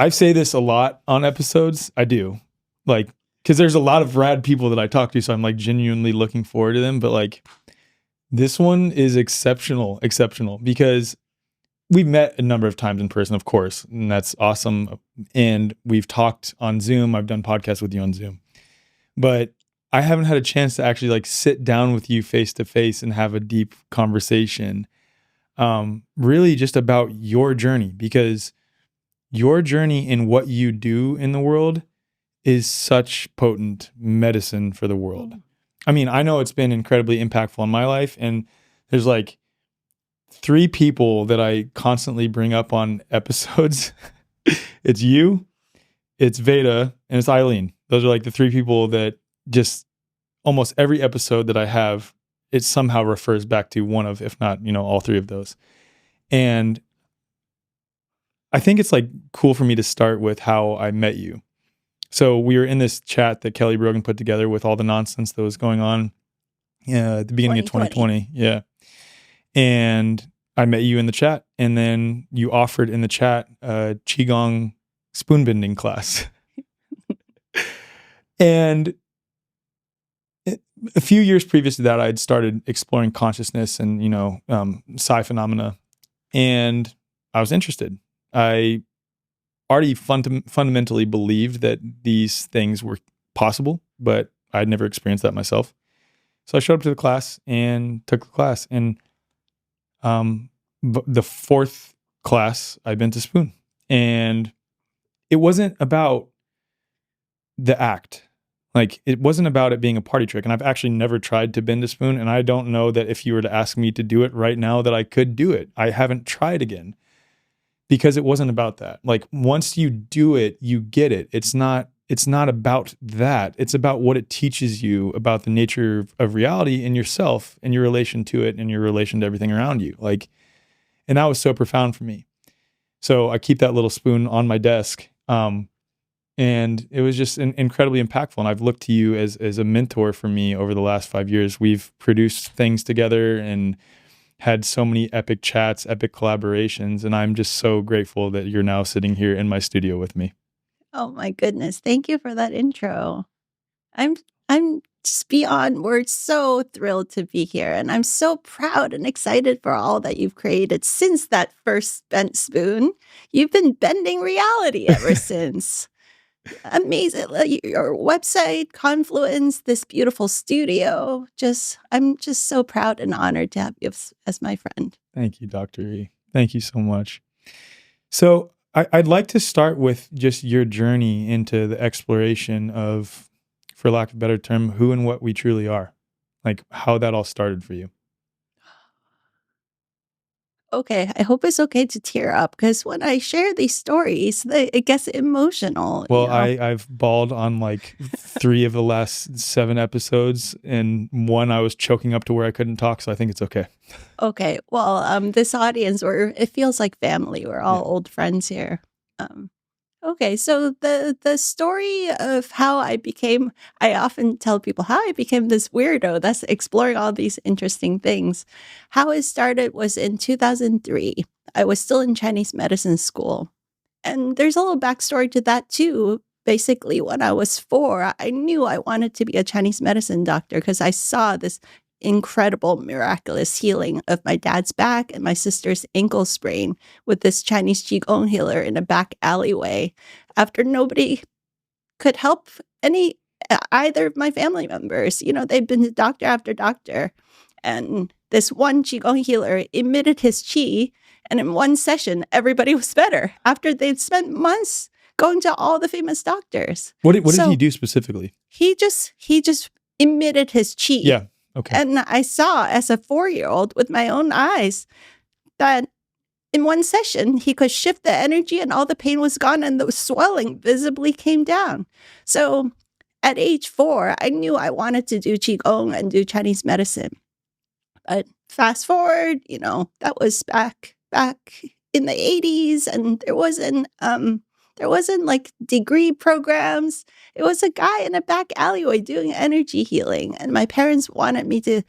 I say this a lot on episodes. I do. Like, because there's a lot of rad people that I talk to, so I'm like genuinely looking forward to them. But like, this one is exceptional because we've met a number of times in person, of course, and that's awesome. And we've talked on Zoom. I've done podcasts with you on Zoom, but I haven't had a chance to actually like sit down with you face to face and have a deep conversation, really just about your journey, because your journey in what you do in the world is such potent medicine for the world. I mean, I know it's been incredibly impactful in my life, and there's like 3 people that I constantly bring up on episodes. It's you, it's Veda, and it's Eileen. Those are like the 3 people that just almost every episode that I have, it somehow refers back to one of, if not, all 3 of those. And I think it's like cool for me to start with how I met you. So we were in this chat that Kelly Brogan put together with all the nonsense that was going on at the beginning of 2020. Yeah. And I met you in the chat, and then you offered in the chat a Qigong spoon bending class. And a few years previous to that, I had started exploring consciousness and, psi phenomena, and I was interested. I already fundamentally believed that these things were possible, but I'd never experienced that myself. So I showed up to the class and took the class. And the 4th class, I bent a spoon. And it wasn't about the act. Like, it wasn't about it being a party trick. And I've actually never tried to bend a spoon. And I don't know that if you were to ask me to do it right now, that I could do it. I haven't tried again. Because it wasn't about that. Like, once you do it, you get it. It's not about that. It's about what it teaches you about the nature of reality and yourself and your relation to it and your relation to everything around you. Like, and that was so profound for me. So I keep that little spoon on my desk. And it was just incredibly impactful. And I've looked to you as a mentor for me over the last 5 years. We've produced things together and had so many epic chats, epic collaborations, and I'm just so grateful that you're now sitting here in my studio with me. Oh my goodness. Thank you for that intro. I'm just beyond words, so thrilled to be here, and I'm so proud and excited for all that you've created since that first bent spoon. You've been bending reality ever since. Amazing. Your website, Confluence, this beautiful studio. I'm just so proud and honored to have you as my friend. Thank you, Dr. E. Thank you so much. So I'd like to start with just your journey into the exploration of, for lack of a better term, who and what we truly are. Like, how that all started for you. Okay, I hope it's okay to tear up, because when I share these stories, it gets emotional. Well, I've bawled on like 3 of the last 7 episodes, and one I was choking up to where I couldn't talk, so I think it's okay. Okay, well, this audience, it feels like family. We're all old friends here. Okay, so the story of how I often tell people how I became this weirdo that's exploring all these interesting things. How it started was in 2003. I was still in Chinese medicine school. And there's a little backstory to that too. Basically, when I was 4, I knew I wanted to be a Chinese medicine doctor because I saw this incredible, miraculous healing of my dad's back and my sister's ankle sprain with this Chinese Qigong healer in a back alleyway after nobody could help either of my family members. They'd been to doctor after doctor. And this one Qigong healer emitted his qi, and in one session, everybody was better after they'd spent months going to all the famous doctors. What did he do specifically? He just emitted his qi. Yeah. Okay. And I saw as a 4-year-old with my own eyes that in one session, he could shift the energy and all the pain was gone and the swelling visibly came down. So at age 4, I knew I wanted to do Qigong and do Chinese medicine. But fast forward, that was back in the 80s, and there wasn't like degree programs. It was a guy in a back alleyway doing energy healing. And my parents wanted me to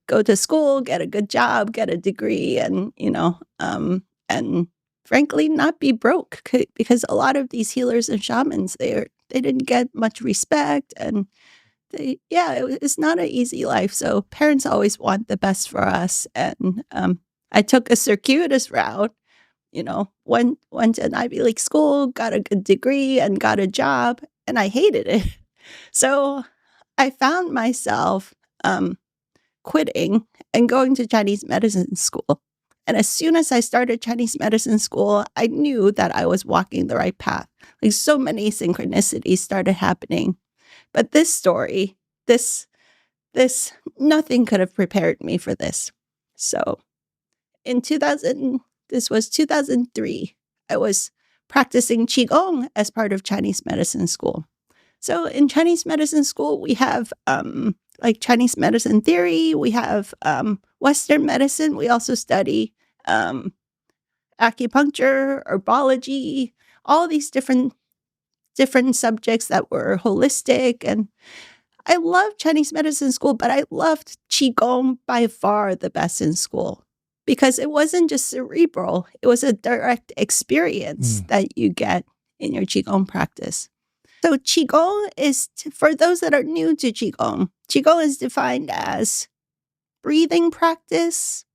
go to school, get a good job, get a degree, and frankly, not be broke because a lot of these healers and shamans, they didn't get much respect, and it's not an easy life. So parents always want the best for us. And I took a circuitous route, went to an Ivy League school, got a good degree, and got a job, and I hated it. So I found myself quitting and going to Chinese medicine school. And as soon as I started Chinese medicine school, I knew that I was walking the right path. Like, so many synchronicities started happening. But this story, this nothing could have prepared me for this. So in 2003, I was practicing Qigong as part of Chinese medicine school. So in Chinese medicine school, we have like Chinese medicine theory, we have Western medicine, we also study acupuncture, herbology, all these different subjects that were holistic. And I loved Chinese medicine school, but I loved Qigong by far the best in school because it wasn't just cerebral. It was a direct experience that you get in your Qigong practice. So Qigong is, for those that are new to Qigong, Qigong is defined as breathing practice,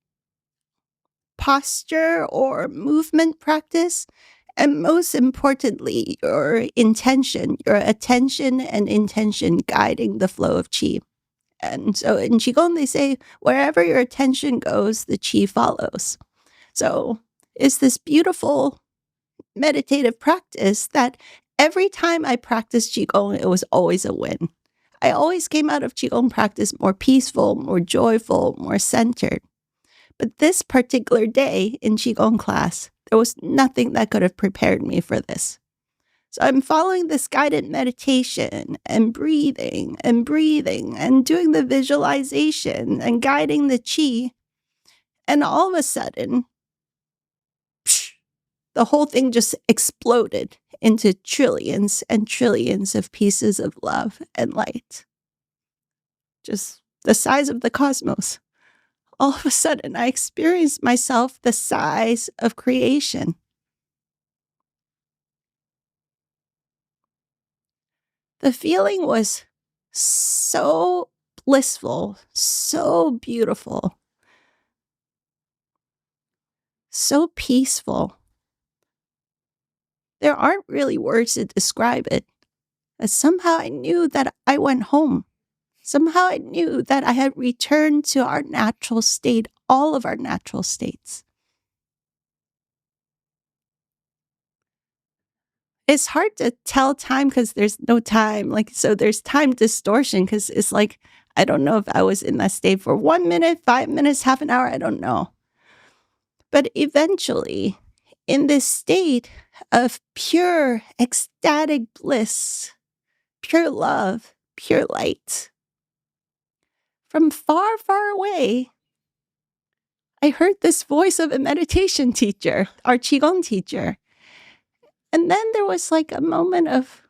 posture or movement practice, and most importantly, your intention, your attention and intention guiding the flow of qi. And so in Qigong, they say, wherever your attention goes, the qi follows. So it's this beautiful meditative practice that every time I practiced Qigong, it was always a win. I always came out of Qigong practice more peaceful, more joyful, more centered. But this particular day in Qigong class, there was nothing that could have prepared me for this. So I'm following this guided meditation and breathing and doing the visualization and guiding the qi. And all of a sudden, the whole thing just exploded into trillions and trillions of pieces of love and light. Just the size of the cosmos. All of a sudden, I experienced myself the size of creation. The feeling was so blissful, so beautiful, so peaceful. There aren't really words to describe it. But somehow I knew that I went home. Somehow I knew that I had returned to our natural state, all of our natural states. It's hard to tell time because there's no time. So there's time distortion because it's like, I don't know if I was in that state for 1 minute, 5 minutes, half an hour, I don't know. But eventually, in this state of pure, ecstatic bliss, pure love, pure light, from far, far away, I heard this voice of a meditation teacher, our Qigong teacher. And then there was like a moment of,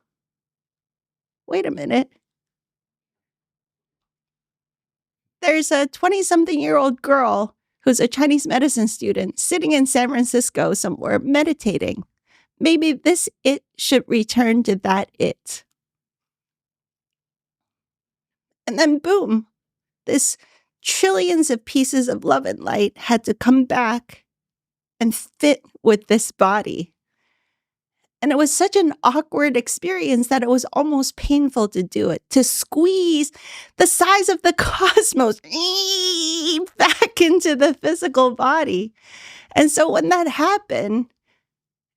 wait a minute. There's a 20-something-year-old girl who's a Chinese medicine student sitting in San Francisco somewhere meditating. Maybe this it should return to that it. And then boom, this trillions of pieces of love and light had to come back and fit with this body. And it was such an awkward experience that it was almost painful to do it, to squeeze the size of the cosmos back into the physical body. And so when that happened,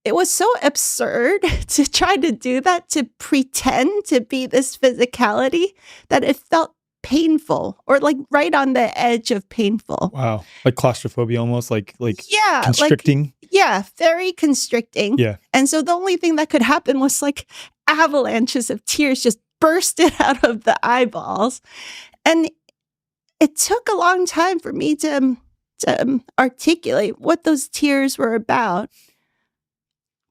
it was so absurd to try to do that, to pretend to be this physicality, that it felt painful, or like right on the edge of painful. Wow. Like claustrophobia almost, like constricting. Very constricting. Yeah. And so the only thing that could happen was like avalanches of tears just bursted out of the eyeballs. And it took a long time for me to articulate what those tears were about.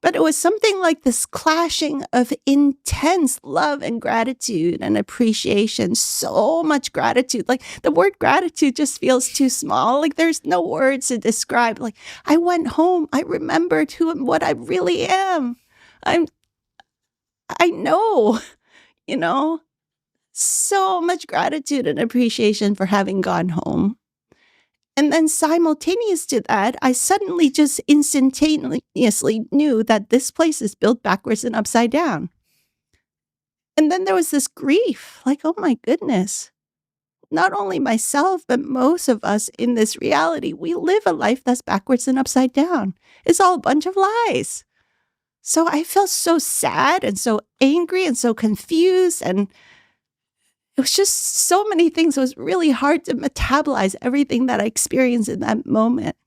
But it was something like this clashing of intense love and gratitude and appreciation. So much gratitude. Like the word gratitude just feels too small. Like there's no words to describe. Like I went home. I remembered who and what I really am. I know, you know, so much gratitude and appreciation for having gone home. And then simultaneous to that, I suddenly just instantaneously knew that this place is built backwards and upside down. And then there was this grief, like, oh my goodness. Not only myself, but most of us in this reality, we live a life that's backwards and upside down. It's all a bunch of lies. So I felt so sad and so angry and so confused, and it was just so many things. It was really hard to metabolize everything that I experienced in that moment,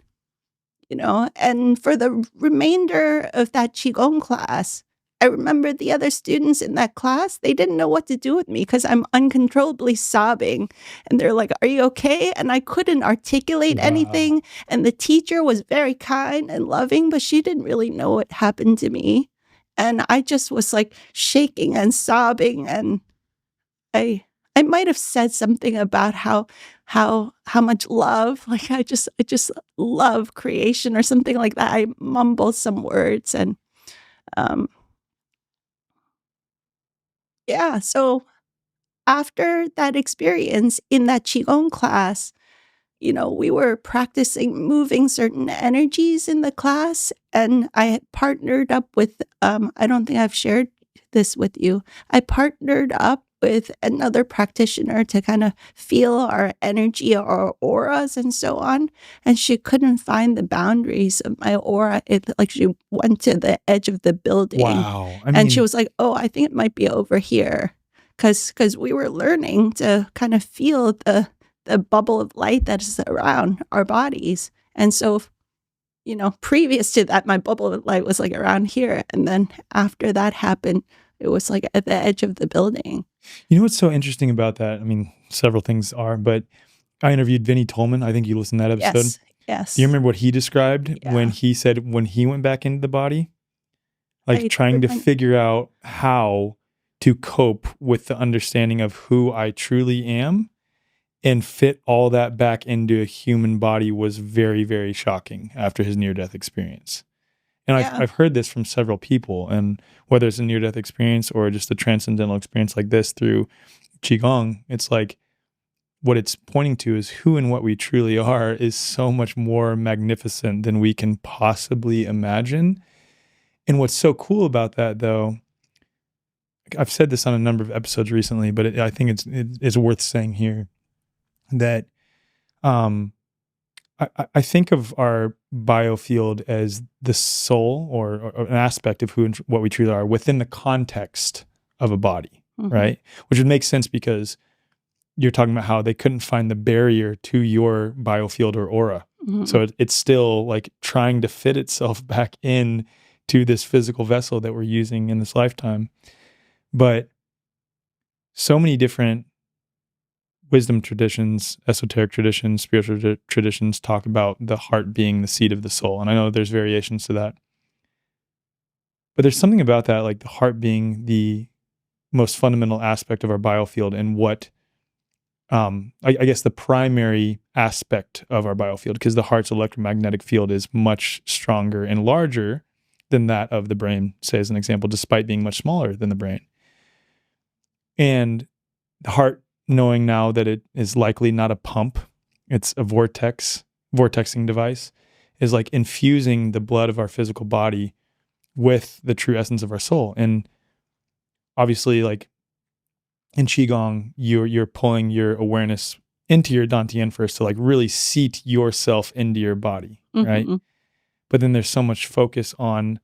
you know? And for the remainder of that Qigong class, I remember the other students in that class, they didn't know what to do with me because I'm uncontrollably sobbing. And they're like, are you okay? And I couldn't articulate anything. And the teacher was very kind and loving, but she didn't really know what happened to me. And I just was like shaking and sobbing. And I might have said something about how much love, like I just love creation or something like that. I mumbled some words, and yeah. So after that experience in that Qigong class, you know, we were practicing moving certain energies in the class, and I had partnered up with, I don't think I've shared this with you. I partnered up with another practitioner to kind of feel our energy, our auras, and so on. And she couldn't find the boundaries of my aura. Like she went to the edge of the building. Wow. And she was like, oh, I think it might be over here. Because we were learning to kind of feel the bubble of light that is around our bodies. And so, you know, previous to that, my bubble of light was like around here. And then after that happened, it was like at the edge of the building. You know what's so interesting about that? I mean, several things are, but I interviewed Vinnie Tolman. I think you listened to that episode. Yes. Do you remember what he described when he said when he went back into the body? Like trying to figure out how to cope with the understanding of who I truly am and fit all that back into a human body was very, very shocking after his near-death experience. And I've heard this from several people, and whether it's a near-death experience or just a transcendental experience like this through Qigong, it's like what it's pointing to is who and what we truly are is so much more magnificent than we can possibly imagine. And what's so cool about that, though, I've said this on a number of episodes recently, but I think it's worth saying here that I think of our biofield as the soul or an aspect of who and what we truly are within the context of a body, right? Which would make sense because you're talking about how they couldn't find the barrier to your biofield or aura. So it's still like trying to fit itself back in to this physical vessel that we're using in this lifetime. But so many different wisdom traditions, esoteric traditions, spiritual traditions talk about the heart being the seat of the soul. And I know there's variations to that. But there's something about that, like the heart being the most fundamental aspect of our biofield and what, I guess, the primary aspect of our biofield, because the heart's electromagnetic field is much stronger and larger than that of the brain, say as an example, despite being much smaller than the brain. And the heart, knowing now that it is likely not a pump, it's a vortexing device, is like infusing the blood of our physical body with the true essence of our soul. And obviously, like in Qigong, you're pulling your awareness into your Dantian first to like really seat yourself into your body, right? But then there's so much focus on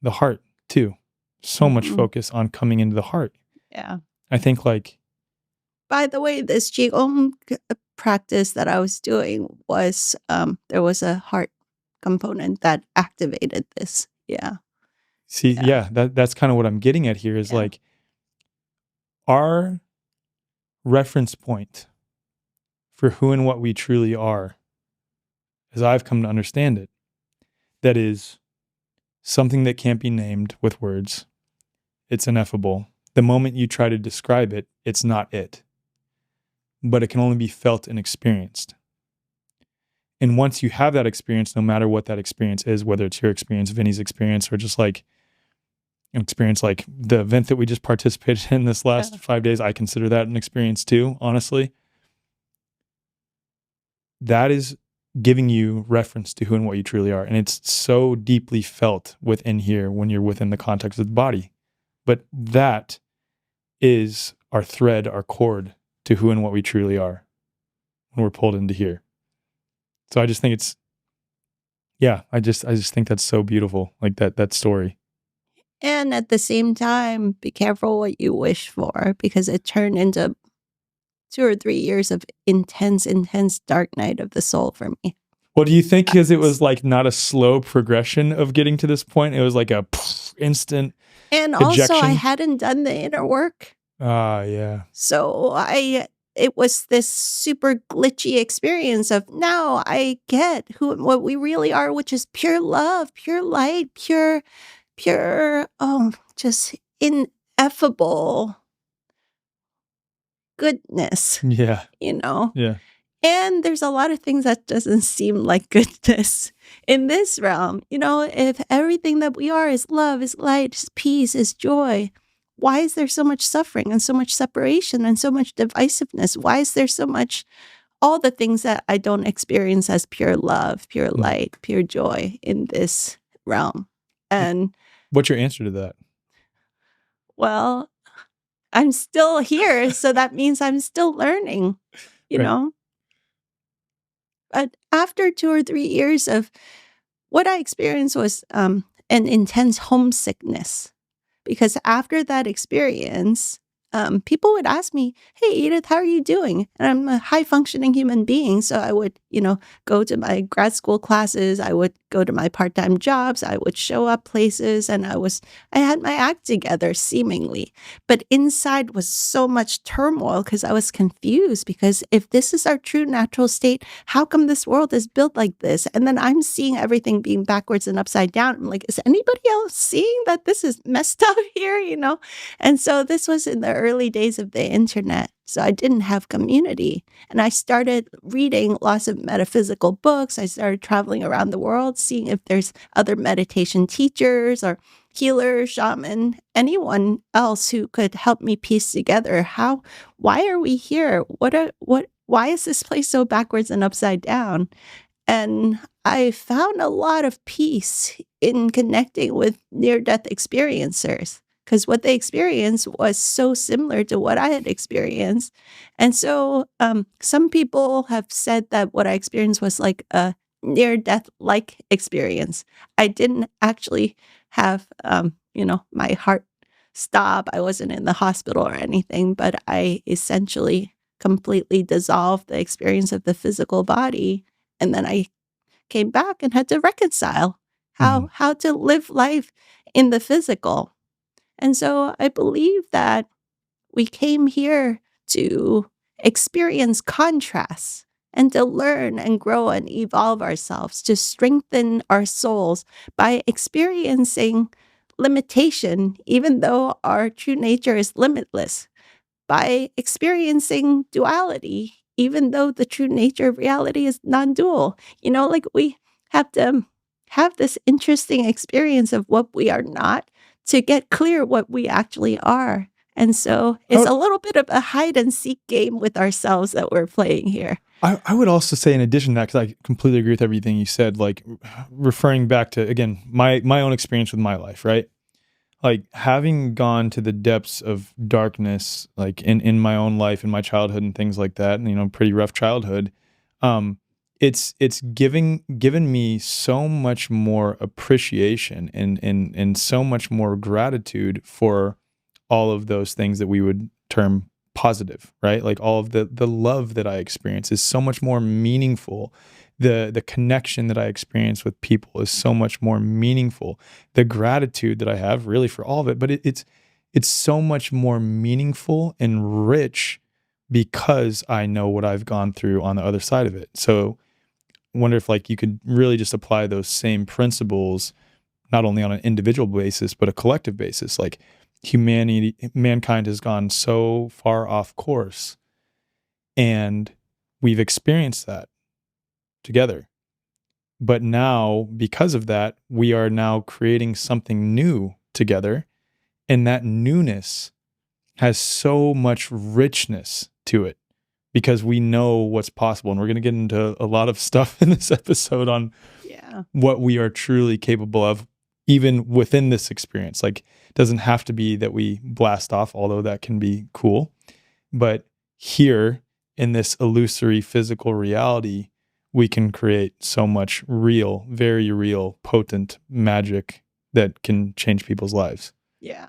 the heart too. So much focus on coming into the heart. Yeah. I think like, by the way, this Qigong practice that I was doing was, there was a heart component that activated this. Yeah. See, that's kind of what I'm getting at here is like our reference point for who and what we truly are, as I've come to understand it, that is something that can't be named with words. It's ineffable. The moment you try to describe it, it's not it. But it can only be felt and experienced. And once you have that experience, no matter what that experience is, whether it's your experience, Vinny's experience, or just like an experience like the event that we just participated in this last 5 days, I consider that an experience too, honestly. That is giving you reference to who and what you truly are. And it's so deeply felt within here when you're within the context of the body. But that is our thread, our cord to who and what we truly are when we're pulled into here. So I just think it's, I just think that's so beautiful, like that story. And at the same time, be careful what you wish for, because it turned into 2 or 3 years of intense dark night of the soul for me. Well, do you think because it was like not a slow progression of getting to this point? It was like a instant and ejection? Also, I hadn't done the inner work. Yeah. So it was this super glitchy experience of now I get what we really are, which is pure love, pure light, pure, just ineffable goodness. Yeah. Yeah. And there's a lot of things that doesn't seem like goodness in this realm. If everything that we are is love, is light, is peace, is joy, why is there so much suffering and so much separation and so much divisiveness? Why is there so much, all the things that I don't experience as pure love, pure light, pure joy in this realm? And what's your answer to that? Well, I'm still here, so that means I'm still learning, you know? But after 2 or 3 years of what I experienced was an intense homesickness. Because after that experience, people would ask me, "Hey, Edith, how are you doing?" And I'm a high-functioning human being, so I would, go to my grad school classes. I would go to my part-time jobs. I would show up places, and I had my act together, seemingly. But inside was so much turmoil because I was confused. Because if this is our true natural state, how come this world is built like this? And then I'm seeing everything being backwards and upside down. I'm like, is anybody else seeing that this is messed up here? And so this was in the early days of the internet. So I didn't have community. And I started reading lots of metaphysical books. I started traveling around the world, seeing if there's other meditation teachers or healers, shaman, anyone else who could help me piece together why are we here? Why is this place so backwards and upside down? And I found a lot of peace in connecting with near-death experiencers, because what they experienced was so similar to what I had experienced. And so some people have said that what I experienced was like a near-death-like experience. I didn't actually have, my heart stop. I wasn't in the hospital or anything, but I essentially completely dissolved the experience of the physical body. And then I came back and had to reconcile how to live life in the physical. And so I believe that we came here to experience contrasts and to learn and grow and evolve ourselves, to strengthen our souls by experiencing limitation, even though our true nature is limitless, by experiencing duality, even though the true nature of reality is non-dual. We have to have this interesting experience of what we are not to get clear what we actually are. And so it's a little bit of a hide and seek game with ourselves that we're playing here. I would also say, in addition to that, because I completely agree with everything you said, like referring back to, again, my own experience with my life, right? Like having gone to the depths of darkness, like in my own life, in my childhood and things like that, and, pretty rough childhood, it's given me so much more appreciation and so much more gratitude for all of those things that we would term positive, right? Like all of the love that I experience is so much more meaningful. The connection that I experience with people is so much more meaningful. The gratitude that I have really for all of it, but it's so much more meaningful and rich because I know what I've gone through on the other side of it. So I wonder if like you could really just apply those same principles, not only on an individual basis, but a collective basis. Like mankind has gone so far off course, and we've experienced that together. But now, because of that, we are now creating something new together. And that newness has so much richness to it because we know what's possible. And we're going to get into a lot of stuff in this episode on what we are truly capable of, even within this experience. Like, it doesn't have to be that we blast off, although that can be cool. But here in this illusory physical reality, we can create so much real, very real, potent magic that can change people's lives. Yeah.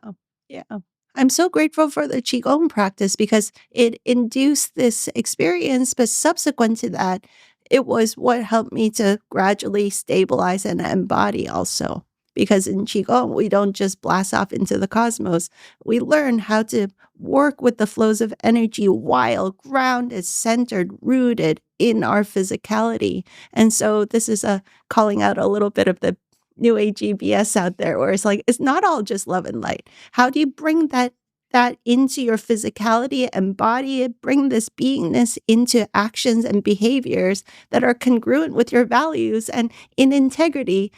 I'm so grateful for the Qigong practice because it induced this experience, but subsequent to that, it was what helped me to gradually stabilize and embody also. Because in Qigong, we don't just blast off into the cosmos. We learn how to work with the flows of energy while grounded, centered, rooted in our physicality. And so this is calling out a little bit of the New Age BS out there, where it's like, it's not all just love and light. How do you bring that into your physicality, embody it, bring this beingness into actions and behaviors that are congruent with your values and in integrity,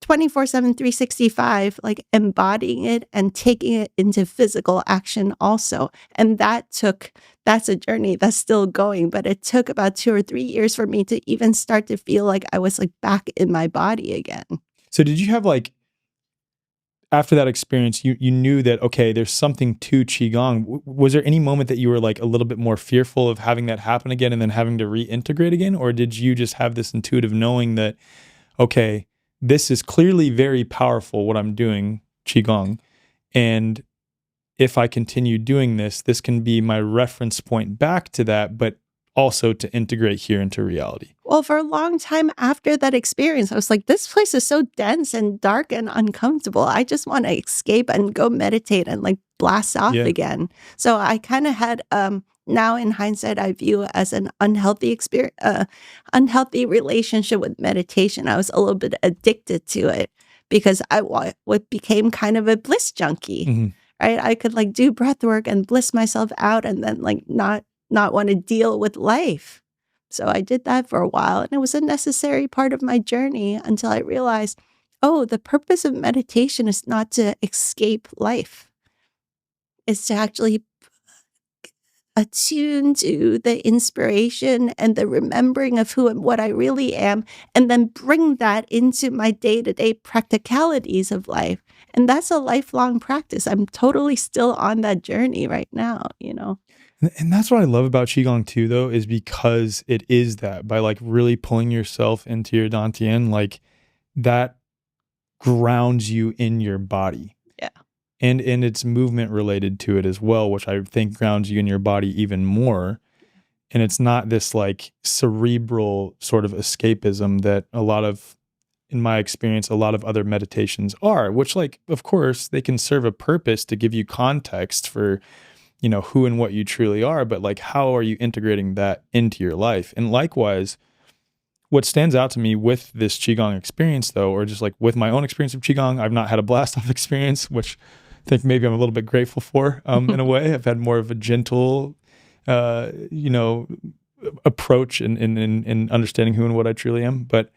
24/7, 365, like embodying it and taking it into physical action also. And that's a journey that's still going, but it took about 2 or 3 years for me to even start to feel like I was like back in my body again. So did you have like, after that experience, you knew that, okay, there's something to Qigong. Was there any moment that you were like a little bit more fearful of having that happen again and then having to reintegrate again? Or did you just have this intuitive knowing that, okay, this is clearly very powerful, what I'm doing, Qigong. And if I continue doing this, this can be my reference point back to that, but also to integrate here into reality. Well, for a long time after that experience, I was like, this place is so dense and dark and uncomfortable. I just want to escape and go meditate and like blast off again. So I kind of had, now in hindsight, I view it as an unhealthy experience, unhealthy relationship with meditation. I was a little bit addicted to it because I became kind of a bliss junkie, right? I could like do breath work and bliss myself out and then like not want to deal with life. So I did that for a while, and it was a necessary part of my journey until I realized, oh, the purpose of meditation is not to escape life. It's to actually attune to the inspiration and the remembering of who and what I really am, and then bring that into my day-to-day practicalities of life. And that's a lifelong practice. I'm totally still on that journey right now, And that's what I love about Qigong too, though, is because it is that by like really pulling yourself into your Dantian, like that grounds you in your body. Yeah. And it's movement related to it as well, which I think grounds you in your body even more. And it's not this like cerebral sort of escapism that in my experience, a lot of other meditations are, which like, of course, they can serve a purpose to give you context for who and what you truly are, but like, how are you integrating that into your life? And likewise, what stands out to me with this Qigong experience though, or just like with my own experience of Qigong, I've not had a blast off experience, which I think maybe I'm a little bit grateful for, in a way. I've had more of a gentle, approach in understanding who and what I truly am. But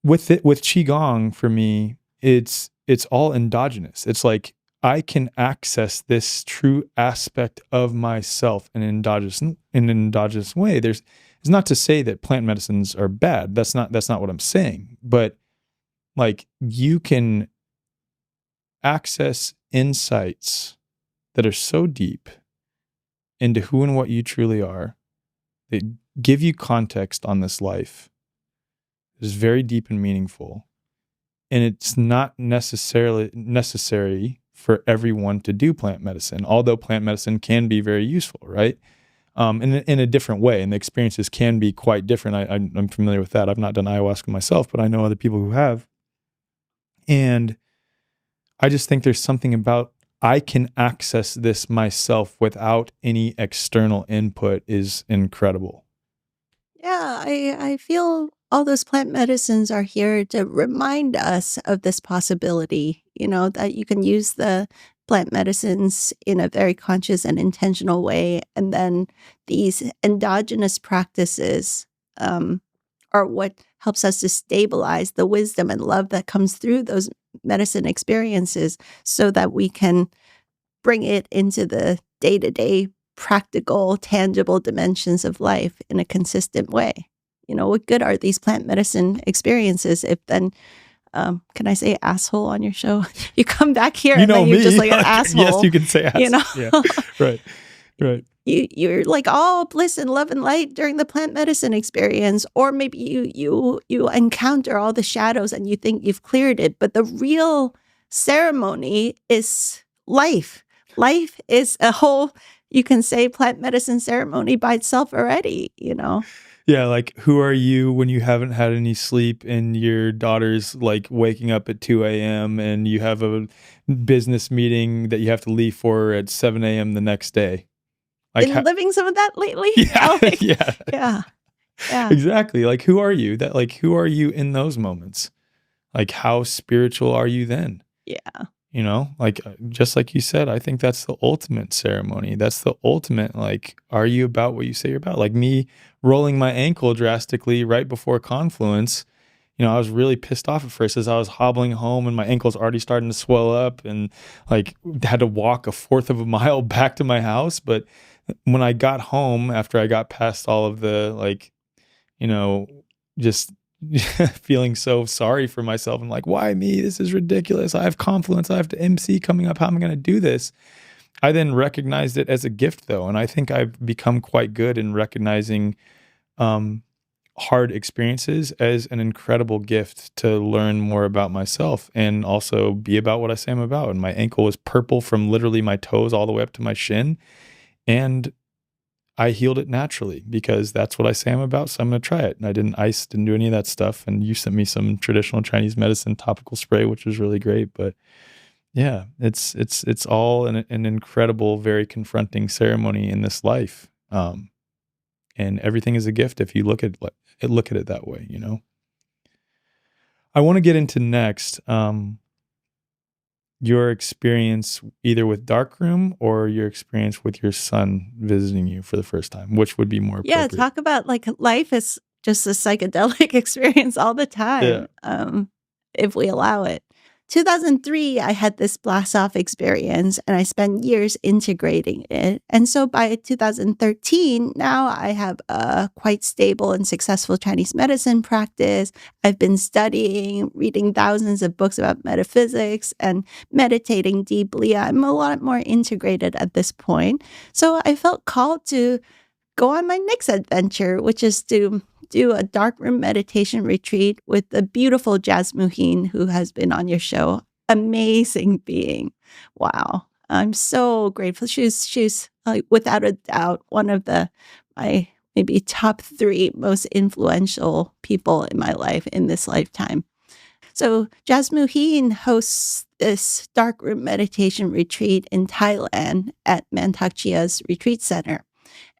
with Qigong, for me, it's all endogenous. It's like, I can access this true aspect of myself in an endogenous way. It's not to say that plant medicines are bad. That's not what I'm saying. But like, you can access insights that are so deep into who and what you truly are, that give you context on this life. It is very deep and meaningful. And it's not necessarily necessary for everyone to do plant medicine, although plant medicine can be very useful, right? In a different way, and the experiences can be quite different. I'm familiar with that. I've not done ayahuasca myself, but I know other people who have. And I just think there's something about, I can access this myself without any external input is incredible. Yeah, I feel all those plant medicines are here to remind us of this possibility, that you can use the plant medicines in a very conscious and intentional way. And then these endogenous practices are what helps us to stabilize the wisdom and love that comes through those medicine experiences so that we can bring it into the day-to-day practical, tangible dimensions of life in a consistent way. What good are these plant medicine experiences if then, can I say asshole on your show? You come back here and then you're just like an asshole. Yes, you can say asshole. Yeah. Right. You're like all bliss and love and light during the plant medicine experience, or maybe you encounter all the shadows and you think you've cleared it, but the real ceremony is life. Life is a whole, you can say, plant medicine ceremony by itself already, Yeah, like who are you when you haven't had any sleep and your daughter's like waking up at 2 a.m. and you have a business meeting that you have to leave for at 7 a.m. the next day? Like, been living some of that lately? Yeah, Yeah. Exactly. Like who are you? Who are you in those moments? Like how spiritual are you then? Yeah. Like just like you said, I think that's the ultimate ceremony. That's the ultimate, like, are you about what you say you're about? Like me rolling my ankle drastically right before Confluence, I was really pissed off at first as I was hobbling home and my ankle's already starting to swell up and like had to walk a fourth of a mile back to my house. But when I got home after I got past all of the like, just feeling so sorry for myself and like, why me? This is ridiculous. I have Confluence. I have to MC coming up. How am I going to do this? I then recognized it as a gift though. And I think I've become quite good in recognizing hard experiences as an incredible gift to learn more about myself and also be about what I say I'm about. And my ankle was purple from literally my toes all the way up to my shin. And I healed it naturally because that's what I say I'm about. So I'm going to try it. And I didn't ice, didn't do any of that stuff. And you sent me some traditional Chinese medicine topical spray, which was really great. But yeah, it's all an incredible, very confronting ceremony in this life. And everything is a gift if you look at it that way, I want to get into next your experience either with Darkroom or your experience with your son visiting you for the first time, which would be more appropriate. Yeah, talk about like life is just a psychedelic experience all the time, if we allow it. 2003, I had this blast off experience and I spent years integrating it. And so by 2013, now I have a quite stable and successful Chinese medicine practice. I've been studying, reading thousands of books about metaphysics and meditating deeply. I'm a lot more integrated at this point. So I felt called to go on my next adventure, which is to do a darkroom meditation retreat with the beautiful Jasmuheen, who has been on your show. Amazing being. Wow. I'm so grateful. She's without a doubt one of my maybe top 3 most influential people in my life in this lifetime. So Jasmuheen hosts this darkroom meditation retreat in Thailand at Mantak Chia's retreat center.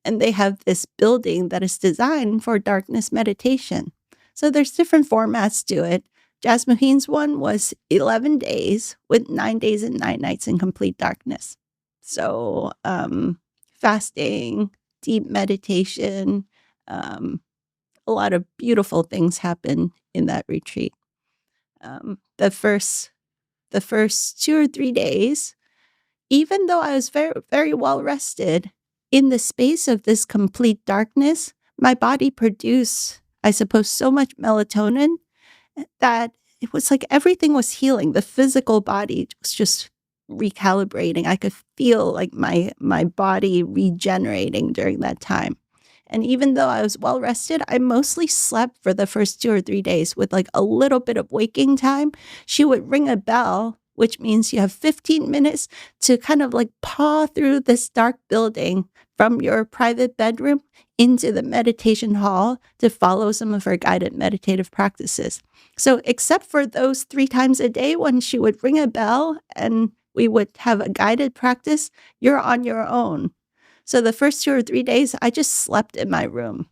And they have this building that is designed for darkness meditation. So there's different formats to it. Jasmuheen's one was 11 days with 9 days and 9 nights in complete darkness. So fasting, deep meditation, a lot of beautiful things happen in that retreat. The first 2 or 3 days, even though I was very, very well rested, in the space of this complete darkness, my body produced, I suppose, so much melatonin that it was like everything was healing. The physical body was just recalibrating. I could feel like my body regenerating during that time. And even though I was well rested, I mostly slept for the first 2 or 3 days with like a little bit of waking time. She would ring a bell, which means you have 15 minutes to kind of like paw through this dark building from your private bedroom into the meditation hall to follow some of her guided meditative practices. So except for those 3 times a day when she would ring a bell and we would have a guided practice, you're on your own. So the first 2 or 3 days, I just slept in my room.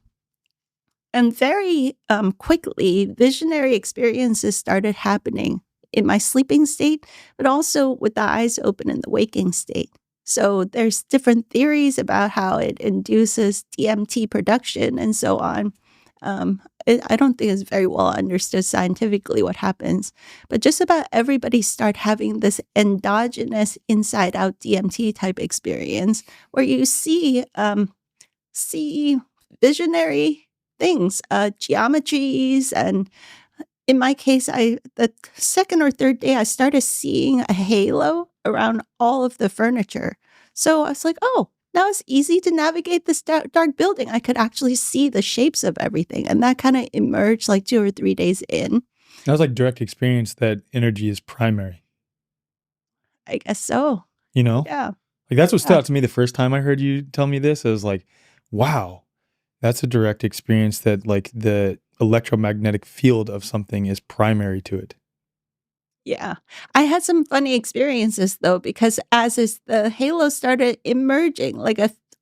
And very quickly, visionary experiences started happening in my sleeping state, but also with the eyes open in the waking state. So there's different theories about how it induces DMT production and so on. I don't think it's very well understood scientifically what happens, but just about everybody start having this endogenous inside-out DMT type experience where you see visionary things, geometries, and in my case, the second or third day, I started seeing a halo around all of the furniture. So I was like, oh, now it's easy to navigate this dark building. I could actually see the shapes of everything. And that kind of emerged like 2 or 3 days in. That was like direct experience that energy is primary. I guess so. You know? Yeah. Like that's what stood out to me the first time I heard you tell me this. I was like, wow, that's a direct experience that like the electromagnetic field of something is primary to it. Yeah. I had some funny experiences though, because as the halo started emerging,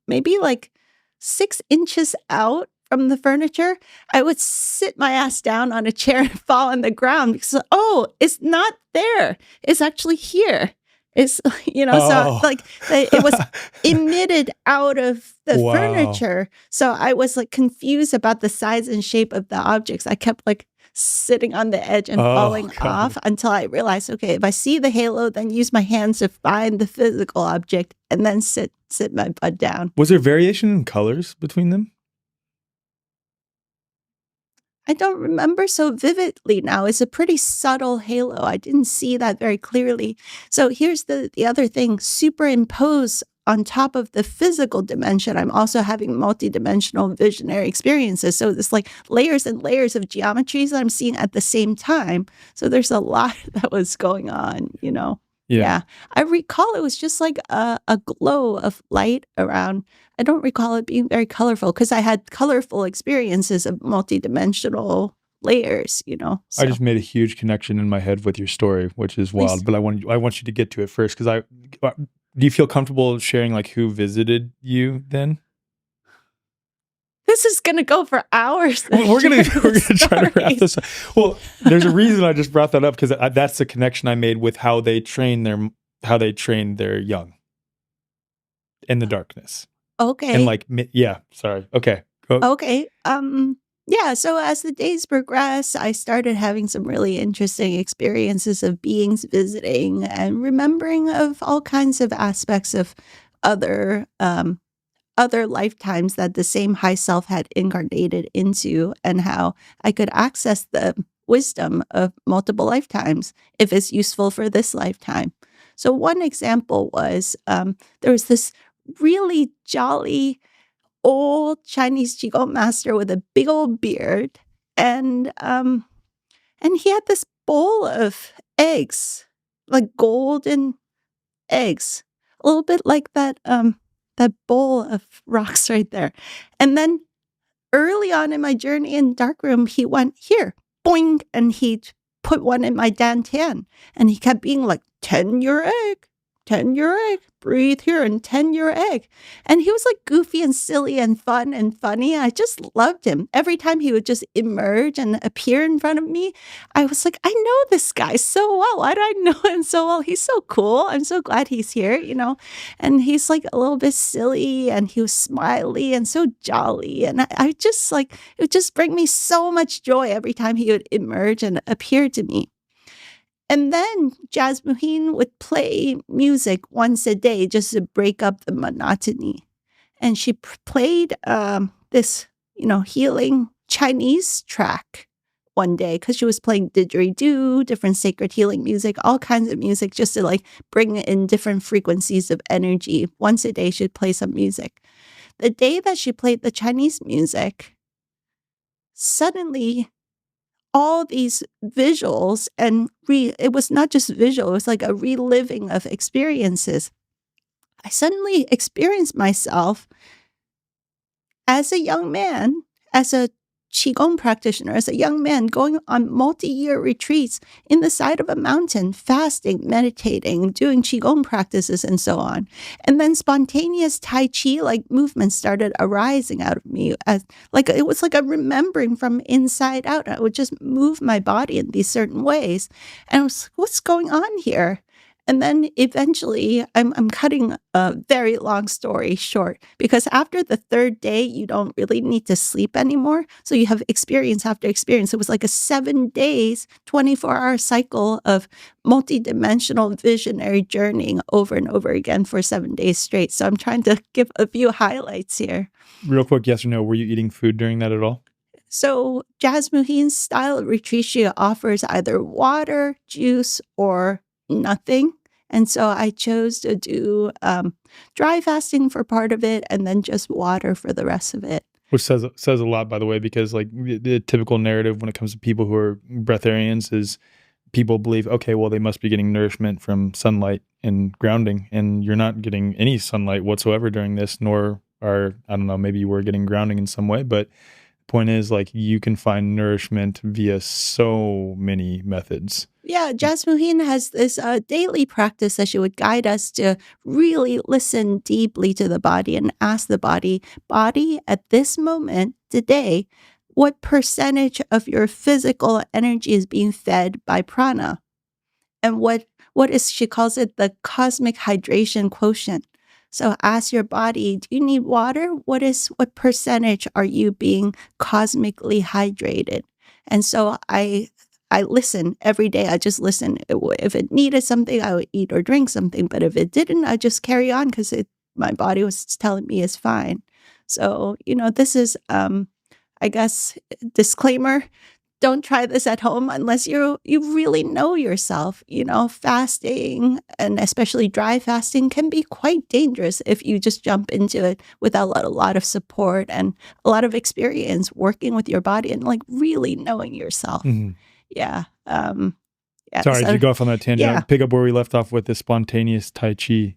maybe 6 inches out from the furniture, I would sit my ass down on a chair and fall on the ground because, it's not there. It's actually here. It's, so it was emitted out of the furniture. So I was like confused about the size and shape of the objects. I kept sitting on the edge and falling off until I realized, okay, if I see the halo, then use my hands to find the physical object and then sit my butt down. Was there variation in colors between them? I don't remember so vividly now. It's a pretty subtle halo. I didn't see that very clearly. So here's the other thing. Superimpose on top of the physical dimension, I'm also having multidimensional visionary experiences. So there's layers and layers of geometries that I'm seeing at the same time. So there's a lot that was going on, Yeah. I recall it was just like a glow of light around. I don't recall it being very colorful because I had colorful experiences of multidimensional layers, So. I just made a huge connection in my head with your story, which is wild. But I want you to get to it first because do you feel comfortable sharing who visited you then? This is gonna go for hours. We're gonna try to wrap this up. Well, there's a reason I just brought that up because that's the connection I made with how they train their young in the darkness. Okay. And sorry. Okay. Go. Okay. Yeah. So as the days progress, I started having some really interesting experiences of beings visiting and remembering of all kinds of aspects of other lifetimes that the same high self had incarnated into, and how I could access the wisdom of multiple lifetimes if it's useful for this lifetime. So one example was there was this really jolly old Chinese Qigong master with a big old beard, and he had this bowl of eggs, like golden eggs, a little bit like that bowl of rocks right there. And then early on in my journey in darkroom, he went, here, boing, and he put one in my dantian, and he kept being like, 10 your egg, 10 your egg, breathe here and 10 your egg. And he was goofy and silly and fun and funny. I just loved him. Every time he would just emerge and appear in front of me, I was like, I know this guy so well. Why do I know him so well? He's so cool. I'm so glad he's here, And he's a little bit silly, and he was smiley and so jolly. And I just it would just bring me so much joy every time he would emerge and appear to me. And then Jasmine would play music once a day just to break up the monotony. And she played this, healing Chinese track one day because she was playing didgeridoo, different sacred healing music, all kinds of music just to bring in different frequencies of energy. Once a day, she'd play some music. The day that she played the Chinese music, suddenly all these visuals, and it was not just visual, it was like a reliving of experiences. I suddenly experienced myself as a young man, as a Qigong practitioner, as a young man, going on multi-year retreats in the side of a mountain, fasting, meditating, doing Qigong practices, and so on. And then spontaneous Tai Chi-like movements started arising out of me. It was like a remembering from inside out. I would just move my body in these certain ways. And I was like, what's going on here? And then eventually, I'm cutting a very long story short, because after the third day, you don't really need to sleep anymore. So you have experience after experience. It was like a 7 days, 24-hour cycle of multidimensional visionary journeying over and over again for 7 days straight. So I'm trying to give a few highlights here. Real quick, yes or no, were you eating food during that at all? So Jasmuheen's style of retreat, she offers either water, juice, or nothing. And so I chose to do dry fasting for part of it and then just water for the rest of it. Which says a lot, by the way, because like the typical narrative when it comes to people who are breatharians is people believe, okay, well, they must be getting nourishment from sunlight and grounding, and you're not getting any sunlight whatsoever during this, nor are, I don't know, maybe you were getting grounding in some way, but the point is, like, you can find nourishment via so many methods. Yeah, Jasmuheen has this daily practice that she would guide us to really listen deeply to the body and ask the body, at this moment, today, what percentage of your physical energy is being fed by prana? And what is, she calls it the cosmic hydration quotient. So ask your body, do you need water? What percentage are you being cosmically hydrated? And so I listen every day. I just listen. If it needed something, I would eat or drink something. But if it didn't, I just carry on because my body was telling me it's fine. So, this is, I guess, disclaimer. Don't try this at home unless you really know yourself. Fasting, and especially dry fasting, can be quite dangerous if you just jump into it without a lot of support and a lot of experience working with your body and like really knowing yourself. Mm-hmm. Yeah. Sorry, did you go off on that tangent? Yeah. Pick up where we left off with the spontaneous Tai Chi.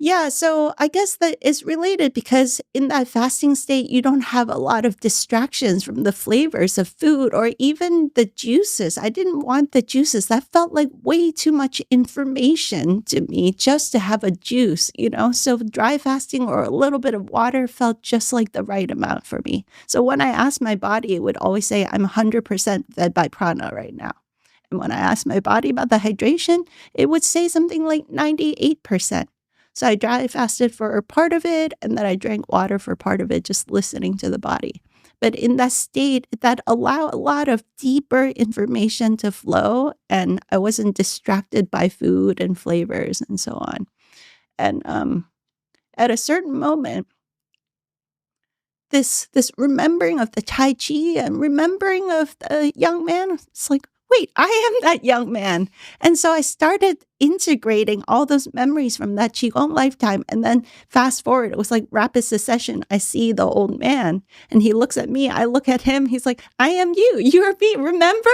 Yeah, so I guess that is related because in that fasting state, you don't have a lot of distractions from the flavors of food or even the juices. I didn't want the juices. That felt like way too much information to me just to have a juice, So dry fasting or a little bit of water felt just like the right amount for me. So when I asked my body, it would always say, I'm 100% fed by prana right now. And when I asked my body about the hydration, it would say something like 98%. So I dry fasted for part of it, and then I drank water for part of it, just listening to the body. But in that state, that allowed a lot of deeper information to flow, and I wasn't distracted by food and flavors and so on. And at a certain moment, this remembering of the Tai Chi and remembering of the young man, it's like, wait, I am that young man. And so I started integrating all those memories from that Qigong lifetime. And then fast forward, it was like rapid succession. I see the old man and he looks at me. I look at him. He's like, I am you. You are me. Remember?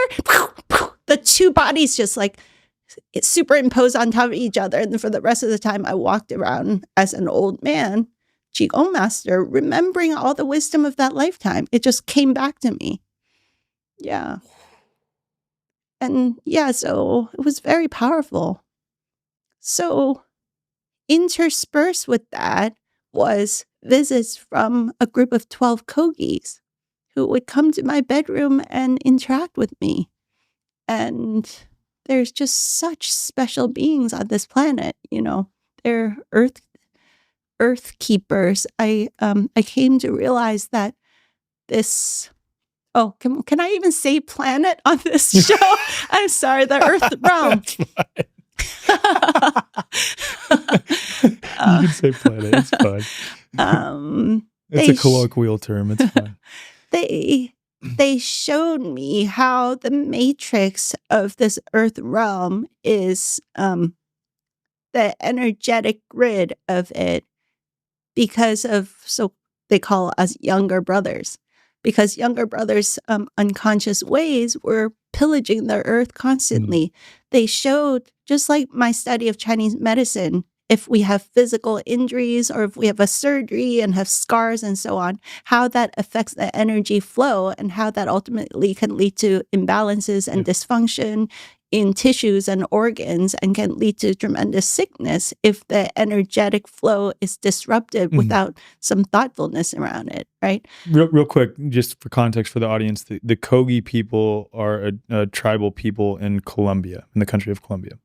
The two bodies just like superimposed on top of each other. And then for the rest of the time, I walked around as an old man, Qigong master, remembering all the wisdom of that lifetime. It just came back to me. Yeah. And yeah, so it was very powerful. So interspersed with that was visits from a group of 12 Kogis who would come to my bedroom and interact with me. And there's just such special beings on this planet, They're earth keepers. I came to realize that this... Oh, can I even say planet on this show? I'm sorry, the Earth realm. You can say planet. It's fine. It's a colloquial term. It's fine. They showed me how the matrix of this Earth realm is the energetic grid of it because of, so they call us younger brothers. Because younger brothers' unconscious ways were pillaging the earth constantly. They showed, just like my study of Chinese medicine, if we have physical injuries or if we have a surgery and have scars and so on, how that affects the energy flow and how that ultimately can lead to imbalances and dysfunction in tissues and organs and can lead to tremendous sickness if the energetic flow is disrupted without some thoughtfulness around it, right? Real quick, just for context for the audience, the Kogi people are a tribal people in Colombia, in the country of Colombia.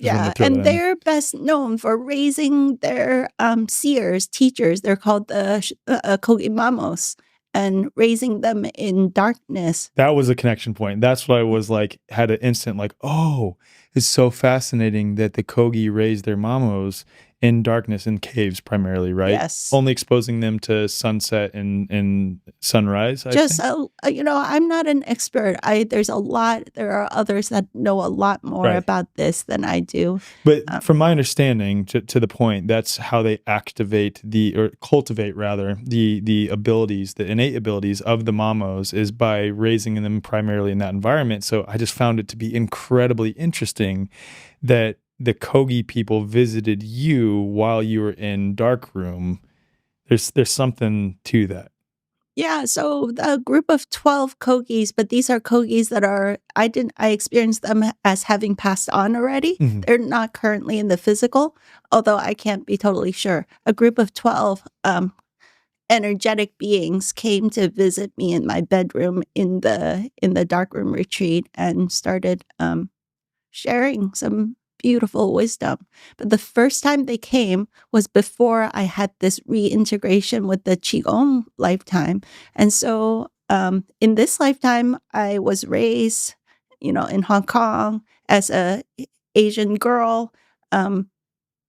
Yeah, and they're best known for raising their seers, teachers. They're called the Kogi Mamos, and raising them in darkness. That was a connection point. That's what I was like, had an instant like, oh, it's so fascinating that the Kogi raised their mamos in darkness, in caves primarily, right? Yes. Only exposing them to sunset and sunrise, I'm not an expert. There are others that know a lot more about this than I do. But from my understanding, to the point, that's how they cultivate the abilities, the innate abilities of the mamos, is by raising them primarily in that environment. So I just found it to be incredibly interesting that the Kogi people visited you while you were in darkroom. There's something to that. Yeah, so a group of 12 Kogis, but these are Kogis that I experienced them as having passed on already. Mm-hmm. They're not currently in the physical, although I can't be totally sure. A group of 12 energetic beings came to visit me in my bedroom in the darkroom retreat and started sharing some beautiful wisdom. But the first time they came was before I had this reintegration with the Qigong lifetime. And so in this lifetime, I was raised, in Hong Kong as a Asian girl,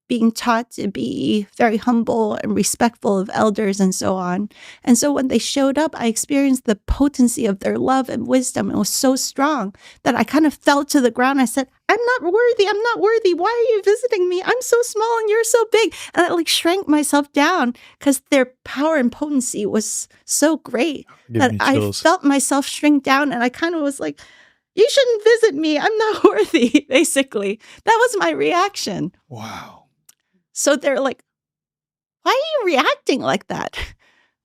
being taught to be very humble and respectful of elders and so on. And so when they showed up, I experienced the potency of their love and wisdom. It was so strong that I kind of fell to the ground. I said, I'm not worthy. Why are you visiting me? I'm so small and you're so big. And I shrank myself down because their power and potency was so great that I felt myself shrink down. And I kind of was like, you shouldn't visit me. I'm not worthy, basically. That was my reaction. Wow. So they're like, why are you reacting like that?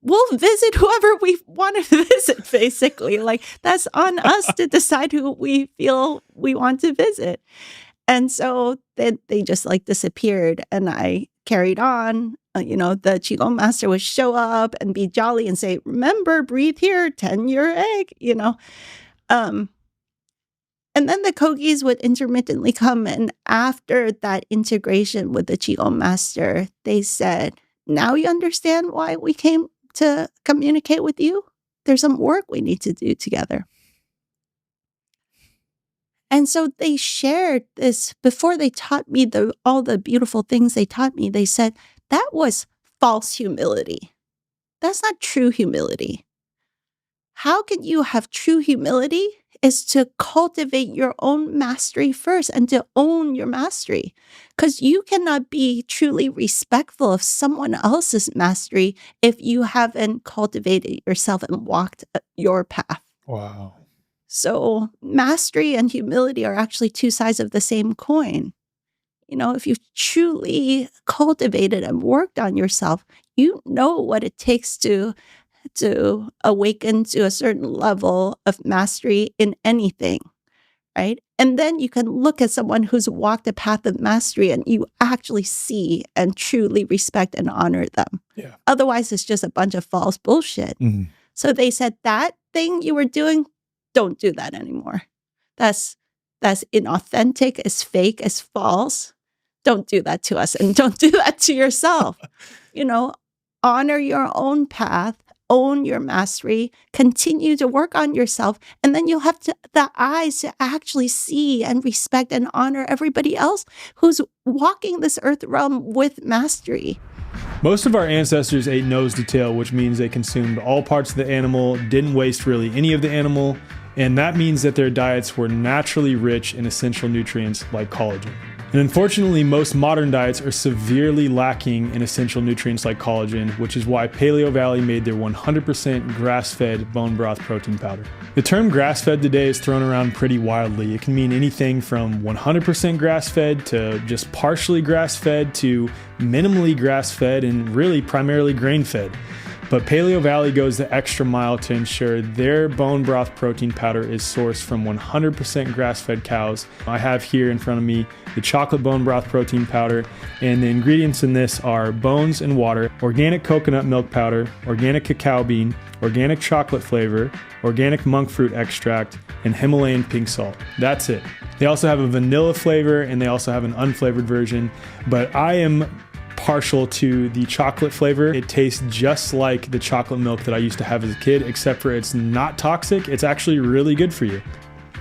We'll visit whoever we want to visit, basically. That's on us to decide who we feel we want to visit. And so they just disappeared. And I carried on. The Qigong master would show up and be jolly and say, remember, breathe here, tend your egg, And then the Kogis would intermittently come, and after that integration with the Qigong master, they said, now you understand why we came to communicate with you? There's some work we need to do together. And so they shared this before they taught me all the beautiful things they taught me. They said, that was false humility. That's not true humility. How can you have true humility? Is to cultivate your own mastery first and to own your mastery. Because you cannot be truly respectful of someone else's mastery if you haven't cultivated yourself and walked your path. Wow. So mastery and humility are actually two sides of the same coin. If you've truly cultivated and worked on yourself, you know what it takes to awaken to a certain level of mastery in anything, right? And then you can look at someone who's walked a path of mastery and you actually see and truly respect and honor them. Yeah. Otherwise, it's just a bunch of false bullshit. Mm-hmm. So they said, that thing you were doing, don't do that anymore. That's inauthentic, it's fake, it's false. Don't do that to us and don't do that to yourself. Honor your own path. Own your mastery, continue to work on yourself, and then you'll have the eyes to actually see and respect and honor everybody else who's walking this earth realm with mastery. Most of our ancestors ate nose to tail, which means they consumed all parts of the animal, didn't waste really any of the animal, and that means that their diets were naturally rich in essential nutrients like collagen. And unfortunately, most modern diets are severely lacking in essential nutrients like collagen, which is why Paleo Valley made their 100% grass-fed bone broth protein powder. The term grass-fed today is thrown around pretty wildly. It can mean anything from 100% grass-fed to just partially grass-fed to minimally grass-fed and really primarily grain-fed. But Paleo Valley goes the extra mile to ensure their bone broth protein powder is sourced from 100% grass-fed cows. I have here in front of me the chocolate bone broth protein powder, and the ingredients in this are bones and water, organic coconut milk powder, organic cacao bean, organic chocolate flavor, organic monk fruit extract, and Himalayan pink salt. That's it. They also have a vanilla flavor, and they also have an unflavored version, but I am partial to the chocolate flavor. It tastes just like the chocolate milk that I used to have as a kid, except for it's not toxic. It's actually really good for you.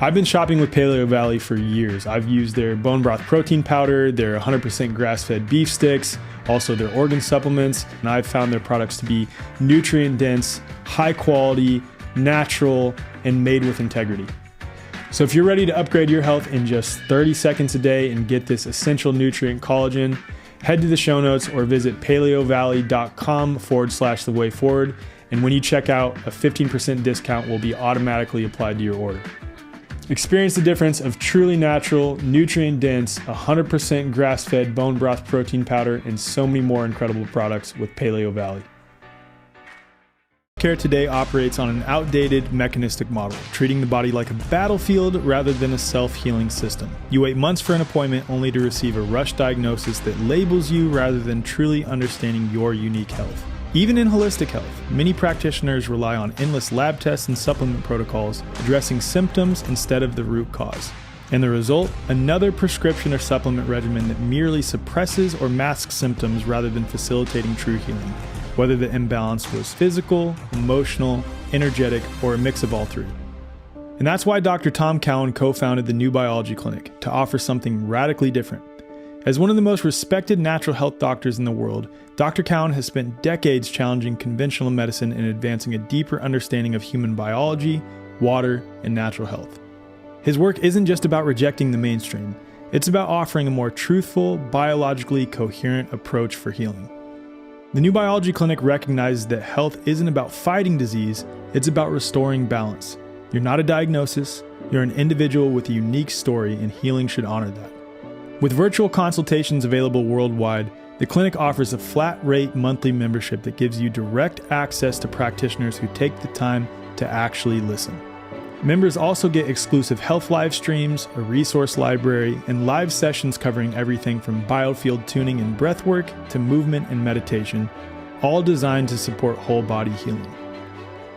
I've been shopping with Paleo Valley for years. I've used their bone broth protein powder, their 100% grass-fed beef sticks, also their organ supplements, and I've found their products to be nutrient dense, high quality, natural, and made with integrity. So if you're ready to upgrade your health in just 30 seconds a day and get this essential nutrient collagen, head to the show notes or visit paleovalley.com/the way forward. And when you check out, a 15% discount will be automatically applied to your order. Experience the difference of truly natural, nutrient-dense, 100% grass-fed bone broth protein powder and so many more incredible products with Paleo Valley. Care today operates on an outdated mechanistic model, treating the body like a battlefield rather than a self-healing system. You wait months for an appointment only to receive a rush diagnosis that labels you rather than truly understanding your unique health. Even in holistic health, many practitioners rely on endless lab tests and supplement protocols, addressing symptoms instead of the root cause. And the result? Another prescription or supplement regimen that merely suppresses or masks symptoms rather than facilitating true healing, whether the imbalance was physical, emotional, energetic, or a mix of all three. And that's why Dr. Tom Cowan co-founded the New Biology Clinic, to offer something radically different. As one of the most respected natural health doctors in the world, Dr. Cowan has spent decades challenging conventional medicine and advancing a deeper understanding of human biology, water, and natural health. His work isn't just about rejecting the mainstream, it's about offering a more truthful, biologically coherent approach for healing. The New Biology Clinic recognizes that health isn't about fighting disease, it's about restoring balance. You're not a diagnosis, you're an individual with a unique story, and healing should honor that. With virtual consultations available worldwide, the clinic offers a flat-rate monthly membership that gives you direct access to practitioners who take the time to actually listen. Members also get exclusive health live streams, a resource library, and live sessions covering everything from biofield tuning and breathwork to movement and meditation, all designed to support whole body healing.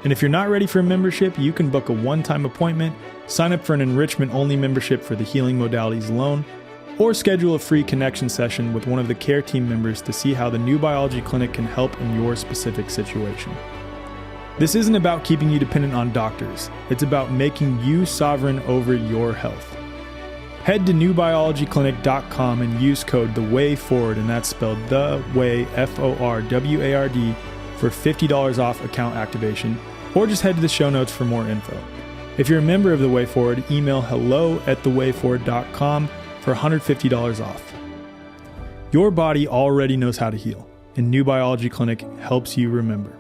And if you're not ready for a membership, you can book a one-time appointment, sign up for an enrichment-only membership for the healing modalities alone, or schedule a free connection session with one of the care team members to see how the New Biology Clinic can help in your specific situation. This isn't about keeping you dependent on doctors. It's about making you sovereign over your health. Head to newbiologyclinic.com and use code THEWAYFORWARD, and that's spelled The Way, FORWARD, for $50 off account activation, or just head to the show notes for more info. If you're a member of The Way Forward, email hello@thewayforward.com for $150 off. Your body already knows how to heal, and New Biology Clinic helps you remember.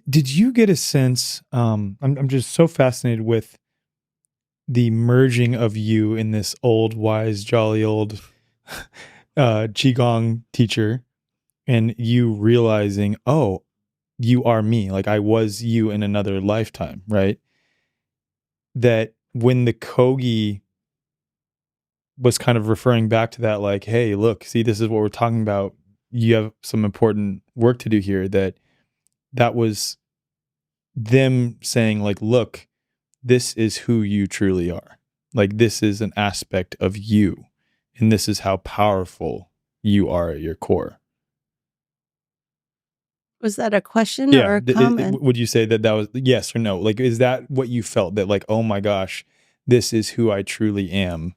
Did you get a sense, I'm just so fascinated with the merging of you in this old, wise, jolly old Qigong teacher, and you realizing, oh, you are me, like I was you in another lifetime, right? That when the Kogi was kind of referring back to that, like, hey, look, see, this is what we're talking about. You have some important work to do here. That was them saying, like, look, this is who you truly are. Like, this is an aspect of you, and this is how powerful you are at your core. Was that a question or a comment? Would you say that was yes or no? Like, is that what you felt, that like, oh my gosh, this is who I truly am?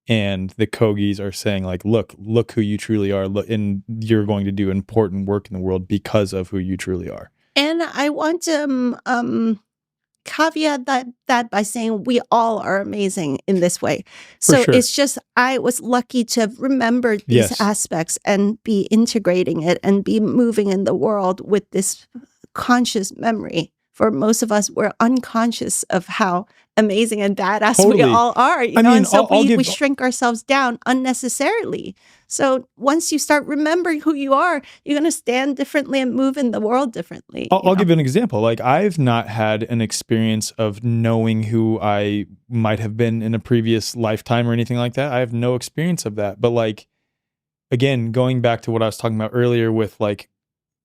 And the Kogis are saying, like, look who you truly are, and you're going to do important work in the world because of who you truly are. And I want to caveat that by saying we all are amazing in this way. For So sure. it's just I was lucky to have remembered these Yes. aspects and be integrating it and be moving in the world with this conscious memory. For most of us, we're unconscious of how amazing and badass we Totally. all are, I mean, and so I'll we give- shrink ourselves down unnecessarily. So once you start remembering who you are, you're going to stand differently and move in the world differently. I'll give you an example. Like, I've not had an experience of knowing who I might have been in a previous lifetime or anything like that. I have no experience of that. But like, again, going back to what I was talking about earlier with like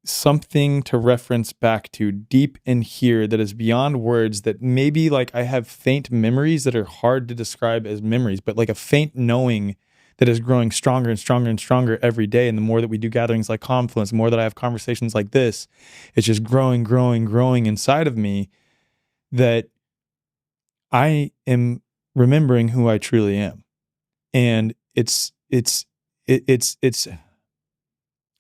something to reference back to deep in here that is beyond words, that maybe like I have faint memories that are hard to describe as memories, but like a faint knowing that is growing stronger and stronger and stronger every day. And the more that we do gatherings like Confluence, the more that I have conversations like this, it's just growing, growing, growing inside of me, that I am remembering who I truly am. And it's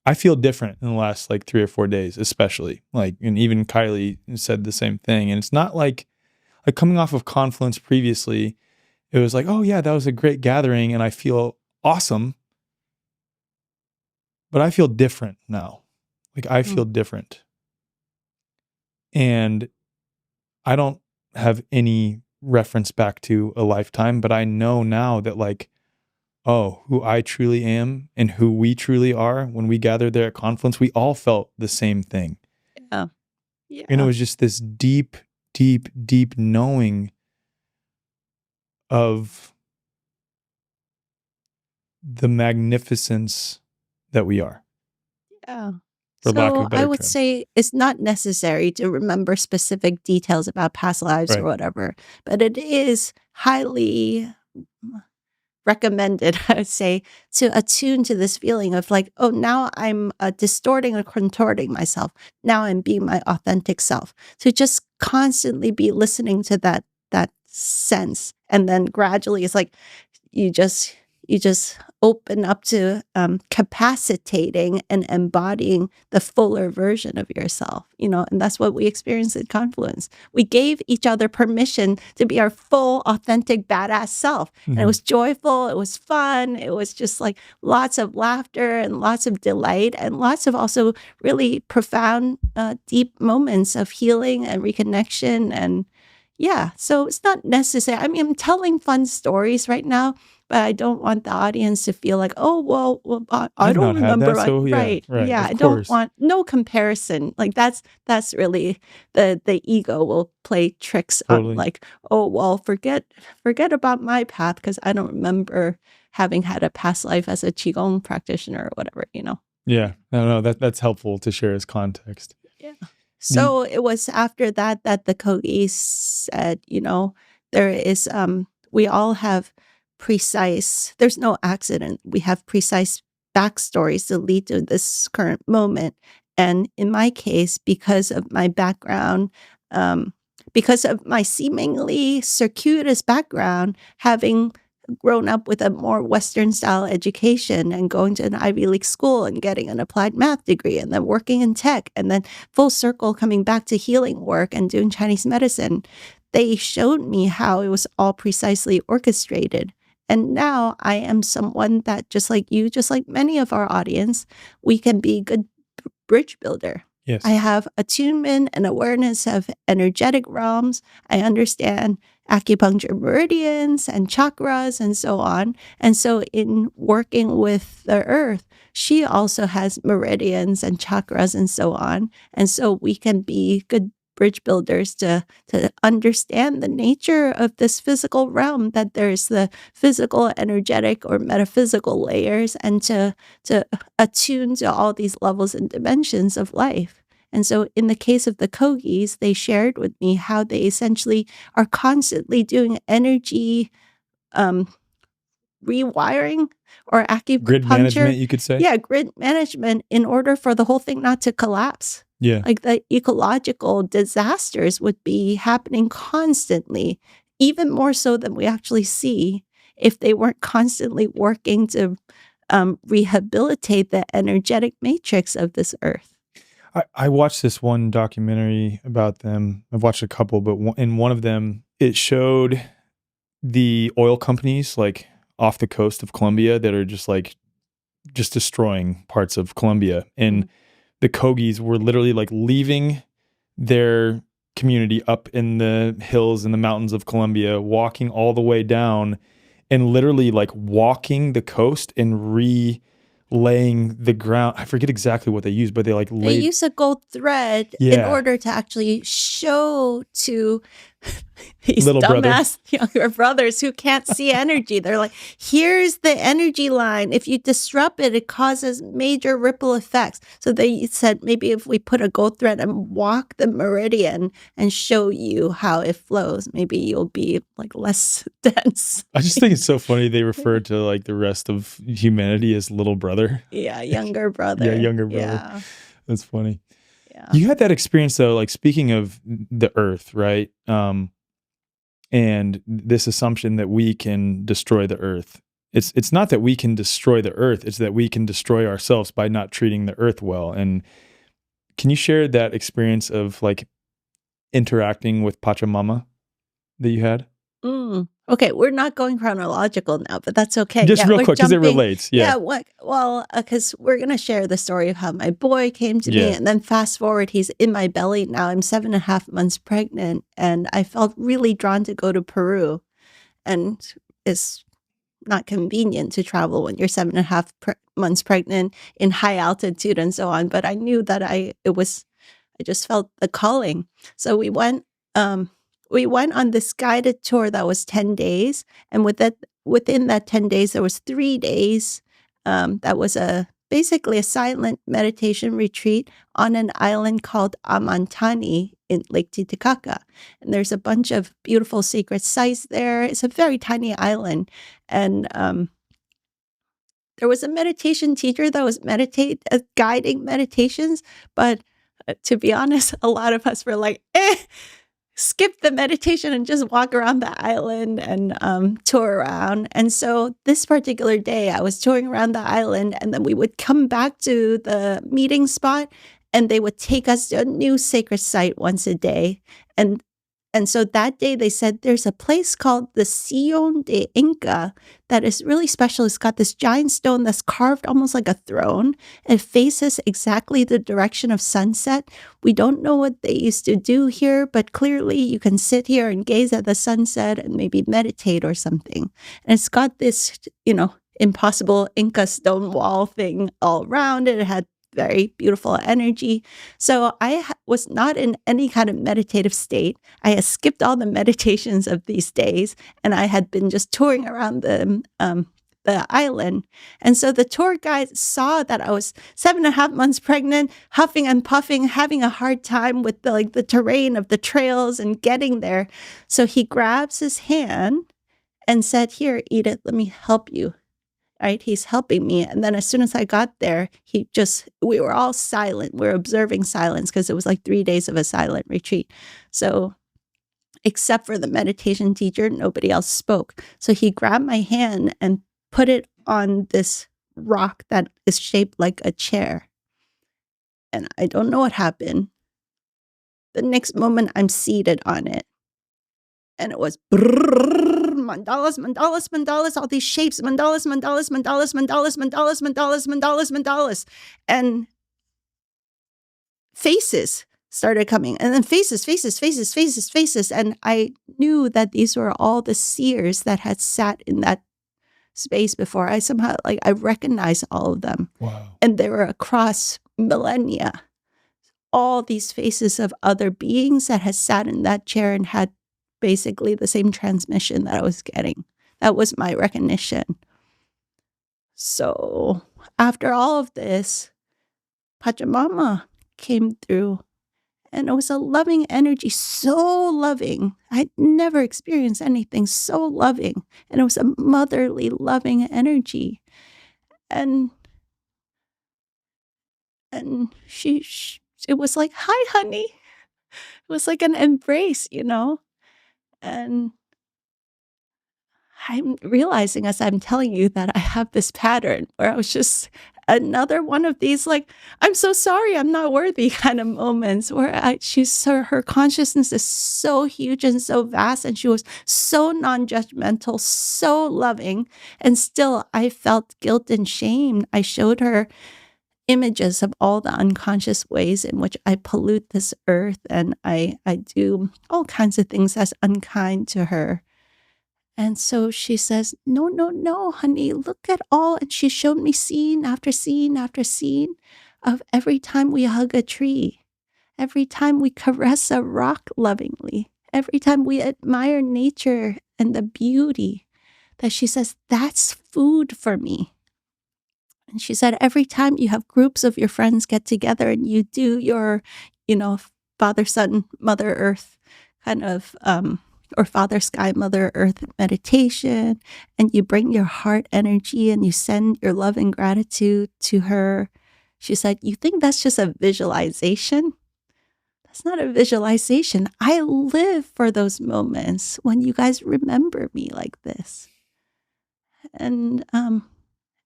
I feel different in the last like 3 or 4 days, especially. Like, and even Kylie said the same thing. And it's not like coming off of Confluence previously, it was like, oh yeah, that was a great gathering and I feel awesome. But I feel different now. Like, I feel different. And I don't have any reference back to a lifetime, but I know now that like, oh, who I truly am and who we truly are when we gathered there at Confluence, we all felt the same thing. Yeah. Yeah. And it was just this deep, deep, deep knowing of the magnificence that we are. Yeah. For lack of a So better I would term. say it's not necessary to remember specific details about past lives Right. or whatever, but it is highly recommended, I would say, to attune to this feeling of like, oh, now I'm distorting or contorting myself. Now I'm being my authentic self. To just constantly be listening to that sense, and then gradually, it's like you just open up to capacitating and embodying the fuller version of yourself, and that's what we experienced at Confluence. We gave each other permission to be our full, authentic, badass self. And it was joyful, it was fun, it was just like lots of laughter and lots of delight and lots of also really profound, deep moments of healing and reconnection. And yeah, so it's not necessary. I mean, I'm telling fun stories right now, but I don't want the audience to feel like, oh, well, I don't remember. So right. Yeah. I don't want no comparison. Like that's really the ego will play tricks on like, oh, well, forget about my path because I don't remember having had a past life as a Qigong practitioner or whatever, Yeah. No, that's helpful to share as context. Yeah. So it was after that the Kogi said, there is, we all have there's no accident. We have precise backstories to lead to this current moment. And in my case, because of my background, because of my seemingly circuitous background, having grown up with a more Western style education and going to an Ivy League school and getting an applied math degree and then working in tech and then full circle coming back to healing work and doing Chinese medicine, they showed me how it was all precisely orchestrated. And now I am someone that, just like you, just like many of our audience, we can be a good bridge builder. Yes. I have attunement and awareness of energetic realms. I understand acupuncture meridians and chakras and so on. And so in working with the earth, she also has meridians and chakras and so on. And so we can be good bridge builders to understand the nature of this physical realm, that there's the physical, energetic, or metaphysical layers, and to attune to all these levels and dimensions of life. And so in the case of the Kogis, they shared with me how they essentially are constantly doing energy rewiring or acupuncture. Grid management, you could say? Yeah, grid management in order for the whole thing not to collapse. Yeah. Like the ecological disasters would be happening constantly, even more so than we actually see if they weren't constantly working to rehabilitate the energetic matrix of this earth. I watched this one documentary about them. I've watched a couple, but in one of them, it showed the oil companies like off the coast of Colombia that are just destroying parts of Colombia. And the Kogis were literally like leaving their community up in the hills and the mountains of Colombia, walking all the way down and literally like walking the coast and relaying the ground. I forget exactly what they used, but they use a gold thread in order to actually show to these little dumbass younger brothers who can't see energy. They're like, here's the energy line. If you disrupt it, it causes major ripple effects. So they said, maybe if we put a gold thread and walk the meridian and show you how it flows, maybe you'll be like less dense. I just think it's so funny they refer to like the rest of humanity as little brother. Yeah, younger brother. Yeah, younger brother. Yeah. That's funny. Yeah. You had that experience though, like speaking of the earth, right? And this assumption that we can destroy the earth. It's not that we can destroy the earth, it's that we can destroy ourselves by not treating the earth well. And can you share that experience of like interacting with Pachamama that you had? Okay, we're not going chronological now, but that's okay. Just real quick, because it relates. Yeah. Well, because we're going to share the story of how my boy came to me, and then fast forward, he's in my belly now. I'm 7.5 months pregnant, and I felt really drawn to go to Peru. And it's not convenient to travel when you're 7.5 months pregnant in high altitude and so on. But I knew that I just felt the calling. So we went on this guided tour that was 10 days. And within that 10 days, there was 3 days that was basically a silent meditation retreat on an island called Amantani in Lake Titicaca. And there's a bunch of beautiful sacred sites there. It's a very tiny island. And there was a meditation teacher that was guiding meditations. But to be honest, a lot of us were like, skip the meditation and just walk around the island and tour around. And so this particular day, I was touring around the island, and then we would come back to the meeting spot, and they would take us to a new sacred site once a day. And so that day they said there's a place called the Sillon de Inca that is really special. It's got this giant stone that's carved almost like a throne. It faces exactly the direction of sunset. We don't know what they used to do here, but clearly you can sit here and gaze at the sunset and maybe meditate or something. And it's got this, impossible Inca stone wall thing all around it. It had very beautiful energy. So I was not in any kind of meditative state. I had skipped all the meditations of these days, and I had been just touring around the island. And so the tour guide saw that I was 7.5 months pregnant, huffing and puffing, having a hard time with the terrain of the trails and getting there. So he grabs his hand and said, "Here, Edith, let me help you." Right? He's helping me. And then as soon as I got there, we were all silent. We were observing silence because it was like 3 days of a silent retreat. So except for the meditation teacher, nobody else spoke. So he grabbed my hand and put it on this rock that is shaped like a chair. And I don't know what happened. The next moment I'm seated on it. And it was mandalas, mandalas, mandalas, all these shapes, mandalas, mandalas, mandalas, mandalas, mandalas, mandalas, mandalas, mandalas. And faces started coming. And then faces. And I knew that these were all the seers that had sat in that space before. I recognized all of them. Wow. And they were across millennia. All these faces of other beings that had sat in that chair and had basically the same transmission that I was getting. That was my recognition. So after all of this, Pachamama came through, and it was a loving energy, so loving. I'd never experienced anything so loving, and it was a motherly, loving energy. And she it was like, "Hi, honey." It was like an embrace, And I'm realizing as I'm telling you that I have this pattern where I was just another one of these, like, I'm so sorry, I'm not worthy kind of moments where her consciousness is so huge and so vast, and she was so non-judgmental, so loving, and still I felt guilt and shame. I showed her images of all the unconscious ways in which I pollute this earth, and I do all kinds of things that's unkind to her. And so she says, no, no, no, honey, look at all. And she showed me scene after scene after scene of every time we hug a tree, every time we caress a rock lovingly, every time we admire nature and the beauty, that she says, that's food for me. And she said, every time you have groups of your friends get together and you do your, Father, Son, Mother Earth kind of, or Father Sky, Mother Earth meditation, and you bring your heart energy and you send your love and gratitude to her. She said, you think that's just a visualization? That's not a visualization. I live for those moments when you guys remember me like this. And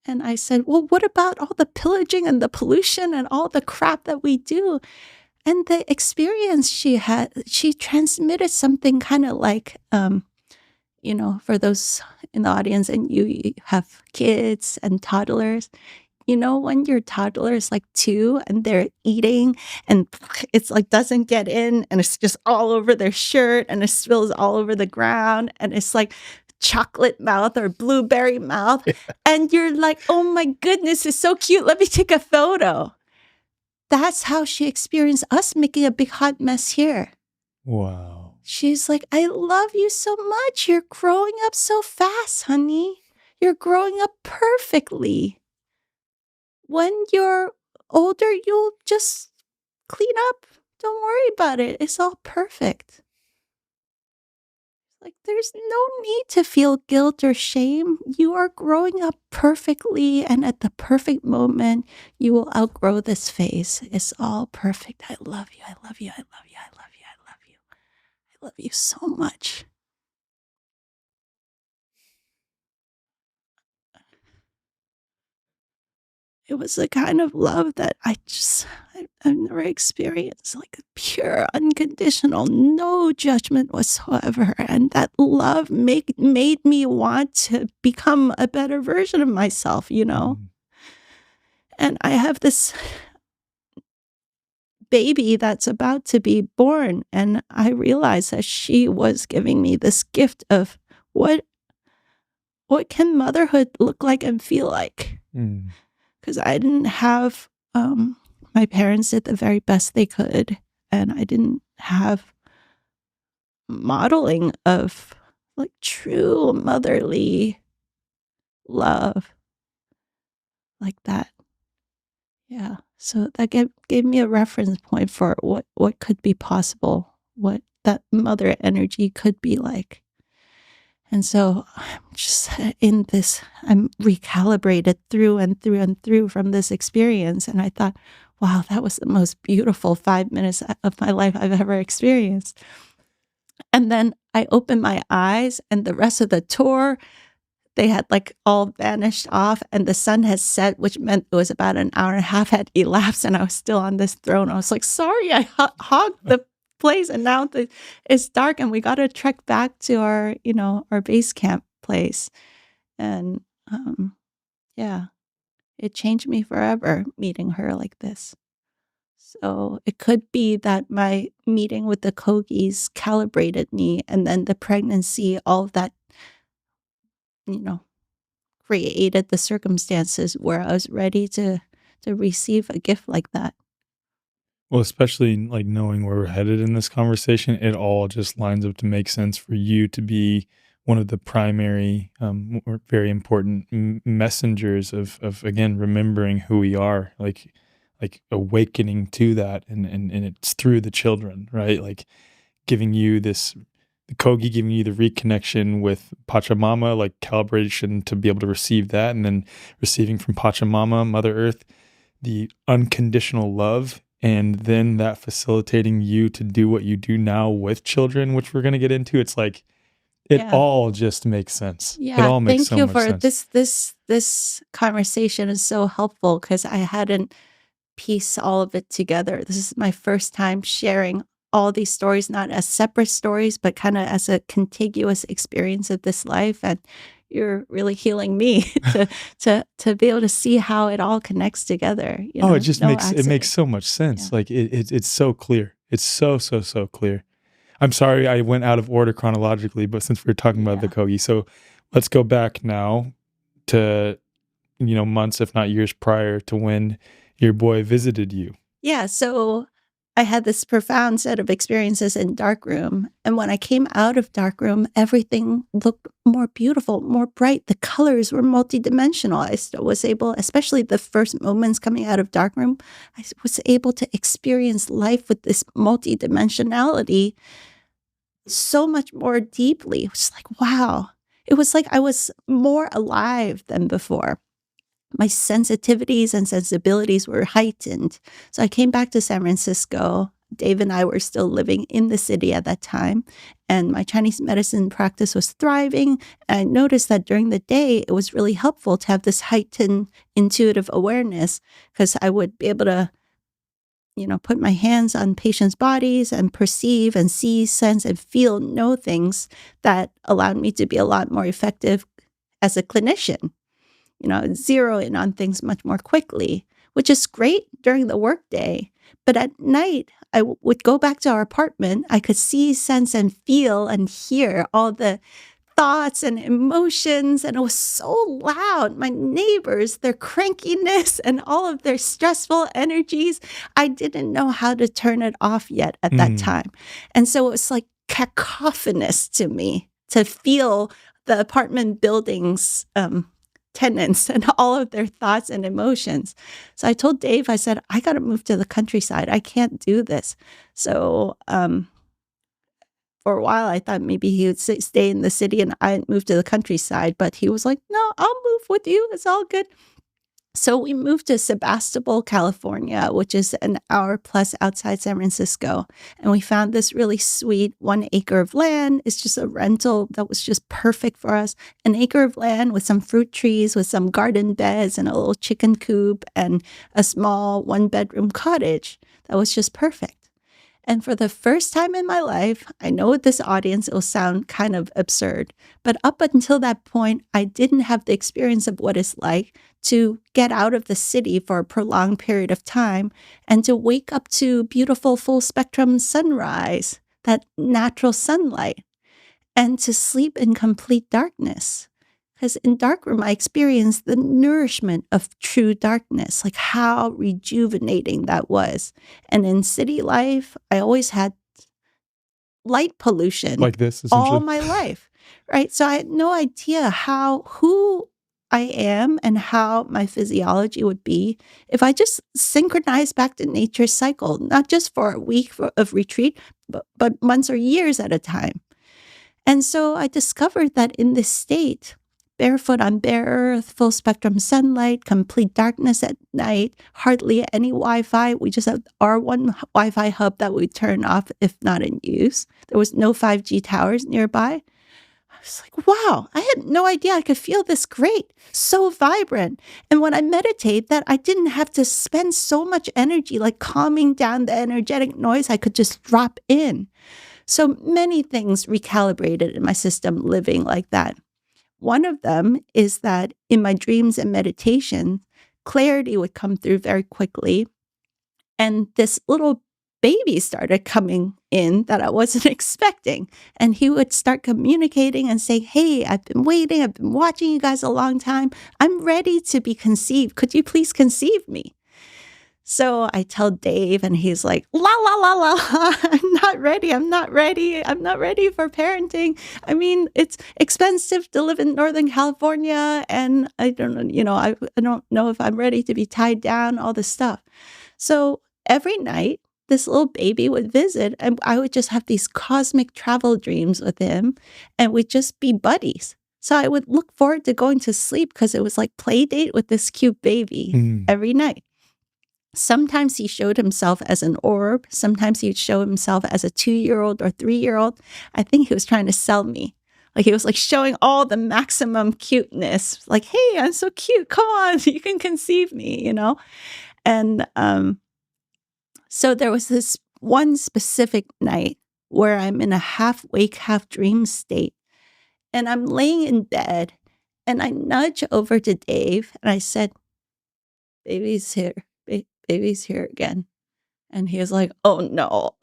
I said, well, what about all the pillaging and the pollution and all the crap that we do? And the experience she had, she transmitted something kind of like, for those in the audience and you have kids and toddlers, when your toddler is like 2 and they're eating and it's like doesn't get in and it's just all over their shirt and it spills all over the ground and it's like chocolate mouth or blueberry mouth. And you're like, oh my goodness, it's so cute. Let me take a photo. That's how she experienced us making a big hot mess here. Wow. She's like, I love you so much. You're growing up so fast, honey. You're growing up perfectly. When you're older, you'll just clean up. Don't worry about it. It's all perfect. Like, there's no need to feel guilt or shame. You are growing up perfectly, and at the perfect moment, you will outgrow this phase. It's all perfect. I love you. I love you. I love you. I love you. I love you. I love you so much. It was the kind of love that I've never experienced, like pure, unconditional, no judgment whatsoever. And that love made me want to become a better version of myself, And I have this baby that's about to be born. And I realized that she was giving me this gift of what can motherhood look like and feel like? Because I didn't have, my parents did the very best they could, and I didn't have modeling of like true motherly love like that. Yeah, so that gave me a reference point for what could be possible, what that mother energy could be like. And so I'm just I'm recalibrated through and through and through from this experience. And I thought, wow, that was the most beautiful 5 minutes of my life I've ever experienced. And then I opened my eyes and the rest of the tour, they had like all vanished off and the sun had set, which meant it was about an hour and a half had elapsed and I was still on this throne. I was like, sorry, I hogged the place and now it's dark and we got to trek back to our base camp place. And yeah, it changed me forever meeting her like this. So it could be that my meeting with the Kogis calibrated me, and then the pregnancy, all of that, created the circumstances where I was ready to receive a gift like that. Well, especially like knowing where we're headed in this conversation, it all just lines up to make sense for you to be one of the primary, or very important messengers of again remembering who we are, like awakening to that, and it's through the children, right? Like giving you this, the Kogi giving you the reconnection with Pachamama, like calibration to be able to receive that, and then receiving from Pachamama, Mother Earth, the unconditional love. And then that facilitating you to do what you do now with children, which we're going to get into. It's like It all just makes sense. Yeah. It all makes Thank so you much for sense. this conversation is so helpful because I hadn't pieced all of it together. This is my first time sharing all these stories, not as separate stories, but kind of as a contiguous experience of this life. And you're really healing me to be able to see how it all connects together. You know, It just no makes accident. so much sense. Yeah. Like it's so clear. It's so clear. I'm sorry I went out of order chronologically, but since we're talking about the Kogi, so let's go back now to, months, if not years prior to when your boy visited you. Yeah. So I had this profound set of experiences in darkroom. And when I came out of darkroom, everything looked more beautiful, more bright. The colors were multidimensional. I still was able, especially the first moments coming out of darkroom, I was able to experience life with this multidimensionality so much more deeply. It was like, wow. It was like I was more alive than before. My sensitivities and sensibilities were heightened. So I came back to San Francisco. Dave and I were still living in the city at that time, and my Chinese medicine practice was thriving. And I noticed that during the day, it was really helpful to have this heightened intuitive awareness because I would be able to put my hands on patients' bodies and perceive and see, sense, and feel, know things that allowed me to be a lot more effective as a clinician. Zero in on things much more quickly, which is great during the workday. But at night, I would go back to our apartment. I could see, sense, and feel and hear all the thoughts and emotions. And it was so loud. My neighbors, their crankiness and all of their stressful energies, I didn't know how to turn it off yet at that time. And so it was like cacophonous to me to feel the apartment buildings, tenants and all of their thoughts and emotions. So I told Dave, I said, I got to move to the countryside. I can't do this. So for a while, I thought maybe he would stay in the city and I'd move to the countryside. But he was like, no, I'll move with you. It's all good. So we moved to Sebastopol, California, which is an hour plus outside San Francisco. And we found this really sweet 1 acre of land. It's just a rental that was just perfect for us. An acre of land with some fruit trees, with some garden beds and a little chicken coop and a small 1-bedroom cottage. That was just perfect. And for the first time in my life, I know with this audience, it will sound kind of absurd, but up until that point, I didn't have the experience of what it's like to get out of the city for a prolonged period of time and to wake up to beautiful full spectrum sunrise, that natural sunlight, and to sleep in complete darkness. Because in darkroom, I experienced the nourishment of true darkness, like how rejuvenating that was. And in city life, I always had light pollution. Like this, all my life, right? So I had no idea who I am and how my physiology would be if I just synchronized back to nature's cycle, not just for a week of retreat, but months or years at a time. And so I discovered that in this state, barefoot on bare earth, full spectrum sunlight, complete darkness at night, hardly any Wi-Fi. We just have our one Wi-Fi hub that we turn off if not in use. There was no 5G towers nearby. I was like, wow, I had no idea I could feel this great, so vibrant. And when I meditate, that I didn't have to spend so much energy, like calming down the energetic noise, I could just drop in. So many things recalibrated in my system living like that. One of them is that in my dreams and meditation, clarity would come through very quickly. And this little baby started coming in that I wasn't expecting. And he would start communicating and say, hey, I've been waiting. I've been watching you guys a long time. I'm ready to be conceived. Could you please conceive me? So I tell Dave and he's like, la, la, la, la, I'm not ready. I'm not ready. I'm not ready for parenting. I mean, it's expensive to live in Northern California. And I don't know, I don't know if I'm ready to be tied down, all this stuff. So every night, this little baby would visit and I would just have these cosmic travel dreams with him and we'd just be buddies. So I would look forward to going to sleep because it was like play date with this cute baby every night. Sometimes he showed himself as an orb. Sometimes he'd show himself as a 2-year-old or 3-year-old. I think he was trying to sell me Like he was like showing all the maximum cuteness. Like, hey, I'm so cute. Come on, you can conceive me, And so there was this one specific night where I'm in a half wake, half dream state. And I'm laying in bed and I nudge over to Dave and I said, baby's here. Baby's here again. And he was like, oh no,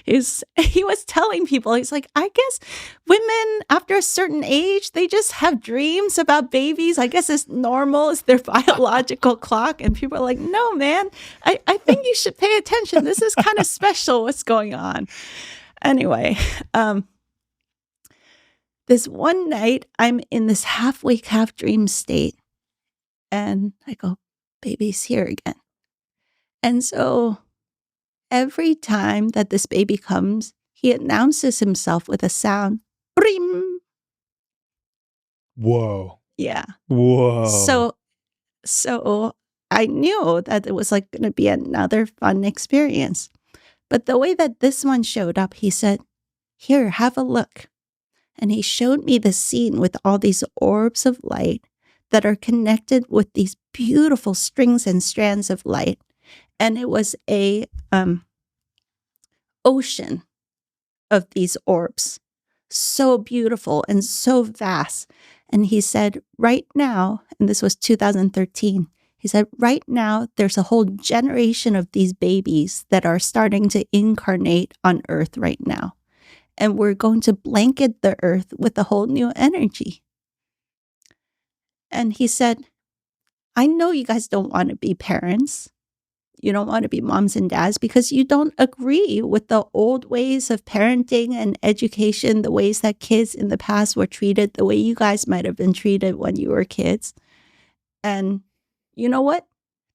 he was telling people, he's like, I guess women after a certain age, they just have dreams about babies. I guess it's normal. It's their biological clock. And people are like, no, man, I think you should pay attention. This is kind of special. What's going on? Anyway, this one night I'm in this half wake, half dream state. And I go, baby's here again. And so every time that this baby comes, he announces himself with a sound. Brim. Whoa. Yeah. Whoa. So I knew that it was like going to be another fun experience. But the way that this one showed up, he said, here, have a look. And he showed me the scene with all these orbs of light that are connected with these beautiful strings and strands of light. And it was a ocean of these orbs, so beautiful and so vast. And he said, right now, and this was 2013, he said, right now, there's a whole generation of these babies that are starting to incarnate on Earth right now. And we're going to blanket the Earth with a whole new energy. And he said, I know you guys don't want to be parents. You don't want to be moms and dads because you don't agree with the old ways of parenting and education, the ways that kids in the past were treated, the way you guys might have been treated when you were kids. And you know what?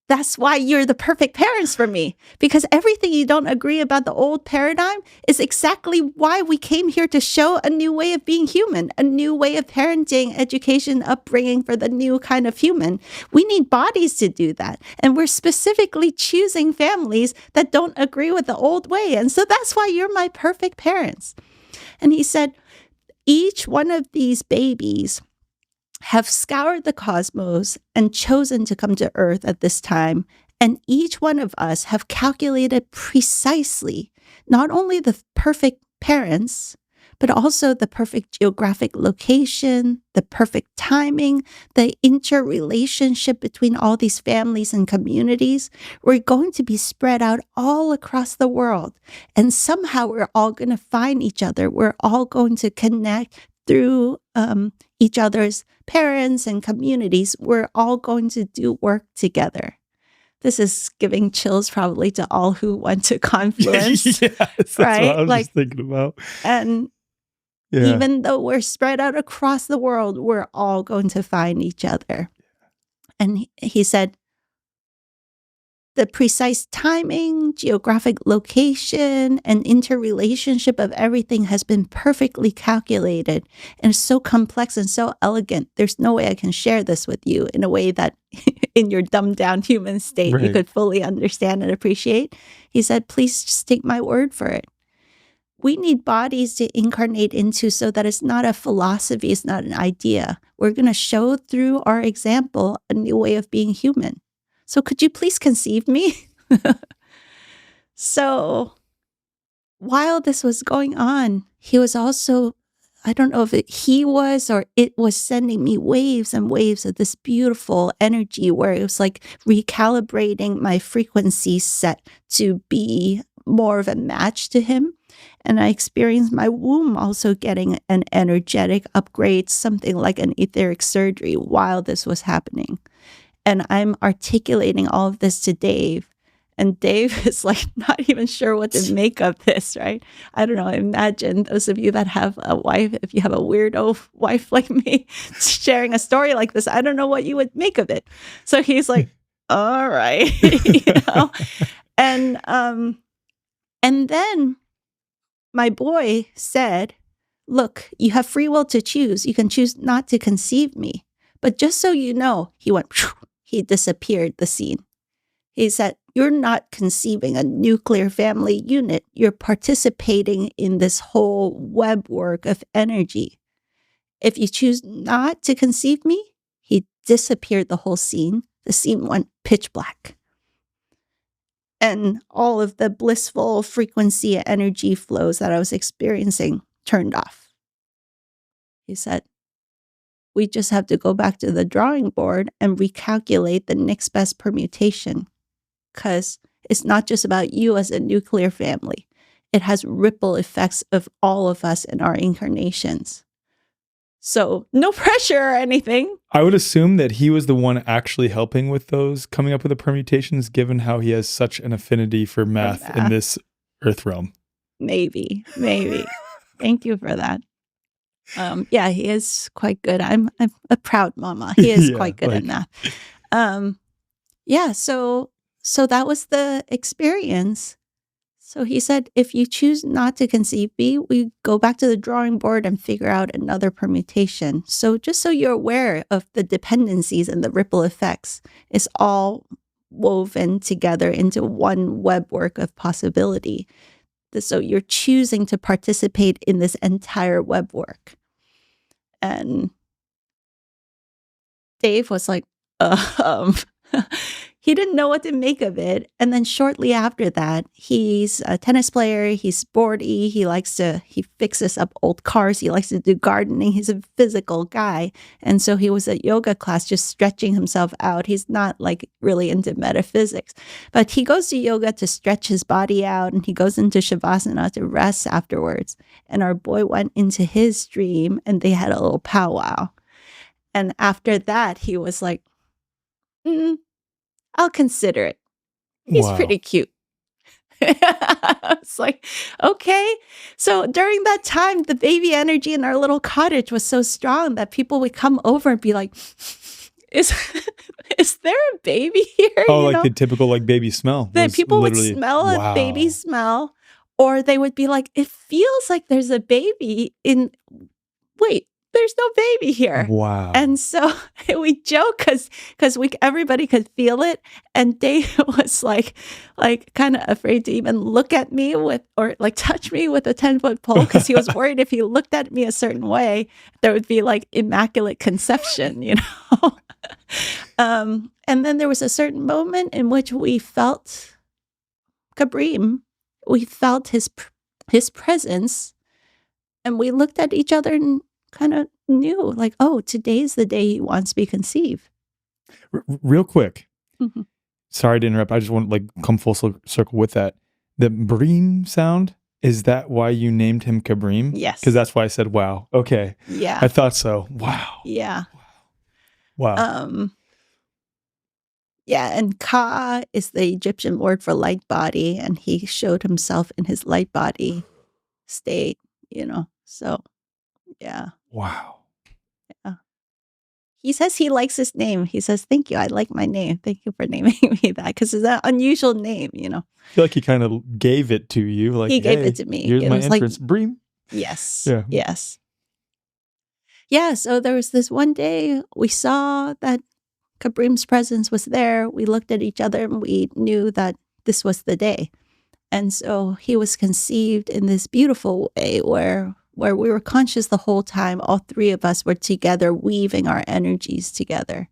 That's why you're the perfect parents for me, because everything you don't agree about the old paradigm is exactly why we came here to show a new way of being human, a new way of parenting, education, upbringing for the new kind of human. We need bodies to do that. And we're specifically choosing families that don't agree with the old way. And so that's why you're my perfect parents. And he said, each one of these babies have scoured the cosmos and chosen to come to Earth at this time. And each one of us have calculated precisely not only the perfect parents, but also the perfect geographic location, the perfect timing, the interrelationship between all these families and communities. We're going to be spread out all across the world. And somehow we're all going to find each other. We're all going to connect through each other's parents and communities. We're all going to do work together. This is giving chills probably to all who went to Confluence. Yes, that's right? what I was just thinking about. And even though we're spread out across the world, we're all going to find each other. And he said, the precise timing, geographic location, and interrelationship of everything has been perfectly calculated. And it's so complex and so elegant. There's no way I can share this with you in a way that in your dumbed down human state, you could fully understand and appreciate. He said, please just take my word for it. We need bodies to incarnate into so that it's not a philosophy, it's not an idea. We're going to show through our example a new way of being human. So could you please conceive me? So while this was going on, he was also, I don't know if he was or it was sending me waves and waves of this beautiful energy where it was like recalibrating my frequency set to be more of a match to him. And I experienced my womb also getting an energetic upgrade, something like an etheric surgery while this was happening. And I'm articulating all of this to Dave. And Dave is like not even sure what to make of this, right? I don't know. Imagine those of you that have a wife, if you have a weirdo wife like me, sharing a story like this, I don't know what you would make of it. So he's like, all right. And then my boy said, look, you have free will to choose. You can choose not to conceive me. But just so you know, he went, he disappeared the scene. He said, you're not conceiving a nuclear family unit. You're participating in this whole web work of energy. If you choose not to conceive me, he disappeared the whole scene. The scene went pitch black. And all of the blissful frequency energy flows that I was experiencing turned off. He said, we just have to go back to the drawing board and recalculate the next best permutation. Because it's not just about you as a nuclear family. It has ripple effects of all of us in our incarnations. So no pressure or anything. I would assume that he was the one actually helping with those, coming up with the permutations, given how he has such an affinity for math in this earth realm. Maybe. Thank you for that. Yeah, he is quite good. I'm a proud mama. He is quite good at math. So that was the experience. So he said, if you choose not to conceive me, we go back to the drawing board and figure out another permutation. So just so you're aware of the dependencies and the ripple effects, it's all woven together into one web work of possibility. So you're choosing to participate in this entire web work. And Dave was like, he didn't know what to make of it. And then shortly after that, he's a tennis player. He's sporty. He fixes up old cars. He likes to do gardening. He's a physical guy. And so he was at yoga class just stretching himself out. He's not like really into metaphysics, but he goes to yoga to stretch his body out, and he goes into shavasana to rest afterwards. And our boy went into his stream and they had a little powwow. And after that, he was like, I'll consider it. He's pretty cute. It's like, okay. So during that time, the baby energy in our little cottage was so strong that people would come over and be like, is there a baby here? Oh, the typical baby smell. That people would smell a baby smell, or they would be like, it feels like there's a baby wait, there's no baby here. Wow. And so we joke because everybody could feel it. And Dave was like kind of afraid to even look at me or touch me with a 10-foot pole, because he was worried if he looked at me a certain way, there would be immaculate conception, And then there was a certain moment in which we felt Kabreem. We felt his presence, and we looked at each other and kind of knew, today's the day he wants to be conceived. Real quick. Mm-hmm. Sorry to interrupt. I just want to come full circle with that. The Breem sound, is that why you named him Kabreem? Yes. Because that's why I said, wow. Okay. Yeah. I thought so. Wow. Yeah. Wow. Yeah, and Ka is the Egyptian word for light body, and he showed himself in his light body state, so yeah. Wow. Yeah. He says he likes his name. He says, thank you. I like my name. Thank you for naming me that, because it's an unusual name, I feel like he kind of gave it to you. He gave it to me. Here's my entrance. Breem. Yes. Yeah. Yes. Yeah, so there was this one day we saw that Kabreem's presence was there. We looked at each other and we knew that this was the day. And so he was conceived in this beautiful way where we were conscious the whole time. All three of us were together, weaving our energies together.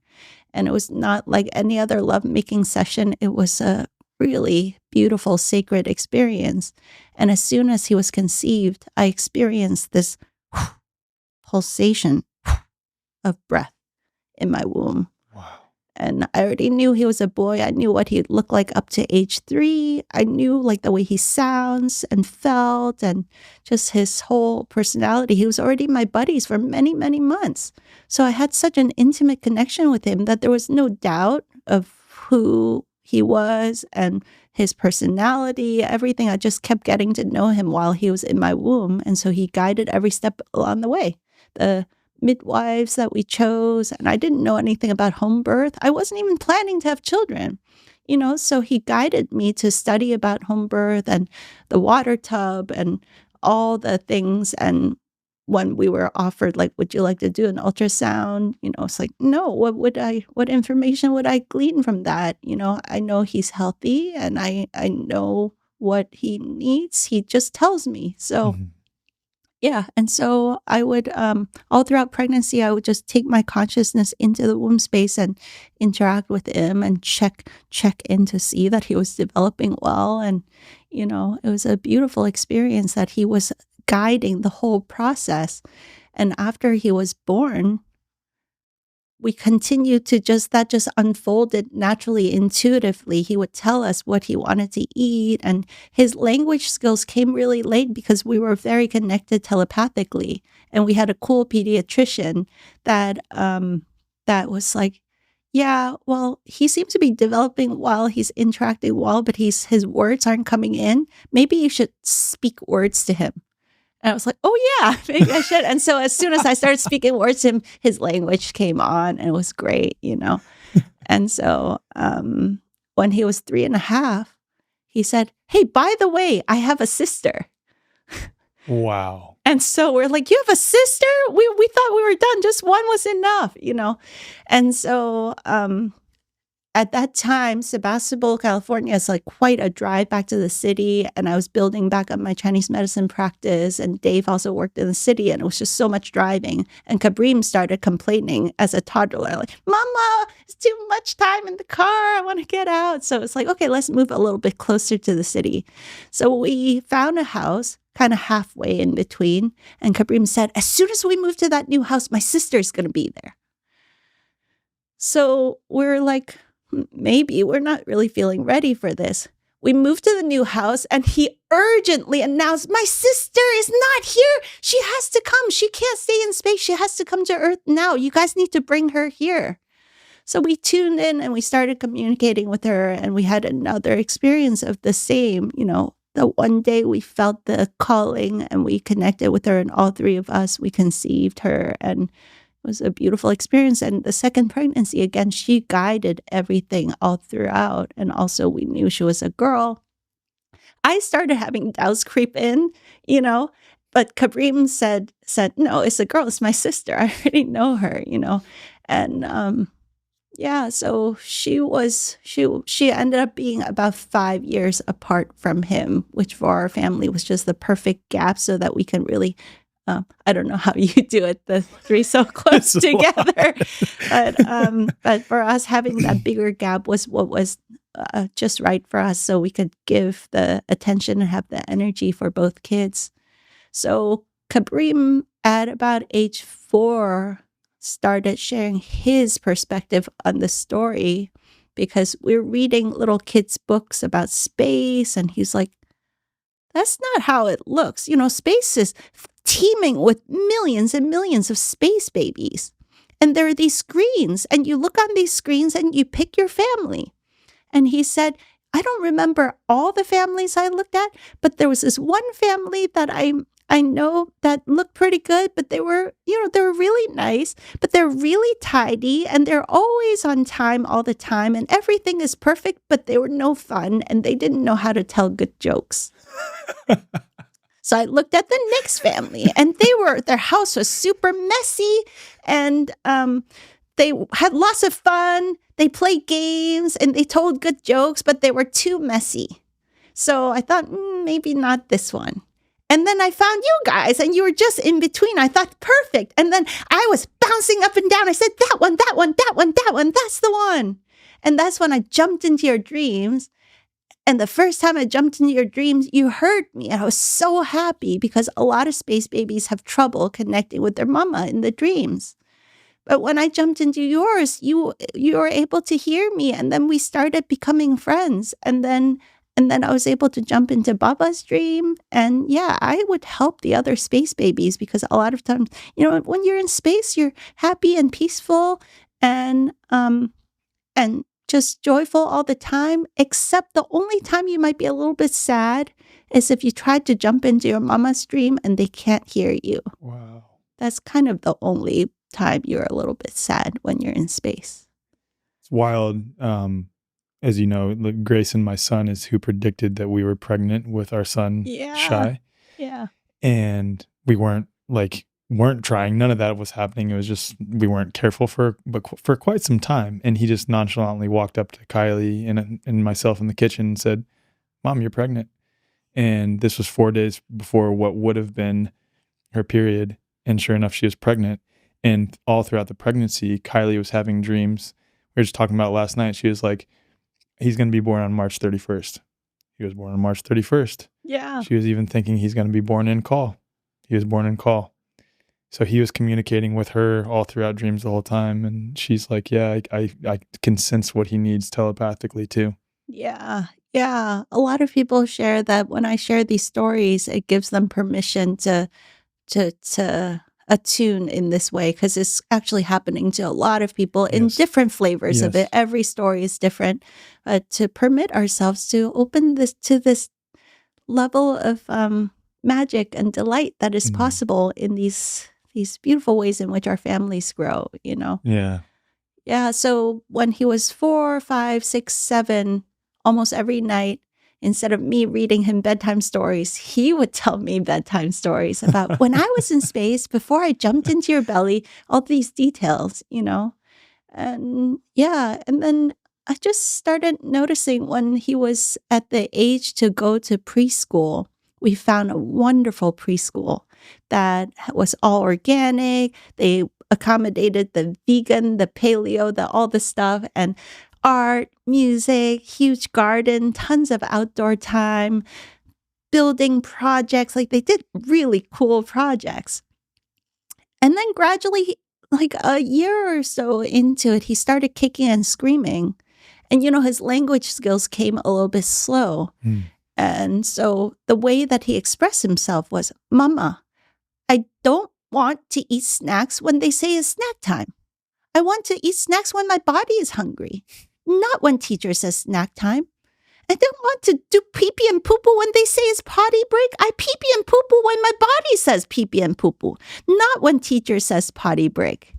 And it was not like any other lovemaking session. It was a really beautiful, sacred experience. And as soon as he was conceived, I experienced this pulsation of breath in my womb. Wow. And I already knew he was a boy. I knew what he'd look like up to age 3. I knew the way he sounds and felt, and just his whole personality. He was already my buddies for many, many months. So I had such an intimate connection with him that there was no doubt of who he was and his personality, everything. I just kept getting to know him while he was in my womb. And so he guided every step along the way. The midwives that we chose, and I didn't know anything about home birth. I wasn't even planning to have children, so he guided me to study about home birth and the water tub and all the things. And when we were offered, like, would you like to do an ultrasound? It's like, no, what information would I glean from that? I know he's healthy and I know what he needs. He just tells me. So Mm-hmm. yeah. And so I would, all throughout pregnancy, I would just take my consciousness into the womb space and interact with him and check in to see that he was developing well. And, it was a beautiful experience that he was guiding the whole process. And after he was born, we continued to that just unfolded naturally, intuitively. He would tell us what he wanted to eat, and his language skills came really late because we were very connected telepathically, and we had a cool pediatrician that was like, yeah, well, he seems to be developing well, he's interacting well, but his words aren't coming in. Maybe you should speak words to him. And I was like, oh, yeah, maybe I should. And so as soon as I started speaking words to him, his language came on and it was great, And so when he was 3.5, he said, hey, by the way, I have a sister. Wow. And so we're like, you have a sister? We thought we were done. Just one was enough, And so at that time, Sebastopol, California is like quite a drive back to the city. And I was building back up my Chinese medicine practice. And Dave also worked in the city. And it was just so much driving. And Kabrim started complaining as a toddler, like, Mama, it's too much time in the car. I want to get out. So it's like, okay, let's move a little bit closer to the city. So we found a house kind of halfway in between. And Kabrim said, as soon as we move to that new house, my sister's going to be there. So we're like, maybe we're not really feeling ready for this. We moved to the new house and he urgently announced, my sister is not here. She has to come. She can't stay in space. She has to come to Earth now. You guys need to bring her here. So we tuned in and we started communicating with her, and we had another experience of the same, the one day we felt the calling and we connected with her, and all three of us, we conceived her, and was a beautiful experience. And the second pregnancy, again, she guided everything all throughout. And also we knew she was a girl. I started having doubts creep in, but Kabrim said, no, it's a girl. It's my sister. I already know her, And yeah, so she ended up being about 5 years apart from him, which for our family was just the perfect gap so that we can really I don't know how you do it, the three so close together. But for us, having that bigger gap was what was just right for us, so we could give the attention and have the energy for both kids. So Kabrim, at about age 4, started sharing his perspective on the story, because we're reading little kids' books about space, and he's like, that's not how it looks. Space is teeming with millions and millions of space babies. And there are these screens, and you look on these screens and you pick your family. And he said, I don't remember all the families I looked at, but there was this one family that I know that looked pretty good, but they were really nice, but they're really tidy and they're always on time all the time and everything is perfect, but they were no fun and they didn't know how to tell good jokes. So I looked at the next family, and their house was super messy, and they had lots of fun. They played games and they told good jokes, but they were too messy. So I thought, maybe not this one. And then I found you guys, and you were just in between. I thought, perfect. And then I was bouncing up and down. I said, that one, that one, that one, that one. That's the one. And that's when I jumped into your dreams. And the first time I jumped into your dreams, you heard me. And I was so happy, because a lot of space babies have trouble connecting with their mama in the dreams. But when I jumped into yours, you were able to hear me. And then we started becoming friends. And then I was able to jump into Baba's dream. And yeah, I would help the other space babies, because a lot of times, when you're in space, you're happy and peaceful and just joyful all the time, except the only time you might be a little bit sad is if you tried to jump into your mama's dream and they can't hear you. Wow. That's kind of the only time you're a little bit sad, when you're in space. It's wild. As you know, Grayson, my son, is who predicted that we were pregnant with our son, Shai. Yeah. And we weren't weren't trying. None of that was happening. It was just we weren't careful for quite some time. And he just nonchalantly walked up to Kylie and myself in the kitchen and said, "Mom, you're pregnant." And this was 4 days before what would have been her period. And sure enough, she was pregnant. And all throughout the pregnancy, Kylie was having dreams. We were just talking about it last night. She was like, he's going to be born on March 31st. He was born on March 31st. Yeah. She was even thinking he's going to be born in call. He was born in call. So he was communicating with her all throughout dreams the whole time. And she's like, yeah, I can sense what he needs telepathically too. Yeah. Yeah. A lot of people share that when I share these stories, it gives them permission to attune in this way, because it's actually happening to a lot of people in different flavors of it. Every story is different. To permit ourselves to open this to this level of magic and delight that is possible in these beautiful ways in which our families grow, you know? Yeah. Yeah. So when he was 4, 5, 6, 7, almost every night, instead of me reading him bedtime stories, he would tell me bedtime stories about when I was in space, before I jumped into your belly, all these details, you know? And yeah, and then I just started noticing when he was at the age to go to preschool, we found a wonderful preschool that was all organic. They accommodated the vegan, the paleo, all the stuff, and art, music, huge garden, tons of outdoor time, building projects. Like, they did really cool projects. And then gradually, like a year or so into it, he started kicking and screaming. And, you know, his language skills came a little bit slow. And so the way that he expressed himself was, "Mama, I don't want to eat snacks when they say it's snack time. I want to eat snacks when my body is hungry. Not when teacher says snack time. I don't want to do pee-pee and poo-poo when they say it's potty break. I pee-pee and poo-poo when my body says pee-pee and poo-poo. Not when teacher says potty break."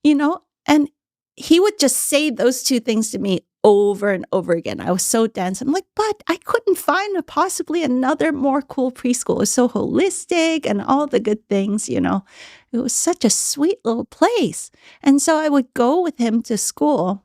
You know? And he would just say those two things to me over and over again. I was so dense. I'm like, but I couldn't find possibly another more cool preschool. It was so holistic and all the good things, you know. It was such a sweet little place. And so I would go with him to school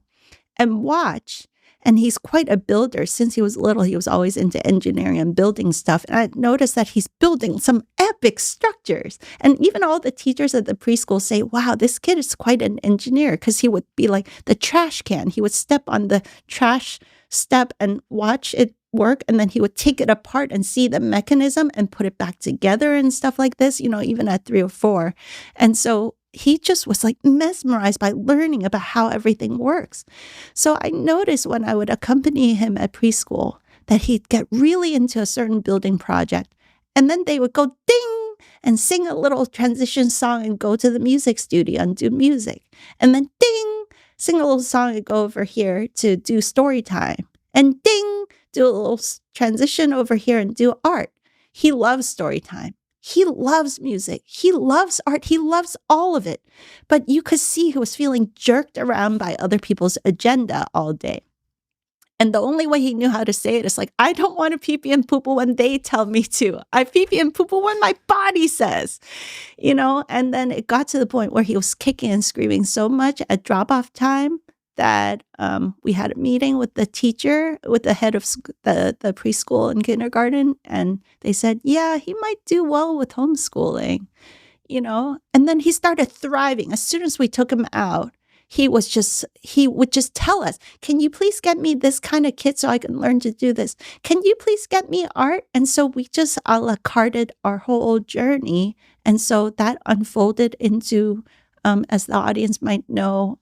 and watch. And he's quite a builder. Since he was little, he was always into engineering and building stuff. And I noticed that he's building some epic structures. And even all the teachers at the preschool say, wow, this kid is quite an engineer, because he would be like the trash can. He would step on the trash step and watch it work. And then he would take it apart and see the mechanism and put it back together and stuff like this, you know, even at 3 or 4. And so he just was like mesmerized by learning about how everything works. So I noticed when I would accompany him at preschool that he'd get really into a certain building project. And then they would go ding and sing a little transition song and go to the music studio and do music. And then ding, sing a little song and go over here to do story time. And ding, do a little transition over here and do art. He loves story time. He loves music. He loves art. He loves all of it. But you could see he was feeling jerked around by other people's agenda all day. And the only way he knew how to say it is like, I don't want to pee-pee and poo-poo when they tell me to. I pee-pee and poo-poo when my body says, you know? And then it got to the point where he was kicking and screaming so much at drop-off time that we had a meeting with the teacher, with the head of the preschool and kindergarten. And they said, yeah, he might do well with homeschooling, you know? And then he started thriving. As soon as we took him out, he would just tell us, can you please get me this kind of kit so I can learn to do this? Can you please get me art? And so we just a la carted our whole journey. And so that unfolded into, as the audience might know,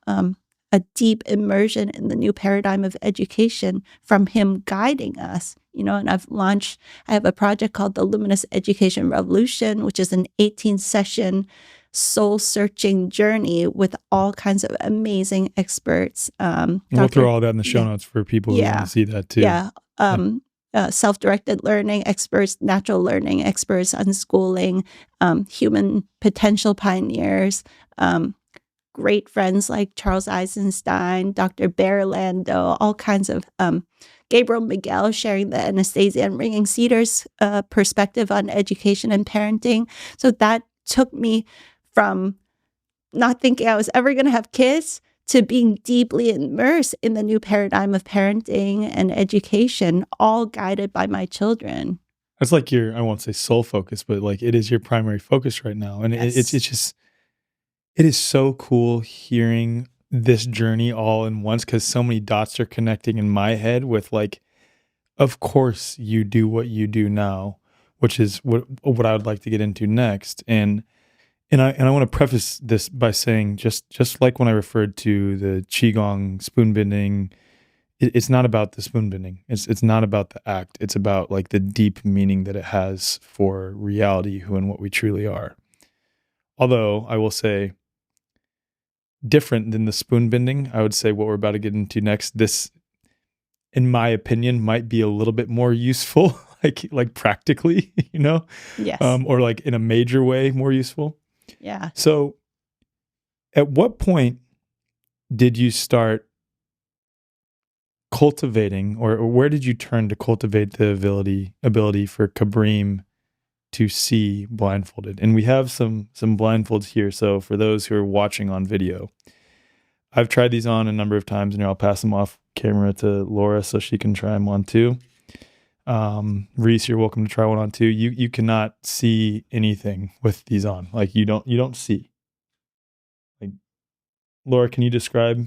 a deep immersion in the new paradigm of education from him guiding us, you know. And I have a project called the Luminous Education Revolution, which is an 18-session soul-searching journey with all kinds of amazing experts. We'll throw all that in the show notes for people who want to see that too. Yeah. Self-directed learning experts, natural learning experts, unschooling, human potential pioneers, great friends like Charles Eisenstein, Dr. Bear Lando, all kinds of Gabriel Miguel sharing the Anastasia and Ringing Cedars perspective on education and parenting. So that took me from not thinking I was ever going to have kids to being deeply immersed in the new paradigm of parenting and education, all guided by my children. It's like your, I won't say sole focus, but like it is your primary focus right now. And it's just, it is so cool hearing this journey all in once, because so many dots are connecting in my head with like, of course you do what you do now, which is what I would like to get into next. And I want to preface this by saying, just like when I referred to the Qigong spoon bending, it's not about the spoon bending. It's not about the act. It's about like the deep meaning that it has for reality, who and what we truly are. Although I will say, different than the spoon bending, I would say what we're about to get into next, this, in my opinion, might be a little bit more useful, like practically, Yes. Or like in a major way more useful. Yeah. So at what point did you start cultivating, or where did you turn to cultivate the ability for Kabrim to see blindfolded? And we have some blindfolds here. So for those who are watching on video, I've tried these on a number of times, and I'll pass them off camera to Laura so she can try them on too. Reese, you're welcome to try one on too. You cannot see anything with these on. Like you don't see. Like, Laura, can you describe?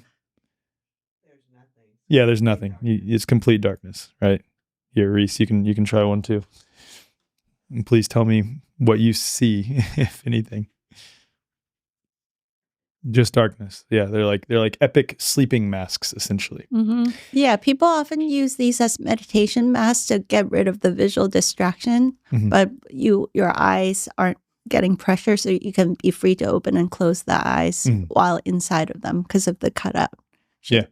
There's nothing. Yeah, there's nothing. It's complete darkness, right? Here, Reese, you can try one too. And please tell me what you see, if anything. Just darkness. Yeah, they're like epic sleeping masks, essentially. Mm-hmm. Yeah, people often use these as meditation masks to get rid of the visual distraction, but your eyes aren't getting pressure, so you can be free to open and close the eyes while inside of them because of the cutout shape.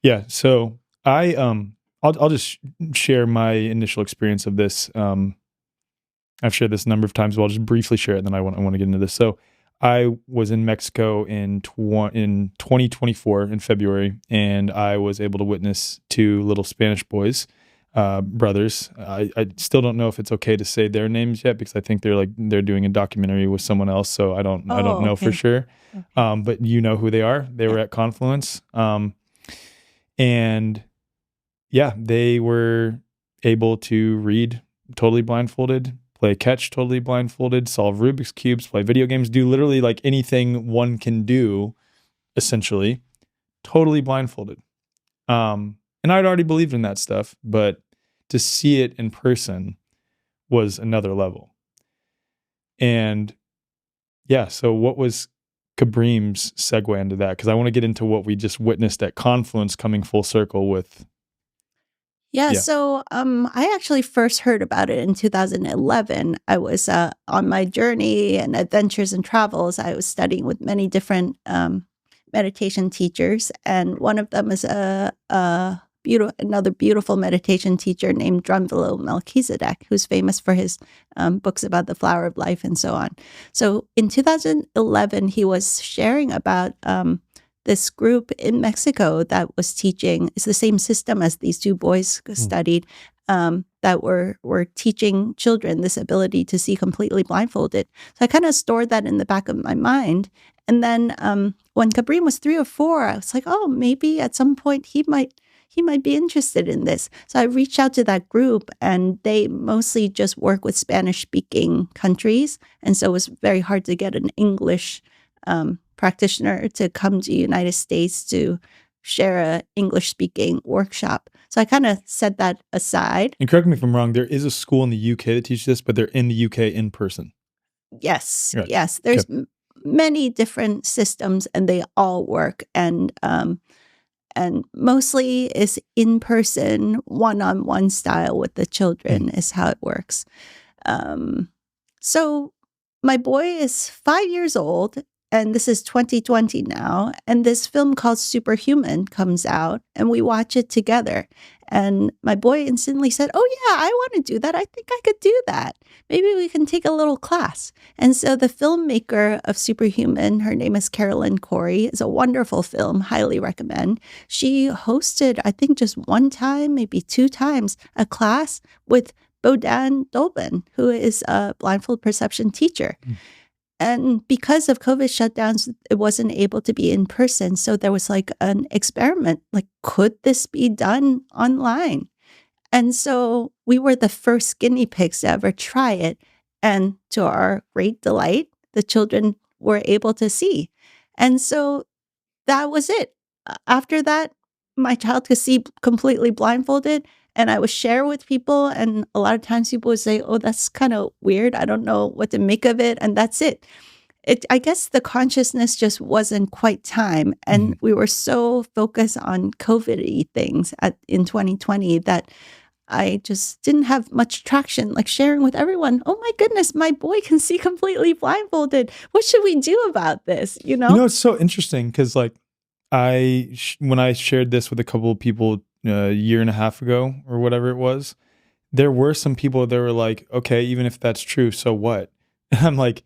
Yeah. So I'll just share my initial experience of this. I've shared this a number of times, but I'll just briefly share it, and then I want to get into this. So I was in Mexico in 2024 in February, and I was able to witness two little Spanish boys, brothers. I still don't know if it's okay to say their names yet, because I think they're doing a documentary with someone else, so I don't know for sure. Okay. But you know who they are. They were at Confluence, and yeah, they were able to read totally blindfolded, play catch totally blindfolded, solve Rubik's Cubes, play video games, do literally like anything one can do, essentially, totally blindfolded. And I'd already believed in that stuff, but to see it in person was another level. And yeah, so what was Kabrim's segue into that? Because I want to get into what we just witnessed at Confluence coming full circle with. Yeah, so I actually first heard about it in 2011. I was on my journey and adventures and travels. I was studying with many different meditation teachers, and one of them is another beautiful meditation teacher named Drunvalo Melchizedek, who's famous for his books about the flower of life and so on. So in 2011, he was sharing about this group in Mexico that was teaching, it's the same system as these two boys studied, that were teaching children this ability to see completely blindfolded. So I kind of stored that in the back of my mind. And then when Kabrim was 3 or 4, I was like, oh, maybe at some point he might be interested in this. So I reached out to that group, and they mostly just work with Spanish-speaking countries. And so it was very hard to get an English practitioner to come to the United States to share a English-speaking workshop. So I kind of set that aside. And correct me if I'm wrong, there is a school in the UK that teaches this, but they're in the UK in person. Yes, right. Yes. There's many different systems, and they all work. And mostly is in-person, one-on-one style with the children is how it works. So my boy is 5 years old, and this is 2020 now, and this film called Superhuman comes out, and we watch it together. And my boy instantly said, oh yeah, I want to do that. I think I could do that. Maybe we can take a little class. And so the filmmaker of Superhuman, her name is Carolyn Corey, is a wonderful film, highly recommend. She hosted, I think just one time, maybe 2 times, a class with Bodan Dolben, who is a blindfold perception teacher. And because of COVID shutdowns, it wasn't able to be in person. So there was like an experiment, like, could this be done online? And so we were the first guinea pigs to ever try it. And to our great delight, the children were able to see. And so that was it. After that, my child could see completely blindfolded, and I would share with people. And a lot of times people would say, oh, that's kind of weird. I don't know what to make of it. And that's it. I guess the consciousness just wasn't quite time. And we were so focused on COVID-y things in 2020 that I just didn't have much traction, like sharing with everyone. Oh my goodness, my boy can see completely blindfolded. What should we do about this? You know, it's so interesting because like when I shared this with a couple of people a year and a half ago or whatever it was, there were some people that were like, okay, even if that's true, so what? And I'm like,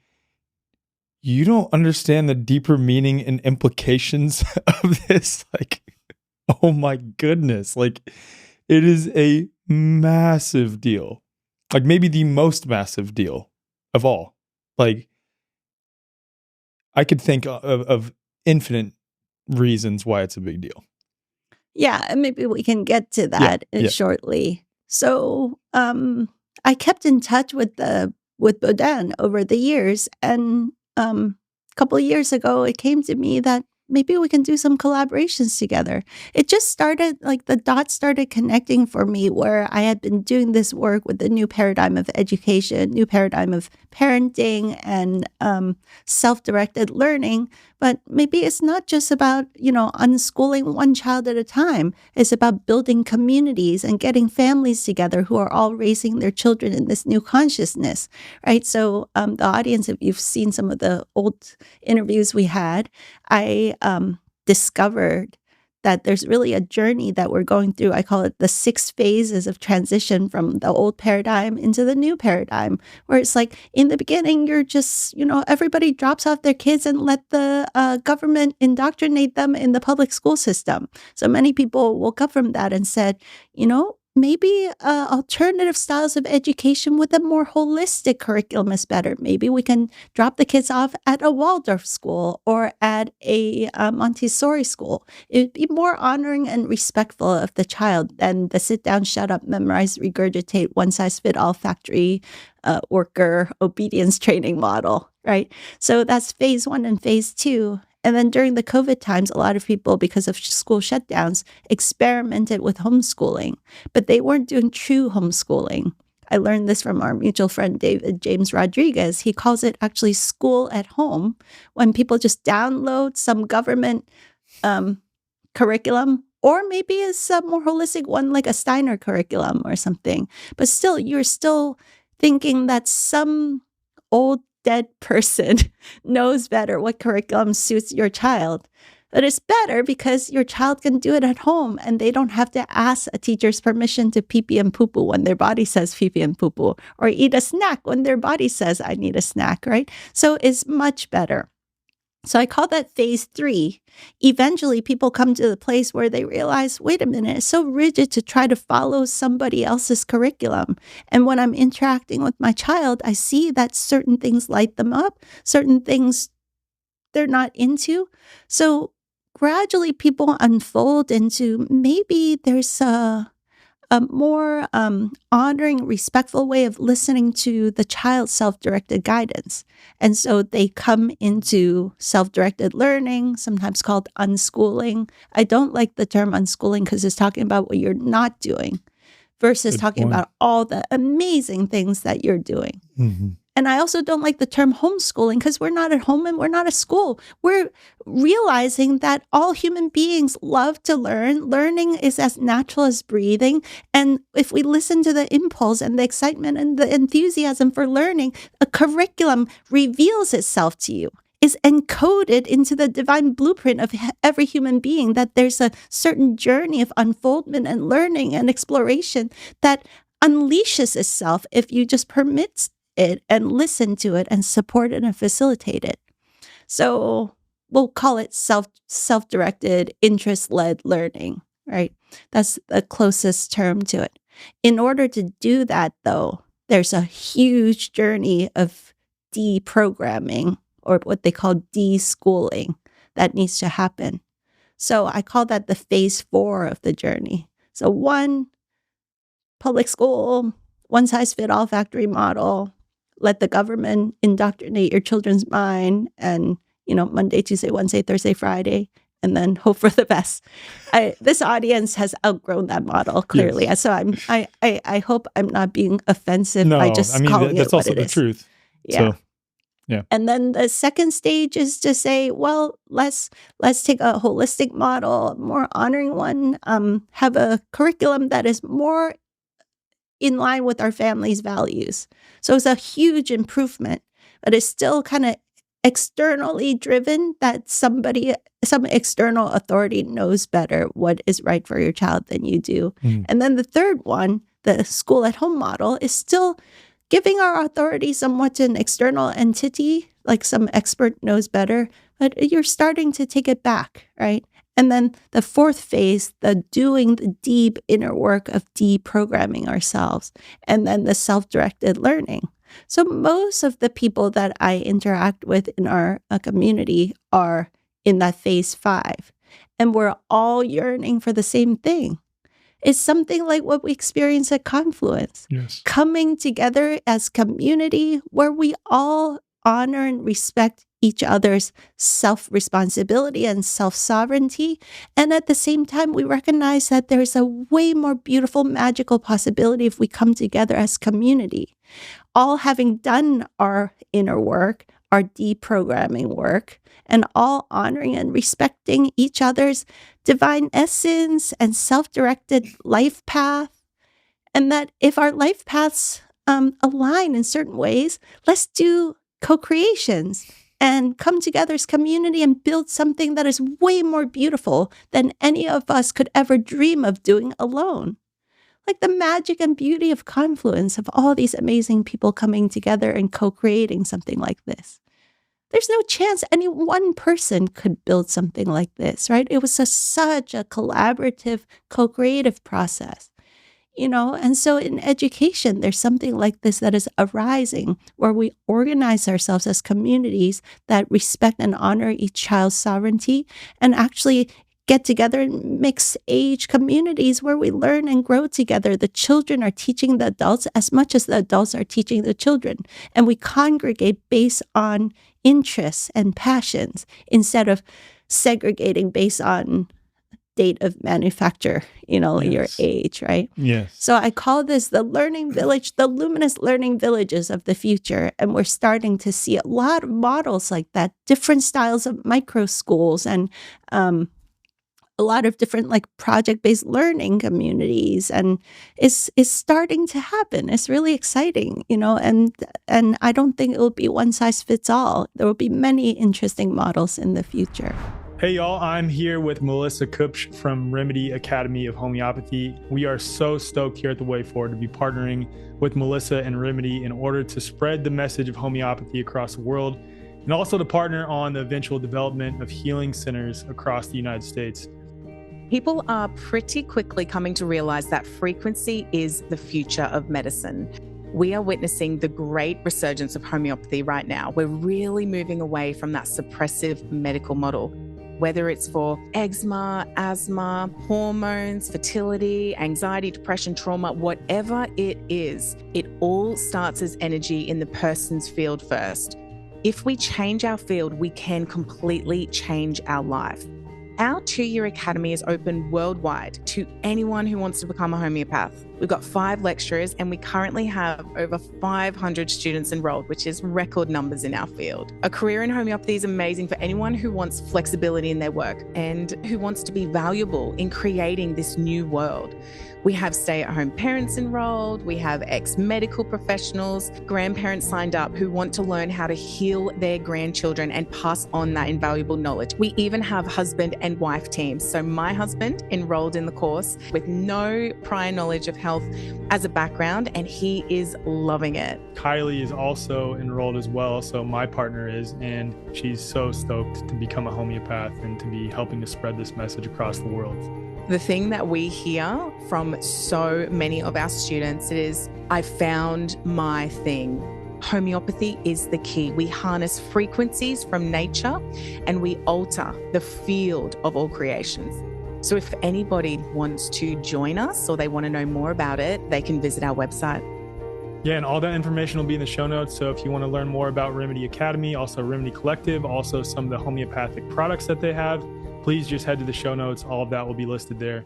you don't understand the deeper meaning and implications of this. Like, oh my goodness. Like, it is a massive deal. Like, maybe the most massive deal of all. Like, I could think of infinite reasons why it's a big deal. Yeah, and maybe we can get to that shortly. So, I kept in touch with Baudin over the years, and a couple of years ago, it came to me that maybe we can do some collaborations together. It just started, like the dots started connecting for me, where I had been doing this work with the new paradigm of education, new paradigm of parenting, and self-directed learning. But maybe it's not just about, unschooling one child at a time. It's about building communities and getting families together who are all raising their children in this new consciousness, right? So the audience, if you've seen some of the old interviews we had, I discovered that there's really a journey that we're going through. I call it the 6 phases of transition from the old paradigm into the new paradigm, where it's like in the beginning, you're just, everybody drops off their kids and let the government indoctrinate them in the public school system. So many people woke up from that and said, maybe alternative styles of education with a more holistic curriculum is better. Maybe we can drop the kids off at a Waldorf school or at a Montessori school. It'd be more honoring and respectful of the child than the sit down, shut up, memorize, regurgitate, one-size-fit-all factory worker obedience training model, right? So that's phase 1 and phase 2. And then during the COVID times, a lot of people, because of school shutdowns, experimented with homeschooling, but they weren't doing true homeschooling. I learned this from our mutual friend, David James Rodriguez. He calls it actually school at home, when people just download some government curriculum, or maybe it's a more holistic one, like a Steiner curriculum or something. But still, you're still thinking that some old dead person knows better what curriculum suits your child. But it's better because your child can do it at home, and they don't have to ask a teacher's permission to pee-pee and poo-poo when their body says pee-pee and poo-poo, or eat a snack when their body says, I need a snack, right? So it's much better. So I call that phase 3. Eventually, people come to the place where they realize, wait a minute, it's so rigid to try to follow somebody else's curriculum. And when I'm interacting with my child, I see that certain things light them up, certain things they're not into. So gradually, people unfold into maybe there's a more honoring, respectful way of listening to the child's self-directed guidance. And so they come into self-directed learning, sometimes called unschooling. I don't like the term unschooling because it's talking about what you're not doing versus talking about all the amazing things that you're doing. Mm-hmm. And I also don't like the term homeschooling because we're not at home and we're not at school. We're realizing that all human beings love to learn. Learning is as natural as breathing. And if we listen to the impulse and the excitement and the enthusiasm for learning, a curriculum reveals itself to you, is encoded into the divine blueprint of every human being, that there's a certain journey of unfoldment and learning and exploration that unleashes itself if you just permit it and listen to it and support it and facilitate it. So we'll call it self-directed, interest-led learning, right? That's the closest term to it. In order to do that, though, there's a huge journey of deprogramming or what they call deschooling that needs to happen. So I call that the phase 4 of the journey. So 1, public school, one-size-fit-all factory model, let the government indoctrinate your children's mind, and, Monday, Tuesday, Wednesday, Thursday, Friday, and then hope for the best. This audience has outgrown that model clearly. Yes. So I hope I'm not being offensive by just calling that's it what also it the is. truth. Yeah. So, yeah. And then the second stage is to say, well, let's take a holistic model, a more honoring one, have a curriculum that is more in line with our family's values. So it's a huge improvement, but it's still kind of externally driven, that some external authority knows better what is right for your child than you do. And then the third one, the school at home model, is still giving our authority somewhat to an external entity, like some expert knows better, but you're starting to take it back, right? And then the fourth phase, the doing the deep inner work of deprogramming ourselves, and then the self-directed learning. So most of the people that I interact with in our community are in that phase 5, and we're all yearning for the same thing. It's something like what we experience at Confluence. Yes. Coming together as community where we all honor and respect each other's self-responsibility and self-sovereignty. And at the same time, we recognize that there's a way more beautiful, magical possibility if we come together as community. All having done our inner work, our deprogramming work, and all honoring and respecting each other's divine essence and self-directed life path. And that if our life paths align in certain ways, let's do co-creations and come together as community and build something that is way more beautiful than any of us could ever dream of doing alone. Like the magic and beauty of Confluence, of all these amazing people coming together and co-creating something like this. There's no chance any one person could build something like this, right? It was such a collaborative, co-creative process. And so in education, there's something like this that is arising, where we organize ourselves as communities that respect and honor each child's sovereignty, and actually get together in mixed age communities where we learn and grow together. The children are teaching the adults as much as the adults are teaching the children. And we congregate based on interests and passions instead of segregating based on date of manufacture, your age, right? Yes. So I call this the learning village, the luminous learning villages of the future. And we're starting to see a lot of models like that, different styles of micro schools, and a lot of different project-based learning communities. And it's starting to happen. It's really exciting, and I don't think it will be one size fits all. There will be many interesting models in the future. Hey y'all, I'm here with Melissa Kupsch from Remedy Academy of Homeopathy. We are so stoked here at the Way Forward to be partnering with Melissa and Remedy in order to spread the message of homeopathy across the world, and also to partner on the eventual development of healing centers across the United States. People are pretty quickly coming to realize that frequency is the future of medicine. We are witnessing the great resurgence of homeopathy right now. We're really moving away from that suppressive medical model. Whether it's for eczema, asthma, hormones, fertility, anxiety, depression, trauma, whatever it is, it all starts as energy in the person's field first. If we change our field, we can completely change our life. Our 2-year academy is open worldwide to anyone who wants to become a homeopath. We've got 5 lecturers and we currently have over 500 students enrolled, which is record numbers in our field. A career in homeopathy is amazing for anyone who wants flexibility in their work and who wants to be valuable in creating this new world. We have stay-at-home parents enrolled. We have ex-medical professionals, grandparents signed up who want to learn how to heal their grandchildren and pass on that invaluable knowledge. We even have husband and wife teams. So my husband enrolled in the course with no prior knowledge of health as a background, and he is loving it. Kylie is also enrolled as well, so my partner is, and she's so stoked to become a homeopath and to be helping to spread this message across the world. The thing that we hear from so many of our students is, I found my thing. Homeopathy is the key. We harness frequencies from nature and we alter the field of all creations. So if anybody wants to join us or they want to know more about it, they can visit our website. Yeah, and all that information will be in the show notes. So if you want to learn more about Remedy Academy, also RMDY Collective, also some of the homeopathic products that they have, please just head to the show notes. All of that will be listed there.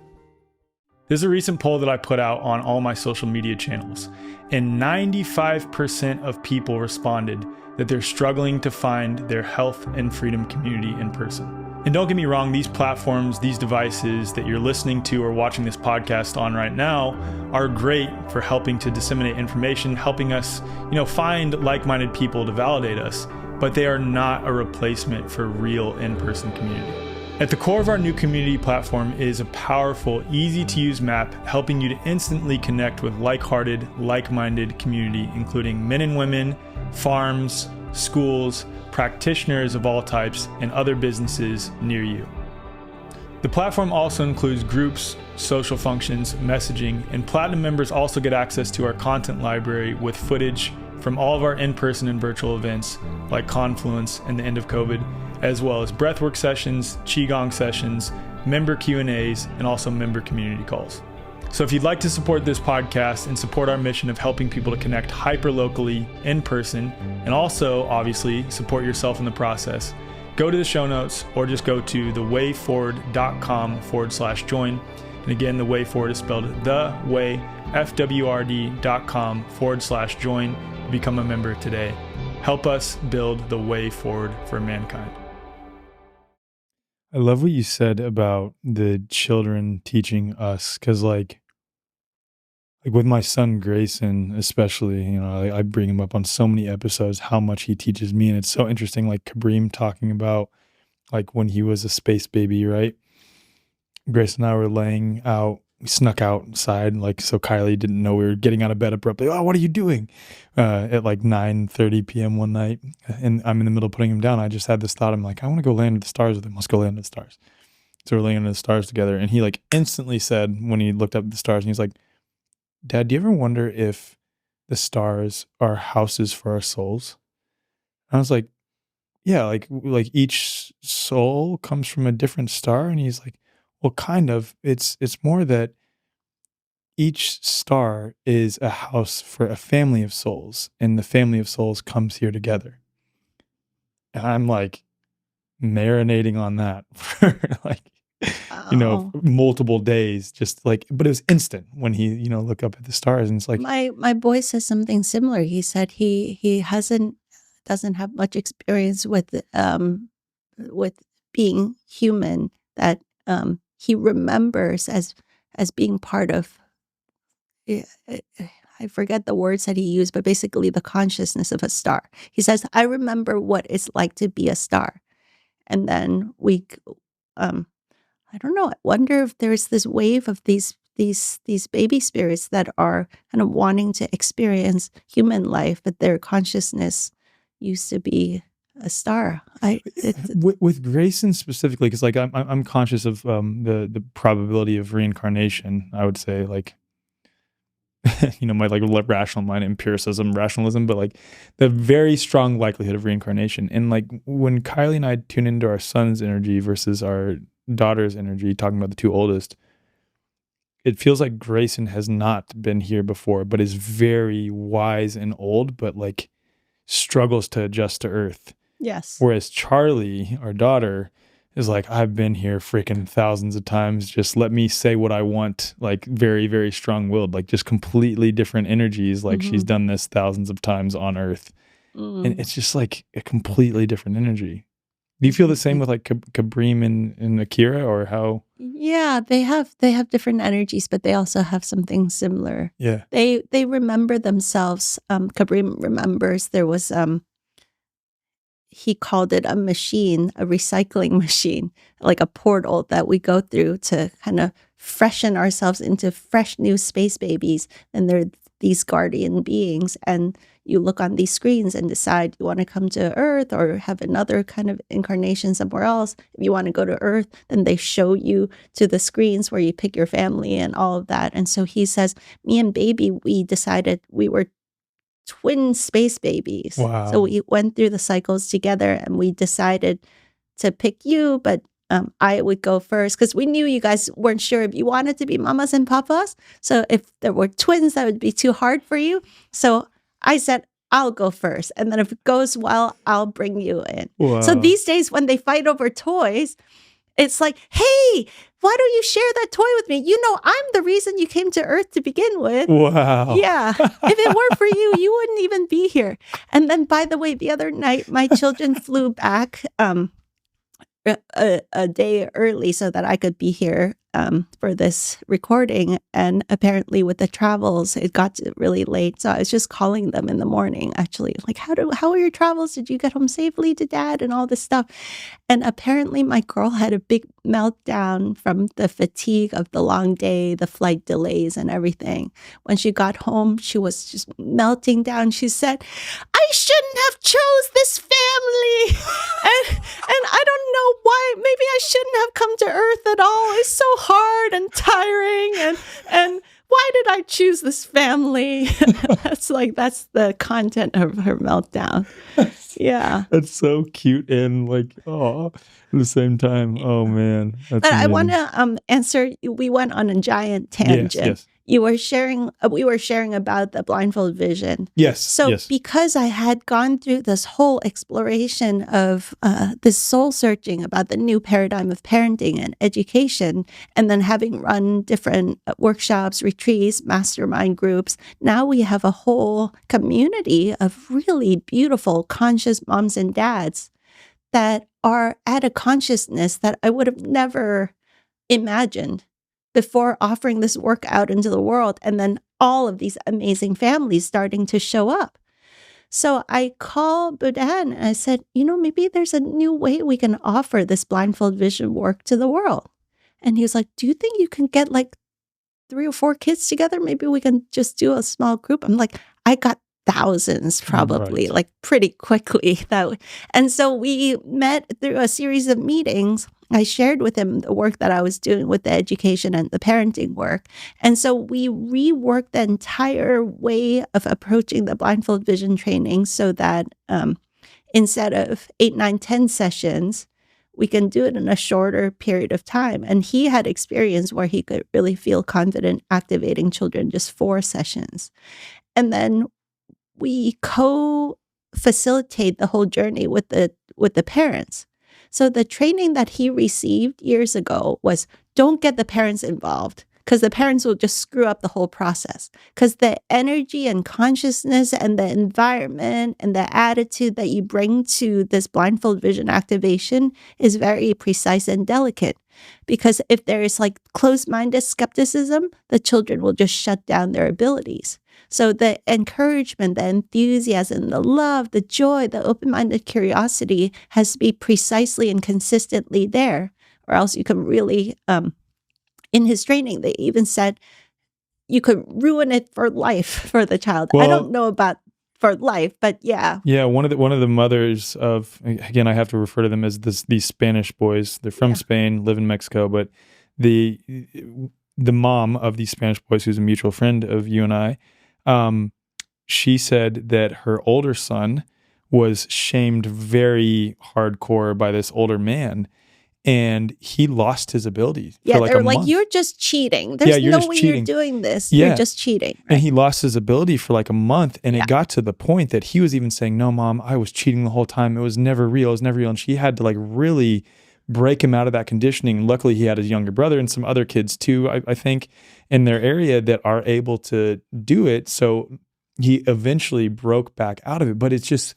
There's a recent poll that I put out on all my social media channels, and 95% of people responded that they're struggling to find their health and freedom community in person. And don't get me wrong, these platforms, these devices that you're listening to or watching this podcast on right now are great for helping to disseminate information, helping us, find like-minded people to validate us, but they are not a replacement for real in-person community. At the core of our new community platform is a powerful, easy-to-use map helping you to instantly connect with like-hearted, like-minded community, including men and women, farms, schools, practitioners of all types, and other businesses near you. The platform also includes groups, social functions, messaging, and Platinum members also get access to our content library with footage from all of our in-person and virtual events like Confluence and the end of COVID, as well as breathwork sessions, Qigong sessions, member Q&As, and also member community calls. So if you'd like to support this podcast and support our mission of helping people to connect hyper-locally in person, and also obviously support yourself in the process, go to the show notes or just go to thewayforward.com/join. And again, the way forward is spelled thewayfwrd.com/join to become a member today. Help us build the way forward for mankind. I love what you said about the children teaching us, because like with my son Grayson, especially, I bring him up on so many episodes how much he teaches me, and it's so interesting. Like Kabreem talking about like when he was a space baby, right? Grace and I were laying out. We snuck outside, like so Kylie didn't know we were getting out of bed abruptly. Oh, what are you doing? At like 9:30 p.m. one night, and I'm in the middle of putting him down. I just had this thought. I'm like, I want to go land at the stars with him. Let's go land at the stars. So we're laying under the stars together, and he like instantly said when he looked up at the stars, and he's like, "Dad, do you ever wonder if the stars are houses for our souls?" And I was like, "Yeah, like each soul comes from a different star." And he's like, "Well, kind of. It's more that each star is a house for a family of souls, and the family of souls comes here together." And I'm like marinating on that for like, multiple days, just like, but it was instant when he, look up at the stars, and it's like, my boy says something similar. He said he doesn't have much experience with being human, that he remembers as being part of, I forget the words that he used, but basically the consciousness of a star. He says, I remember what it's like to be a star. And then I don't know, I wonder if there's this wave of these baby spirits that are kind of wanting to experience human life, but their consciousness used to be a star. With Grayson specifically, because like I'm conscious of the probability of reincarnation. I would say like, my like rational mind, empiricism, rationalism, but like the very strong likelihood of reincarnation. And like when Kylie and I tune into our son's energy versus our daughter's energy, talking about the two oldest, it feels like Grayson has not been here before, but is very wise and old, but like struggles to adjust to Earth. Yes. Whereas Charlie, our daughter, is like, I've been here freaking thousands of times. Just let me say what I want. Like very, very strong-willed, like just completely different energies. Like she's done this thousands of times on Earth. And it's just like a completely different energy. Do you feel the same with like Kabreem and Akira, or how? Yeah, they have different energies, but they also have something similar. Yeah. They remember themselves. Kabreem remembers there was he called it a machine, a recycling machine, like a portal that we go through to kind of freshen ourselves into fresh new space babies. And they're these guardian beings, and you look on these screens and decide you want to come to Earth or have another kind of incarnation somewhere else. If you want to go to Earth, then they show you to the screens where you pick your family and all of that. And so he says, me and baby, we decided we were twin space babies. Wow. So we went through the cycles together, and we decided to pick you, but I would go first because we knew you guys weren't sure if you wanted to be mamas and papas. So if there were twins, that would be too hard for you. So I said, I'll go first. And then if it goes well, I'll bring you in. Wow. So these days when they fight over toys, it's like, hey, why don't you share that toy with me? You know, I'm the reason you came to Earth to begin with. Wow. Yeah. If it weren't for you, you wouldn't even be here. And then, by the way, the other night, my children flew back a day early so that I could be here for this recording. And apparently with the travels, it got really late. So I was just calling them in the morning, actually, like, how are your travels? Did you get home safely to Dad and all this stuff? And apparently my girl had a big meltdown from the fatigue of the long day, the flight delays and everything. When she got home, she was just melting down. She said, I shouldn't have chose this family. and I don't know why. Maybe I shouldn't have come to Earth at all. It's so hard and tiring. And why did I choose this family? That's the content of her meltdown. Yeah. That's so cute and like, oh, at the same time. Oh man. That's But I amazing. want to answer. We went on a giant tangent. Yes. You were sharing. We were sharing about the blindfold vision. Yes. So yes. because I had gone through this whole exploration of this soul searching about the new paradigm of parenting and education, and then having run different workshops, retreats, mastermind groups, now we have a whole community of really beautiful, conscious moms and dads that are at a consciousness that I would have never imagined before offering this work out into the world, and then all of these amazing families starting to show up. So I called Boudin and I said, maybe there's a new way we can offer this blindfold vision work to the world. And he was like, do you think you can get like 3 or 4 kids together? Maybe we can just do a small group. I'm like, I got thousands probably, Right. like pretty quickly. And so we met through a series of meetings. I shared with him the work that I was doing with the education and the parenting work. And so we reworked the entire way of approaching the blindfold vision training so that instead of 8, 9, 10 sessions, we can do it in a shorter period of time. And he had experience where he could really feel confident activating children just 4 sessions. And then we co-facilitate the whole journey with the parents. So the training that he received years ago was, don't get the parents involved because the parents will just screw up the whole process. Because the energy and consciousness and the environment and the attitude that you bring to this blindfold vision activation is very precise and delicate. Because if there is like closed-minded skepticism, the children will just shut down their abilities. So the encouragement, the enthusiasm, the love, the joy, the open-minded curiosity has to be precisely and consistently there, or else you can really, in his training, they even said you could ruin it for life for the child. I don't know about for life, but yeah. Yeah, one of the mothers of, again, I have to refer to them as these Spanish boys. They're from Spain, live in Mexico, but the mom of these Spanish boys, who's a mutual friend of you and I, she said that her older son was shamed very hardcore by this older man, and he lost his ability for like they're a like, month. you're just cheating. There's you're no just way cheating. you're doing this. Yeah. You're just cheating. And he lost his ability for like a month, and it got to the point that he was even saying, no, Mom, I was cheating the whole time. It was never real. It was never real. And she had to like really break him out of that conditioning. Luckily, he had his younger brother and some other kids too, I think, in their area that are able to do it. So he eventually broke back out of it. But it's just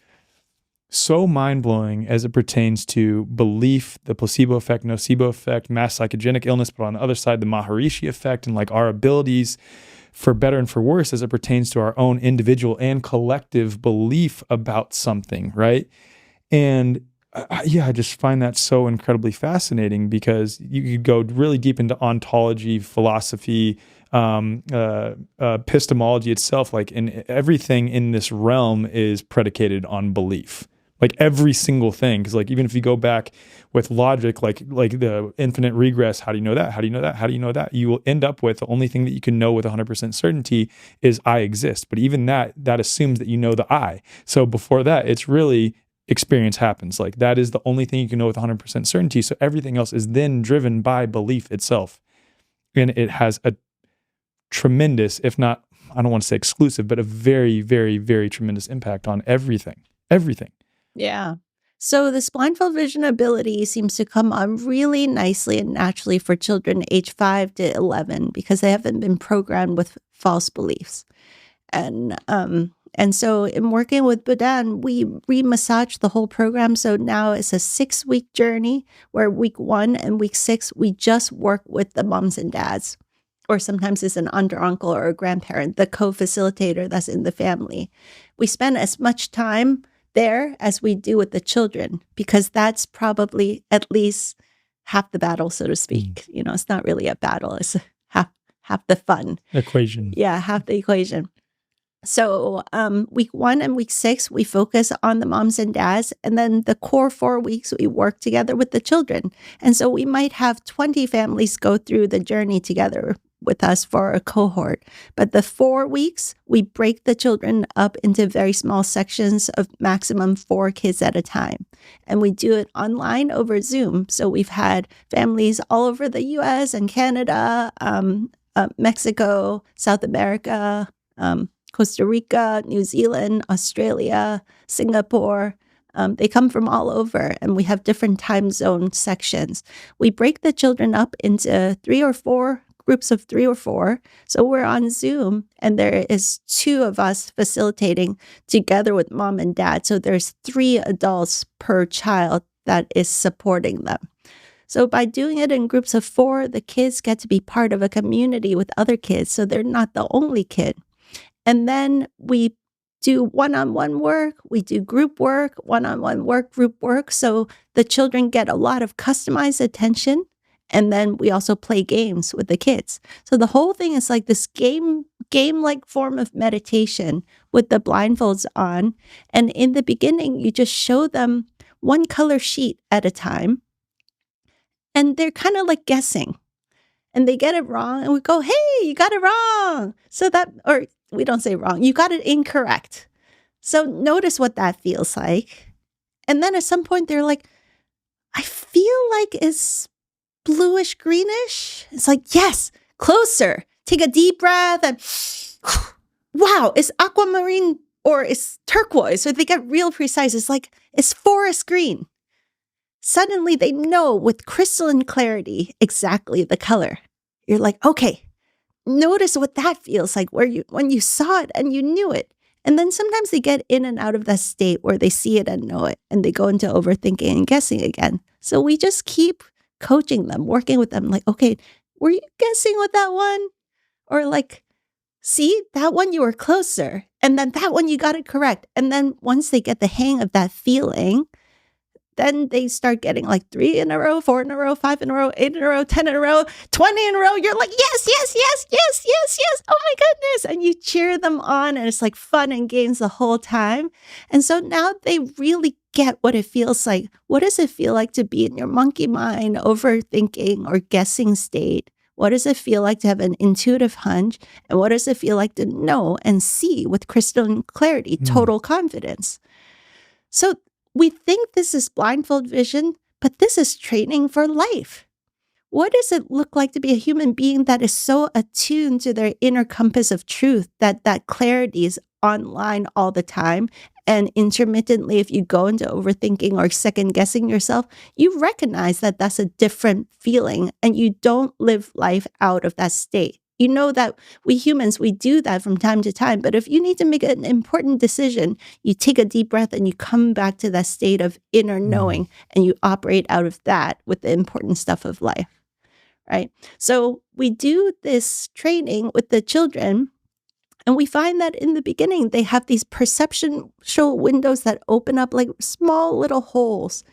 so mind-blowing as it pertains to belief, the placebo effect, nocebo effect, mass psychogenic illness, but on the other side, the Maharishi effect, and like our abilities for better and for worse as it pertains to our own individual and collective belief about something, right? And I just find that so incredibly fascinating because you could go really deep into ontology, philosophy, epistemology itself, like in everything in this realm is predicated on belief. Like every single thing. Because like even if you go back with logic, like the infinite regress, how do you know that? How do you know that? How do you know that? You will end up with the only thing that you can know with 100% certainty is I exist. But even that assumes that you know the I. So before that, it's really experience happens. Like that is the only thing you can know with 100% certainty. So everything else is then driven by belief itself. And it has a tremendous, if not, I don't want to say exclusive, but a very, very, very tremendous impact on everything. Everything. Yeah. So this blindfold vision ability seems to come on really nicely and naturally for children age 5 to 11 because they haven't been programmed with false beliefs. And so in working with Budan, we re-massage the whole program. So now it's a 6-week journey where week 1 and week 6, we just work with the moms and dads. Or sometimes it's an under uncle or a grandparent, the co-facilitator that's in the family. We spend as much time there as we do with the children, because that's probably at least half the battle, so to speak. You know, it's not really a battle. It's half the fun. Equation. Yeah, half the equation. So week 1 and week 6, we focus on the moms and dads. And then the core 4 weeks, we work together with the children. And so we might have 20 families go through the journey together with us for a cohort. But the 4 weeks, we break the children up into very small sections of maximum 4 kids at a time. And we do it online over Zoom. So we've had families all over the US and Canada, Mexico, South America, Costa Rica, New Zealand, Australia, Singapore. They come from all over, and we have different time zone sections. We break the children up into 3 or 4 groups of 3 or 4. So we're on Zoom, and there is 2 of us facilitating together with mom and dad. So there's 3 adults per child that is supporting them. So by doing it in groups of 4, the kids get to be part of a community with other kids. So they're not the only kid. And then we do one-on-one work, we do group work, one-on-one work, group work. So the children get a lot of customized attention. And then we also play games with the kids. So the whole thing is like this game-like form of meditation with the blindfolds on. And in the beginning, you just show them one color sheet at a time. And they're kind of like guessing. And they get it wrong. And we go, hey, you got it wrong. So that, or we don't say wrong, you got it incorrect. So notice what that feels like. And then at some point, they're like, I feel like it's bluish greenish. It's like, yes, closer. Take a deep breath and wow, it's aquamarine or it's turquoise. So they get real precise. It's like, it's forest green. Suddenly they know with crystalline clarity exactly the color. You're like, okay, notice what that feels like when you saw it and you knew it. And then sometimes they get in and out of that state where they see it and know it, and they go into overthinking and guessing again. So we just keep coaching them, working with them, like, okay, were you guessing with that one? Or like, see, that one you were closer. And then that one you got it correct. And then once they get the hang of that feeling, then they start getting like 3 in a row, 4 in a row, 5 in a row, 8 in a row, 10 in a row, 20 in a row. You're like, yes, yes, yes, yes, yes, yes. Oh my goodness. And you cheer them on, and it's like fun and games the whole time. And so now they really get what it feels like. What does it feel like to be in your monkey mind, overthinking or guessing state? What does it feel like to have an intuitive hunch? And what does it feel like to know and see with crystalline clarity, total confidence? So we think this is blindfold vision, but this is training for life. What does it look like to be a human being that is so attuned to their inner compass of truth that clarity is online all the time? And intermittently, if you go into overthinking or second guessing yourself, you recognize that that's a different feeling, and you don't live life out of that state. You know that we humans, we do that from time to time. But if you need to make an important decision, you take a deep breath and you come back to that state of inner knowing, and you operate out of that with the important stuff of life, right? So we do this training with the children, and we find that in the beginning, they have these perceptual windows that open up like small little holes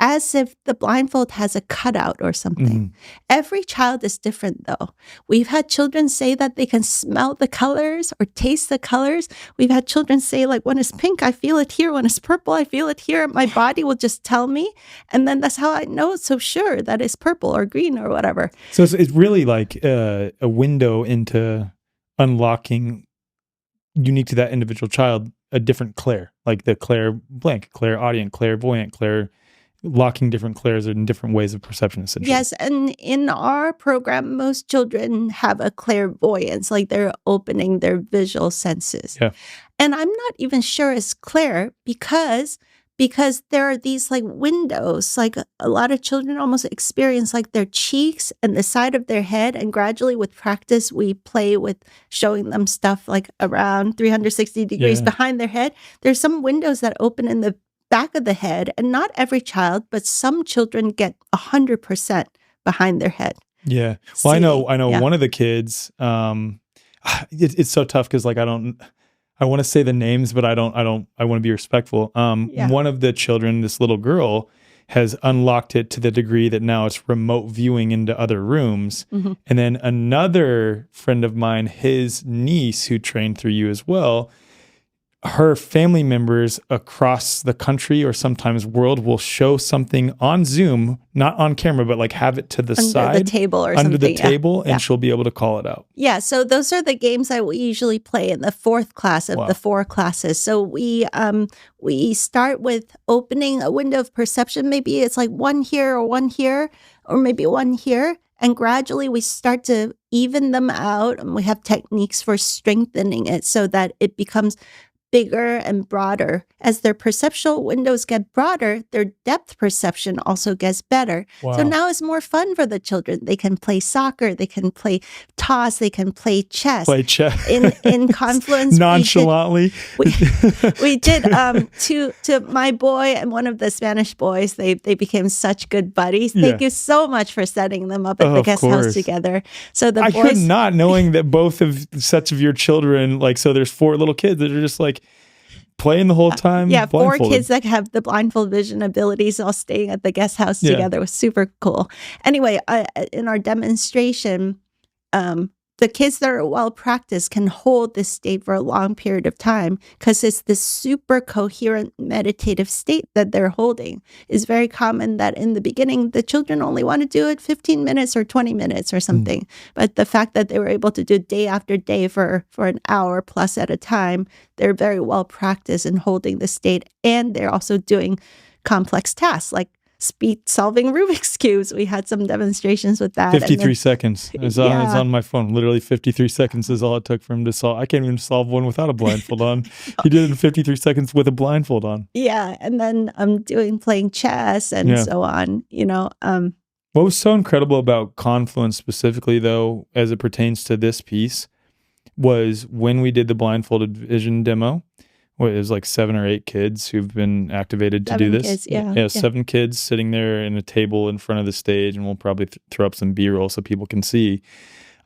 as if the blindfold has a cutout or something. Every child is different, though. We've had children say that they can smell the colors or taste the colors. We've had children say, like, when it's pink, I feel it here. When it's purple, I feel it here. My body will just tell me. And then that's how I know it's so sure that it's purple or green or whatever. So it's really like a window into unlocking, unique to that individual child, a different clair, like the clairvoyant, clairvoyant, locking different clairs in different ways of perception, essentially. Yes, and in our program, most children have a clairvoyance, like they're opening their visual senses. Yeah. And I'm not even sure it's clair because there are these like windows, like a lot of children almost experience like their cheeks and the side of their head. And gradually with practice, we play with showing them stuff like around 360 degrees behind their head. There's some windows that open in the back of the head, and not every child, but some children get 100% behind their head. Yeah. Well, I know one of the kids, it's so tough because like I want to say the names, but I want to be respectful. One of the children, this little girl, has unlocked it to the degree that now it's remote viewing into other rooms. And then another friend of mine, his niece who trained through you as well, her family members across the country or sometimes world will show something on Zoom, not on camera, but like have it to the side. Under the table or under something. the table, and she'll be able to call it out. Yeah, so those are the games that we usually play in the fourth class of the 4 classes. So we start with opening a window of perception. Maybe it's like one here, or maybe one here. And gradually we start to even them out, and we have techniques for strengthening it so that it becomes bigger and broader. As their perceptual windows get broader, their depth perception also gets better. Wow. So now it's more fun for the children. They can play soccer, they can play toss, they can play chess. In Confluence. Nonchalantly. We did to my boy and one of the Spanish boys, they became such good buddies. Thank you so much for setting them up at the guest house together. So the I boys, could not, knowing that both of sets of your children, like, so there's 4 little kids that are just like playing the whole time. 4 kids that have the blindfold vision abilities all staying at the guest house together. It was super cool. Anyway, in our demonstration, the kids that are well practiced can hold this state for a long period of time because it's this super coherent meditative state that they're holding. It's very common that in the beginning, the children only want to do it 15 minutes or 20 minutes or something. But the fact that they were able to do it day after day for an hour plus at a time, they're very well practiced in holding the state. And they're also doing complex tasks like speed solving Rubik's Cubes. We had some demonstrations with that. 53 seconds. It's on my phone. Literally 53 seconds is all it took for him to solve. I can't even solve one without a blindfold on. He did it in 53 seconds with a blindfold on. Yeah. And then I'm playing chess and so on, What was so incredible about Confluence specifically, though, as it pertains to this piece, was when we did the blindfolded vision demo. It was like 7 or 8 kids who've been activated to do this. Kids, 7 kids sitting there in a table in front of the stage, and we'll probably throw up some B-roll so people can see.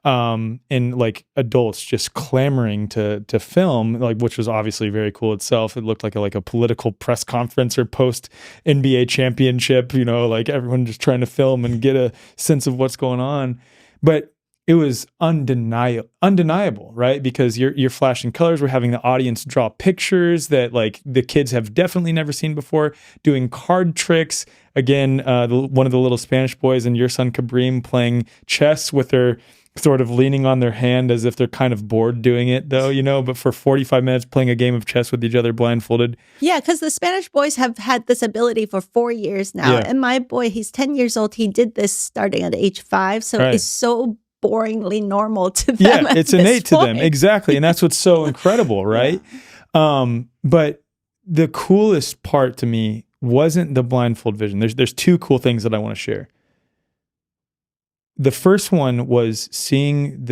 And like adults just clamoring to film, like, which was obviously very cool itself. It looked like a political press conference or post NBA championship, like everyone just trying to film and get a sense of what's going on. But it was undeniable, right? Because you're flashing colors. We're having the audience draw pictures that like the kids have definitely never seen before, doing card tricks. Again, one of the little Spanish boys and your son Kabreem playing chess with their sort of leaning on their hand as if they're kind of bored doing it though, but for 45 minutes playing a game of chess with each other blindfolded. Yeah, because the Spanish boys have had this ability for 4 years now. And my boy, he's 10 years old. He did this starting at age 5. So it's so boringly normal to them. Yeah, it's innate to them. Exactly. And that's what's so incredible, right? But the coolest part to me wasn't the blindfold vision. There's 2 cool things that I want to share. The first one was seeing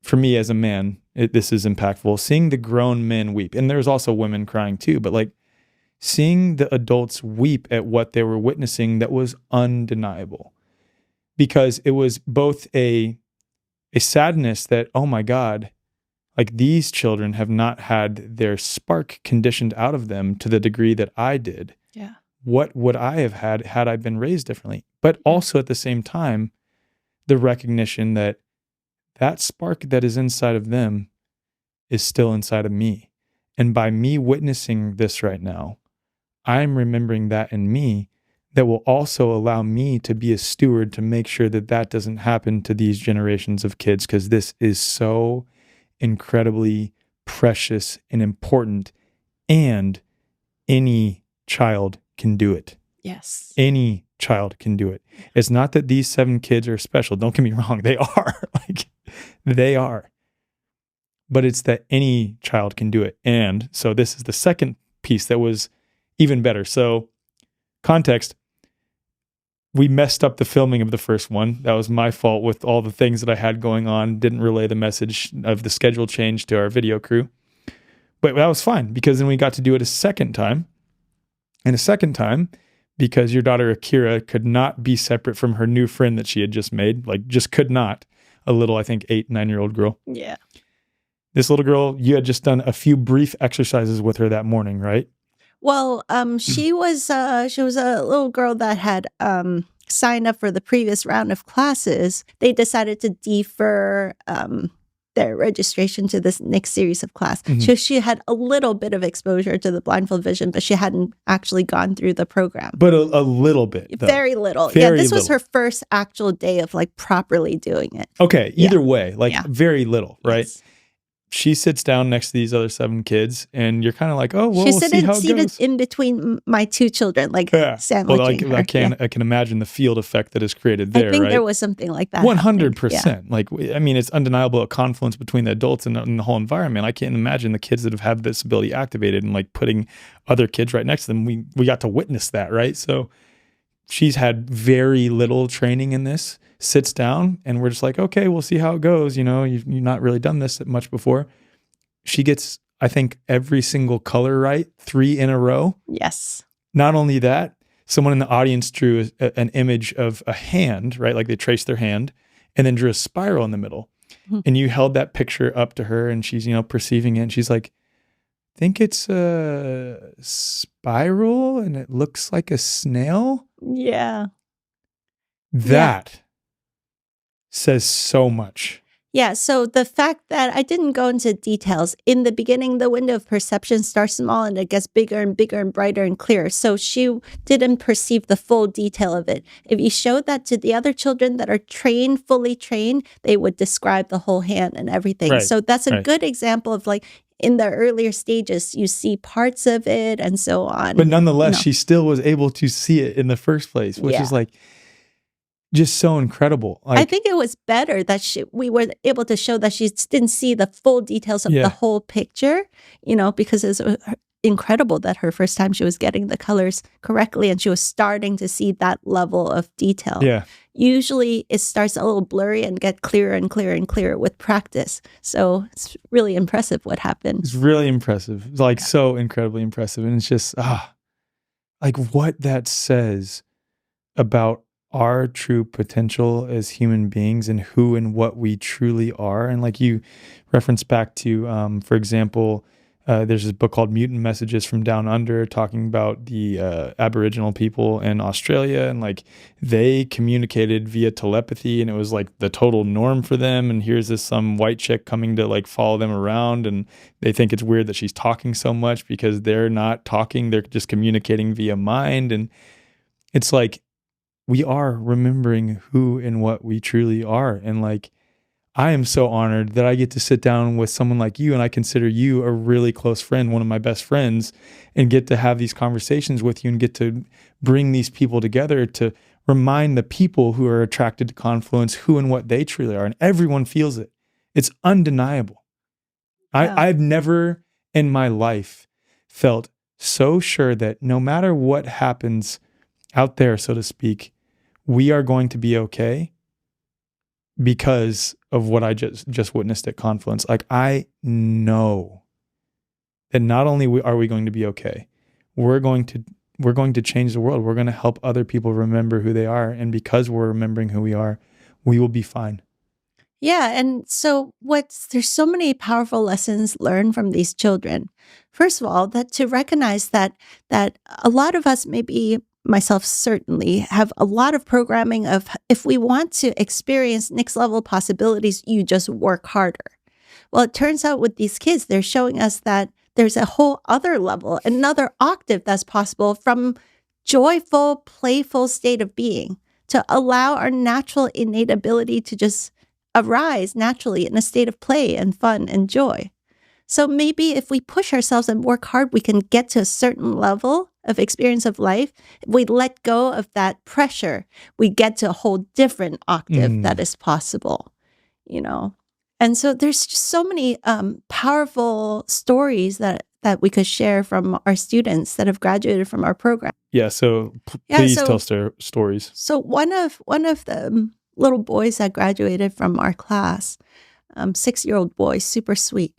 for me as a man, this is impactful, seeing the grown men weep. And there's also women crying too, but like seeing the adults weep at what they were witnessing that was undeniable. Because it was both a sadness that, oh my God, like these children have not had their spark conditioned out of them to the degree that I did. Yeah. what would I have had I been raised differently? But also at the same time, the recognition that that spark that is inside of them is still inside of me. And by me witnessing this right now, I'm remembering that in me that will also allow me to be a steward to make sure that that doesn't happen to these generations of kids, because this is so incredibly precious and important, and any child can do it. Yes. Any child can do it. It's not that these 7 kids are special. Don't get me wrong. They are. Like, they are. But it's that any child can do it. And so this is the second piece that was even better. So context, we messed up the filming of the first one. That was my fault with all the things that I had going on. Didn't relay the message of the schedule change to our video crew. But that was fine, because then we got to do it a second time. And a second time, because your daughter Akira could not be separate from her new friend that she had just made. Like, just could not. A little, I think, 8, 9-year-old girl. Yeah. This little girl, you had just done a few brief exercises with her that morning, right? Well, she was a little girl that had signed up for the previous round of classes. They decided to defer their registration to this next series of class. Mhm. So she had a little bit of exposure to the blindfold vision, but she hadn't actually gone through the program. But a little bit, though. Very little. Very this was little. her first actual day of like properly doing it. Okay, either way, like Yeah. very little, right? Yes. She sits down next to these other 7 kids, and you're kind of like, oh, well, She's we'll see how it seated goes. in between my 2 children, like Yeah. sandwiching Well, her. I can imagine the field effect that is created there, I think right? there was something like that. 100%. Like, I mean, it's undeniable a confluence between the adults and the whole environment. I can't imagine the kids that have had this ability activated and like putting other kids right next to them. We got to witness that, right? So she's had very little training in this, sits down, and we're just like, okay, we'll see how it goes. You know, you've not really done this much before. She gets, I think, every single color right, 3 in a row. Yes. Not only that, someone in the audience drew an image of a hand, right? Like they traced their hand and then drew a spiral in the middle. Mm-hmm. And you held that picture up to her, and she's, perceiving it. And she's like, I think it's a spiral and it looks like a snail. Yeah. That says so much. Yeah, so the fact that I didn't go into details, in the beginning, the window of perception starts small and it gets bigger and bigger and brighter and clearer. So she didn't perceive the full detail of it. If you showed that to the other children that are trained, fully trained, they would describe the whole hand and everything. Right, So that's a right. good example of like, in the earlier stages, you see parts of it and so on. But nonetheless, she still was able to see it in the first place, which is like just so incredible. Like, I think it was better that we were able to show that she didn't see the full details of the whole picture, because it's incredible that her first time she was getting the colors correctly and she was starting to see that level of detail. Yeah. Usually it starts a little blurry and get clearer and clearer and clearer with practice. So it's really impressive what happened. It's really impressive. It's like so incredibly impressive. And it's just, like what that says about our true potential as human beings and who and what we truly are. And like you reference back to, for example, there's this book called Mutant Messages from Down Under, talking about the Aboriginal people in Australia, and like they communicated via telepathy, and it was like the total norm for them. And here's this some white chick coming to like follow them around, and they think it's weird that she's talking so much because they're not talking, they're just communicating via mind. And it's like we are remembering who and what we truly are. And like, I am so honored that I get to sit down with someone like you, and I consider you a really close friend, one of my best friends, and get to have these conversations with you and get to bring these people together to remind the people who are attracted to Confluence who and what they truly are. And everyone feels it. It's undeniable. Yeah. I've never in my life felt so sure that no matter what happens out there, so to speak, we are going to be okay because of what I just witnessed at Confluence. Like, I know that not only are we going to be okay, we're going to change the world. We're going to help other people remember who they are. And because we're remembering who we are, we will be fine. Yeah, and so there's so many powerful lessons learned from these children. First of all, that to recognize that a lot of us, maybe myself certainly, have a lot of programming of if we want to experience next level possibilities, you just work harder. Well, it turns out with these kids, they're showing us that there's a whole other level, another octave that's possible from joyful, playful state of being to allow our natural innate ability to just arise naturally in a state of play and fun and joy. So maybe if we push ourselves and work hard, we can get to a certain level of experience of life. If we let go of that pressure, we get to a whole different octave that is possible, you know? And so there's just so many powerful stories that we could share from our students that have graduated from our program. Yeah, so please tell stories. So one of the little boys that graduated from our class, 6-year-old boy, super sweet.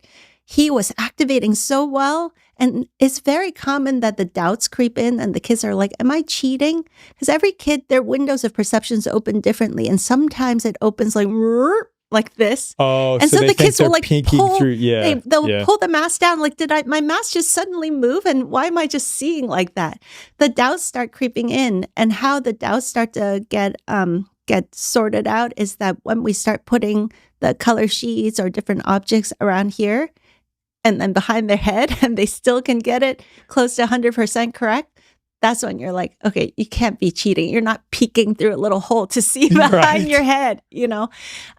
He was activating so well. And it's very common that the doubts creep in and the kids are like, am I cheating? Because every kid, their windows of perceptions open differently. And sometimes it opens like this. Oh, and so the kids will like pull, through. Yeah, they'll pull the mask down. Like, my mask just suddenly move? And why am I just seeing like that? The doubts start creeping in, and how the doubts start to get sorted out is that when we start putting the color sheets or different objects around here and then behind their head, and they still can get it close to 100% correct, that's when you're like, okay, you can't be cheating. You're not peeking through a little hole to see behind your head, you know?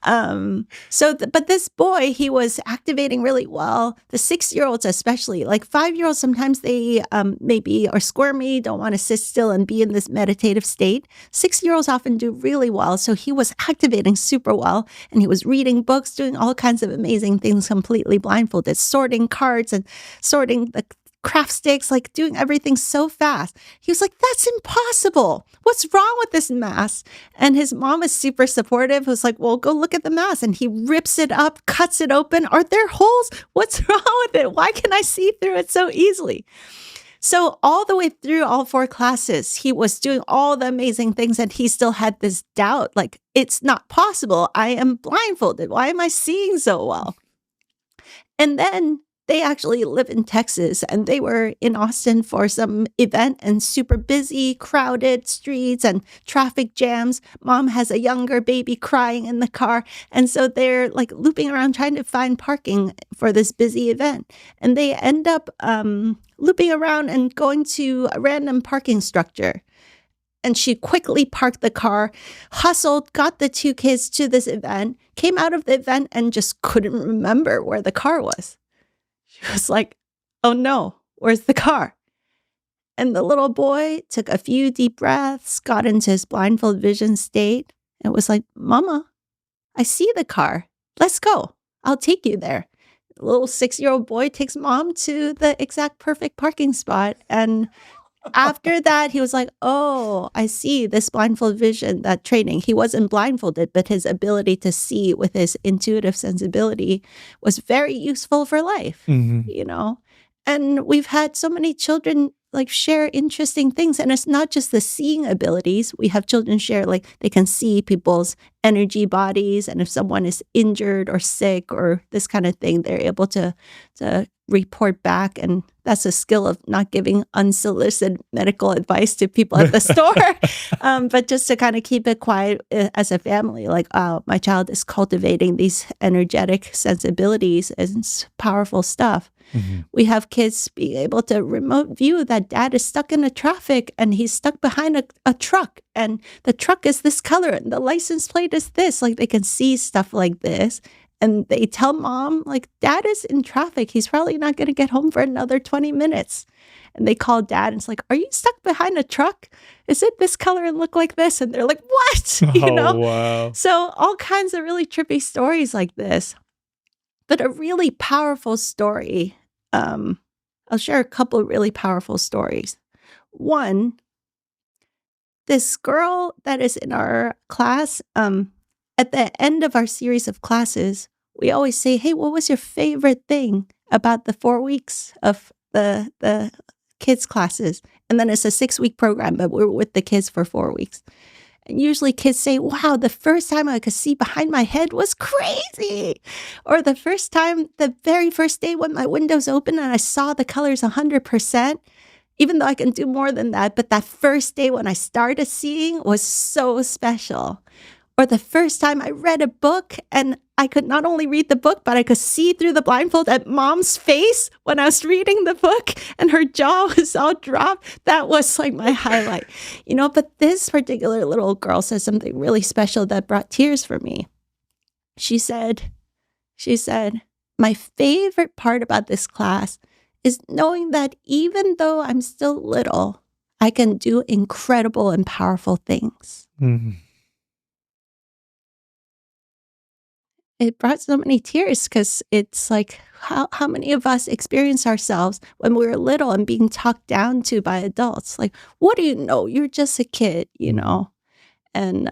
But this boy, he was activating really well. The 6-year-olds especially, like 5-year-olds, sometimes they maybe are squirmy, don't want to sit still and be in this meditative state. 6-year-olds often do really well. So he was activating super well, and he was reading books, doing all kinds of amazing things completely blindfolded, sorting cards and sorting the craft sticks, like doing everything so fast. He was like, that's impossible. What's wrong with this mask? And his mom is super supportive. Was like, well, go look at the mask. And he rips it up, cuts it open. Are there holes? What's wrong with it? Why can I see through it so easily? So all the way through all 4 classes, he was doing all the amazing things, and he still had this doubt, like, it's not possible. I am blindfolded. Why am I seeing so well? And then they actually live in Texas, and they were in Austin for some event, and super busy, crowded streets and traffic jams. Mom has a younger baby crying in the car. And so they're like looping around trying to find parking for this busy event. And they end up looping around and going to a random parking structure. And she quickly parked the car, hustled, got the 2 kids to this event, came out of the event and just couldn't remember where the car was. She was like, oh no, where's the car? And the little boy took a few deep breaths, got into his blindfold vision state, and was like, Mama, I see the car. Let's go. I'll take you there. The little 6-year-old boy takes Mom to the exact perfect parking spot. And after that, he was like, oh, I see this blindfold vision, that training. He wasn't blindfolded, but his ability to see with his intuitive sensibility was very useful for life, you know? And we've had so many children like share interesting things. And it's not just the seeing abilities. We have children share, like they can see people's energy bodies. And if someone is injured or sick or this kind of thing, they're able to report back. And that's a skill of not giving unsolicited medical advice to people at the store, but just to kind of keep it quiet as a family. Like, oh, my child is cultivating these energetic sensibilities, and it's powerful stuff. We have kids being able to remote view that dad is stuck in a traffic and he's stuck behind a truck, and the truck is this color and the license plate is this. Like, they can see stuff like this. And they tell Mom, like, Dad is in traffic. He's probably not going to get home for another 20 minutes. And they call Dad and it's like, are you stuck behind a truck? Is it this color and look like this? And they're like, what? You know? Wow. So all kinds of really trippy stories like this. But a really powerful story. I'll share a couple of really powerful stories. One, this girl that is in our class, at the end of our series of classes, we always say, hey, what was your favorite thing about the 4 weeks of the kids' classes? And then it's a 6-week program, but we're with the kids for 4 weeks. And usually kids say, wow, the first time I could see behind my head was crazy. Or the very first day when my windows opened and I saw the colors 100%, even though I can do more than that, but that first day when I started seeing was so special. Or the first time I read a book and I could not only read the book, but I could see through the blindfold at mom's face when I was reading the book and her jaw was all dropped. That was like my highlight, but this particular little girl said something really special that brought tears for me. She said, my favorite part about this class is knowing that even though I'm still little, I can do incredible and powerful things. Mm-hmm. It brought so many tears because it's like how many of us experience ourselves when we were little and being talked down to by adults? Like, what do you know? You're just a kid, And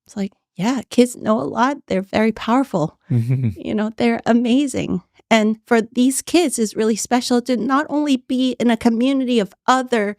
it's like, yeah, kids know a lot. They're very powerful. They're amazing. And for these kids, it's really special to not only be in a community of other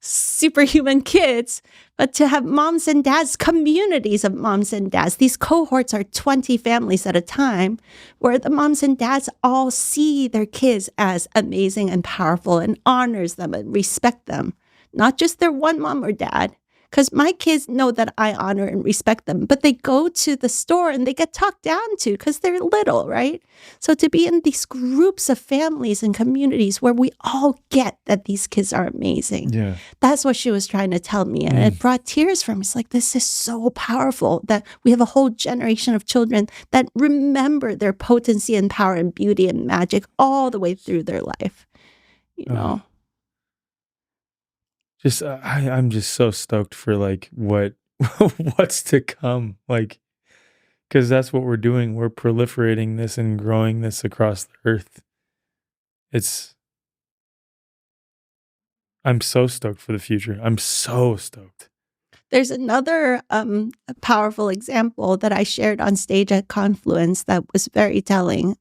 superhuman kids, but to have moms and dads, communities of moms and dads. These cohorts are 20 families at a time, where the moms and dads all see their kids as amazing and powerful and honors them and respect them. Not just their one mom or dad, because my kids know that I honor and respect them, but they go to the store and they get talked down to because they're little, right? So to be in these groups of families and communities where we all get that these kids are amazing. Yeah. That's what she was trying to tell me. And it brought tears from me. It's like, this is so powerful that we have a whole generation of children that remember their potency and power and beauty and magic all the way through their life, Just I'm just so stoked for like what's to come, like, because that's what we're doing. We're proliferating this and growing this across the earth. I'm so stoked for the future. I'm so stoked. There's another powerful example that I shared on stage at Confluence that was very telling.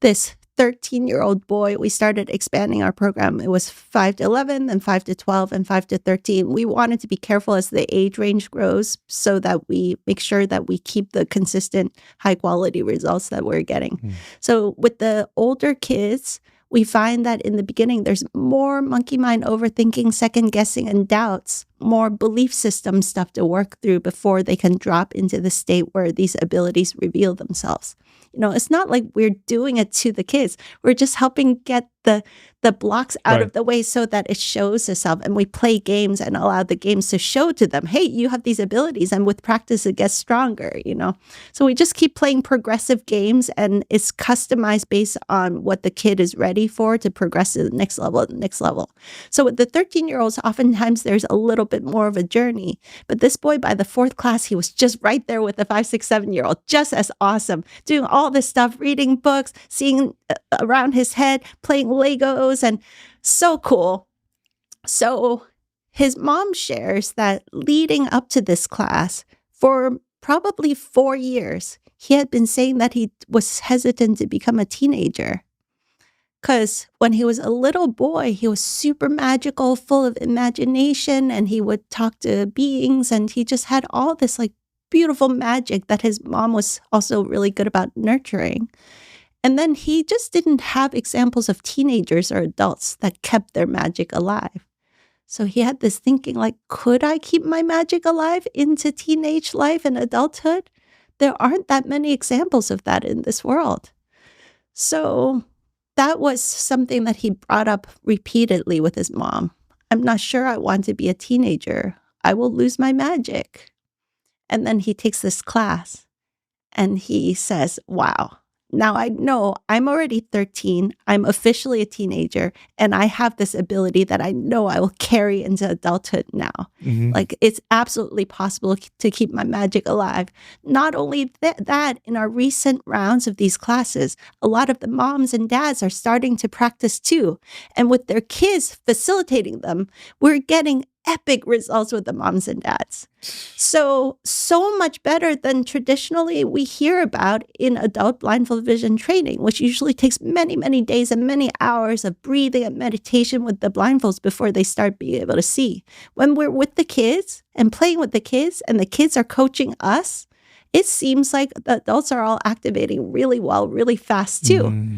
This 13-year-old boy, we started expanding our program. It was 5 to 11, then 5 to 12, and 5 to 13. We wanted to be careful as the age range grows so that we make sure that we keep the consistent high-quality results that we're getting. So with the older kids, we find that in the beginning, there's more monkey mind overthinking, second guessing, and doubts, more belief system stuff to work through before they can drop into the state where these abilities reveal themselves. It's not like we're doing it to the kids. We're just helping get the blocks out of the way so that it shows itself. And we play games and allow the games to show to them, hey, you have these abilities. And with practice, it gets stronger, So we just keep playing progressive games, and it's customized based on what the kid is ready for to progress to the next level. So with the 13-year-olds, oftentimes there's a little bit more of a journey. But this boy, by the fourth class, he was just right there with the 5, 6, 7-year-old, just as awesome, doing all this stuff, reading books, seeing around his head, playing Legos, and so cool. So his mom shares that leading up to this class, for probably 4 years, he had been saying that he was hesitant to become a teenager. Because when he was a little boy, he was super magical, full of imagination, and he would talk to beings, and he just had all this like beautiful magic that his mom was also really good about nurturing. And then he just didn't have examples of teenagers or adults that kept their magic alive. So he had this thinking like, could I keep my magic alive into teenage life and adulthood? There aren't that many examples of that in this world. So that was something that he brought up repeatedly with his mom. I'm not sure I want to be a teenager. I will lose my magic. And then he takes this class and he says, wow, now I know I'm already 13. I'm officially a teenager, and I have this ability that I know I will carry into adulthood now. Like, it's absolutely possible to keep my magic alive. Not only that, in our recent rounds of these classes, a lot of the moms and dads are starting to practice too. And with their kids facilitating them, we're getting epic results with the moms and dads. So much better than traditionally we hear about in adult blindfold vision training, which usually takes many, many days and many hours of breathing and meditation with the blindfolds before they start being able to see. When we're with the kids and playing with the kids and the kids are coaching us, it seems like the adults are all activating really well, really fast too.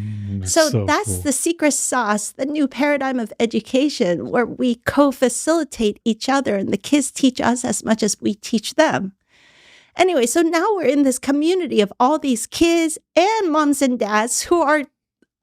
So that's cool. the secret sauce, the new paradigm of education where we co-facilitate each other and the kids teach us as much as we teach them. Anyway, so now we're in this community of all these kids and moms and dads who are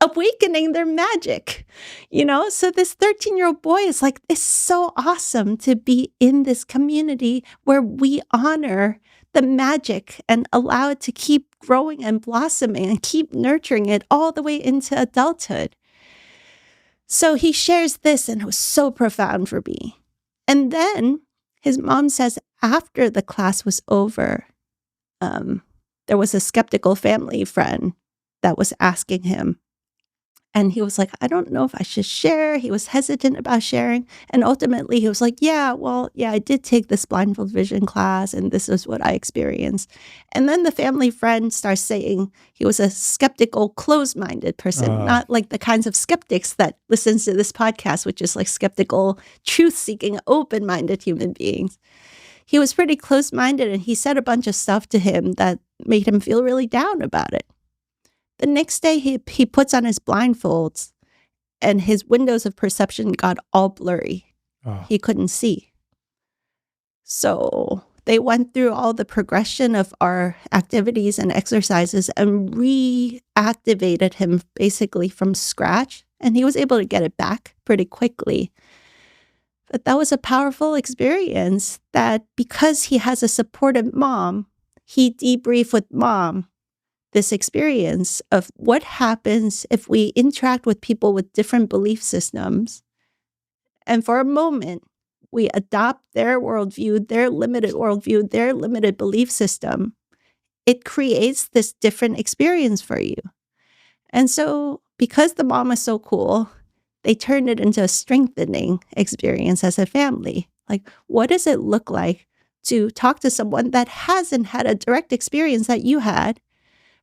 awakening their magic, So this 13-year-old boy is like, it's so awesome to be in this community where we honor the magic and allow it to keep growing and blossoming and keep nurturing it all the way into adulthood. So he shares this, and it was so profound for me. And then his mom says after the class was over, there was a skeptical family friend that was asking him. And he was like, I don't know if I should share. He was hesitant about sharing. And ultimately, he was like, yeah, I did take this blindfold vision class, and this is what I experienced. And then the family friend starts saying he was a skeptical, closed-minded person, not like the kinds of skeptics that listens to this podcast, which is like skeptical, truth-seeking, open-minded human beings. He was pretty closed-minded, and he said a bunch of stuff to him that made him feel really down about it. The next day, he puts on his blindfolds, and his windows of perception got all blurry. He couldn't see. So they went through all the progression of our activities and exercises and reactivated him basically from scratch, and he was able to get it back pretty quickly. But that was a powerful experience that because he has a supportive mom, he debriefed with mom this experience of what happens if we interact with people with different belief systems. And for a moment, we adopt their worldview, their limited worldview, their limited belief system. It creates this different experience for you. And so because the mom is so cool, they turned it into a strengthening experience as a family. Like, what does it look like to talk to someone that hasn't had a direct experience that you had?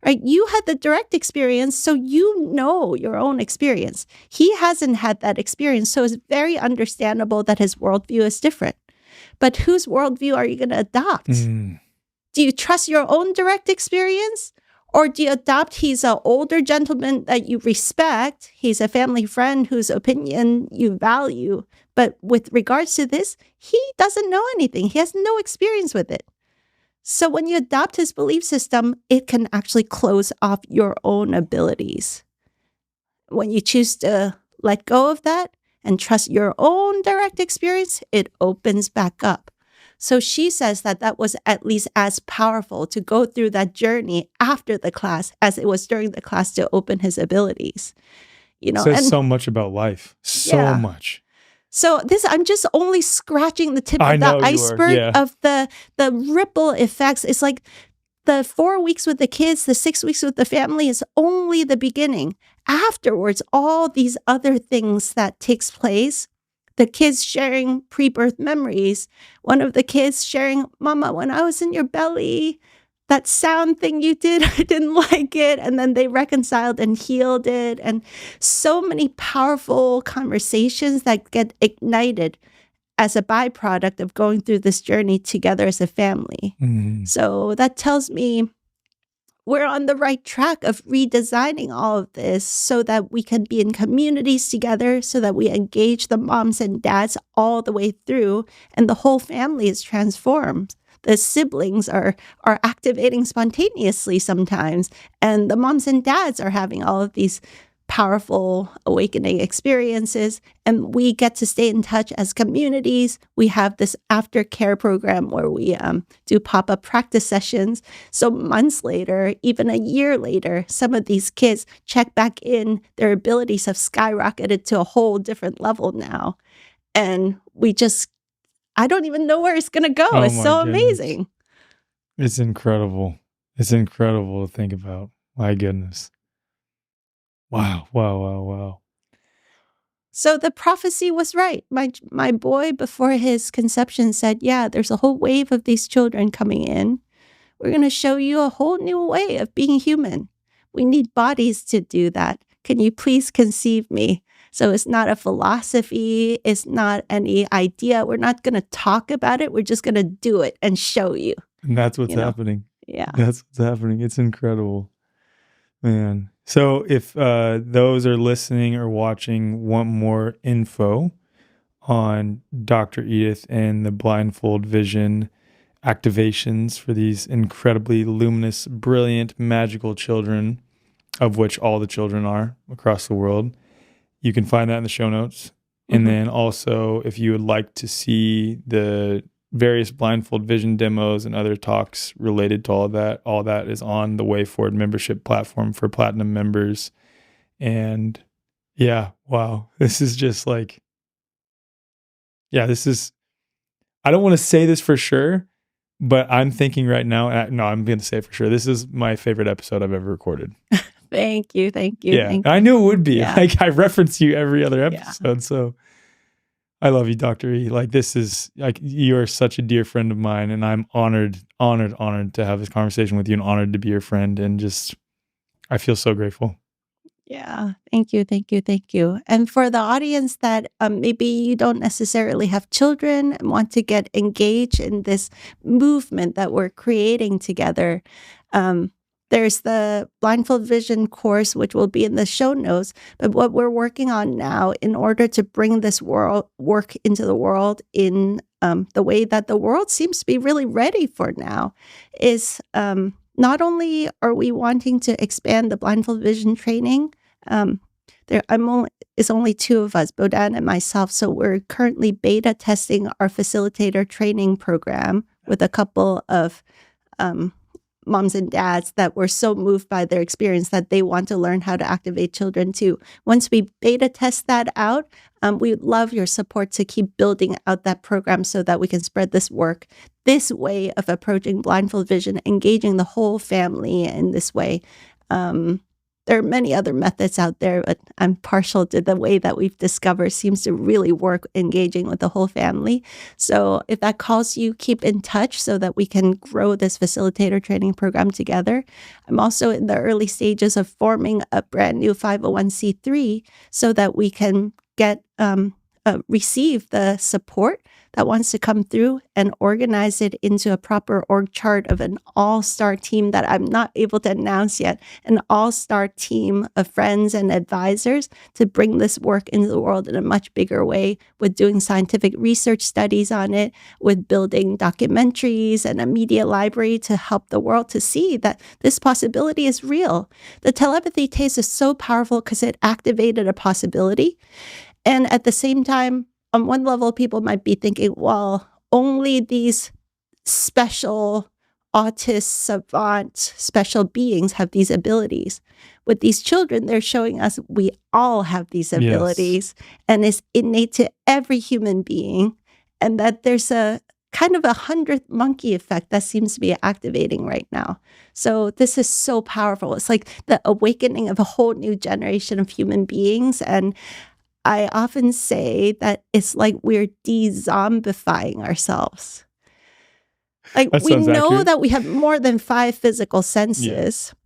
Right? You had the direct experience, so you know your own experience. He hasn't had that experience, so it's very understandable that his worldview is different. But whose worldview are you going to adopt? Do you trust your own direct experience? Or do you adopt he's an older gentleman that you respect, he's a family friend whose opinion you value, but with regards to this, he doesn't know anything. He has no experience with it. So when you adopt his belief system, it can actually close off your own abilities. When you choose to let go of that and trust your own direct experience, it opens back up. So she says that that was at least as powerful to go through that journey after the class as it was during the class to open his abilities. Says so much about life. So much. So I'm just only scratching the tip of the iceberg of the ripple effects. It's like the 4 weeks with the kids, the 6 weeks with the family is only the beginning. Afterwards, all these other things that takes place, the kids sharing pre-birth memories, one of the kids sharing, Mama, when I was in your belly, that sound thing you did, I didn't like it. And then they reconciled and healed it. And so many powerful conversations that get ignited as a byproduct of going through this journey together as a family. So that tells me we're on the right track of redesigning all of this so that we can be in communities together, so that we engage the moms and dads all the way through, and the whole family is transformed. The siblings are activating spontaneously sometimes, and the moms and dads are having all of these powerful awakening experiences, and we get to stay in touch as communities. We have this aftercare program where we do pop-up practice sessions. So months later, even a year later, some of these kids check back in. Their abilities have skyrocketed to a whole different level now. And I don't even know where it's going to go. It's so amazing. It's incredible. It's incredible to think about. My goodness. Wow. So the prophecy was right. My boy, before his conception, said, yeah, there's a whole wave of these children coming in. We're going to show you a whole new way of being human. We need bodies to do that. Can you please conceive me? So it's not a philosophy. It's not any idea. We're not going to talk about it. We're just going to do it and show you. And that's what's You know? happening. Yeah. That's what's happening. It's incredible, man. So if those are listening or watching want more info on Dr. Edith and the blindfold vision activations for these incredibly luminous, brilliant, magical children, of which all the children are across the world, you can find that in the show notes. And then also, if you would like to see the various blindfold vision demos and other talks related to all that is on the Way Forward membership platform for platinum members. And yeah, wow, this is just like, I don't want to say this for sure, but I'm thinking right now, no, I'm going to say for sure, this is my favorite episode I've ever recorded. Thank you. Yeah, Thank you. I knew it would be. Yeah. Like, I reference you every other episode, so I love you, Dr. E. Like, this is, like, you are such a dear friend of mine, and I'm honored to have this conversation with you, and honored to be your friend, and just, I feel so grateful. Yeah. Thank you. And for the audience that maybe you don't necessarily have children and want to get engaged in this movement that we're creating together, there's the Blindfold Vision course, which will be in the show notes. But what we're working on now in order to bring this work into the world in the way that the world seems to be really ready for now is not only are we wanting to expand the blindfold vision training, it's only two of us, Bodan and myself. So we're currently beta testing our facilitator training program with a couple of moms and dads that were so moved by their experience that they want to learn how to activate children too. Once we beta test that out, we would love your support to keep building out that program so that we can spread this work, this way of approaching blindfold vision, engaging the whole family in this way. There are many other methods out there, but I'm partial to the way that we've discovered seems to really work engaging with the whole family. So if that calls you, keep in touch so that we can grow this facilitator training program together. I'm also in the early stages of forming a brand new 501c3 so that we can get receive the support that wants to come through and organize it into a proper org chart of an all-star team that I'm not able to announce yet, an all-star team of friends and advisors to bring this work into the world in a much bigger way, with doing scientific research studies on it, with building documentaries and a media library to help the world to see that this possibility is real. The telepathy taste is so powerful because it activated a possibility. And at the same time, on one level, people might be thinking, well, only these special autist, savant, special beings have these abilities. With these children, they're showing us we all have these abilities, and it's innate to every human being, and that there's a kind of a 100th monkey effect that seems to be activating right now. So this is so powerful. It's like the awakening of a whole new generation of human beings. And I often say that it's like we're de-zombifying ourselves. Like, we know accurate. That we have more than 5 physical senses. Yeah.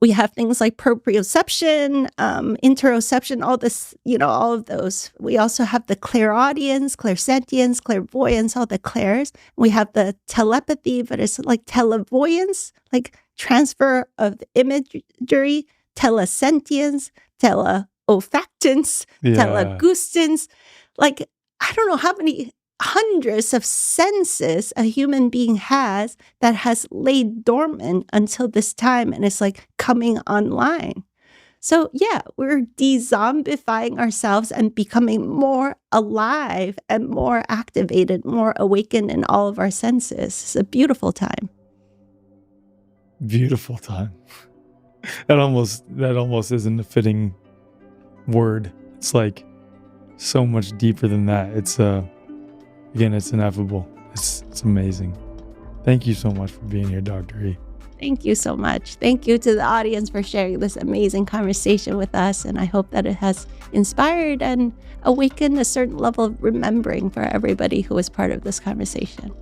We have things like proprioception, interoception, all this, all of those. We also have the clairaudience, clairsentience, clairvoyance, all the clairs. We have the telepathy, but it's like televoyance, like transfer of the imagery, telesentience, olfactance, telegustance, like, I don't know how many hundreds of senses a human being has that has laid dormant until this time, and it's like coming online. So yeah, we're de-zombifying ourselves and becoming more alive and more activated, more awakened in all of our senses. It's a beautiful time. Beautiful time. That almost isn't a fitting word. It's like so much deeper than that. It's again, it's ineffable. It's amazing. Thank you so much for being here, Dr. E. Thank you so much. Thank you to the audience for sharing this amazing conversation with us. And I hope that it has inspired and awakened a certain level of remembering for everybody who was part of this conversation.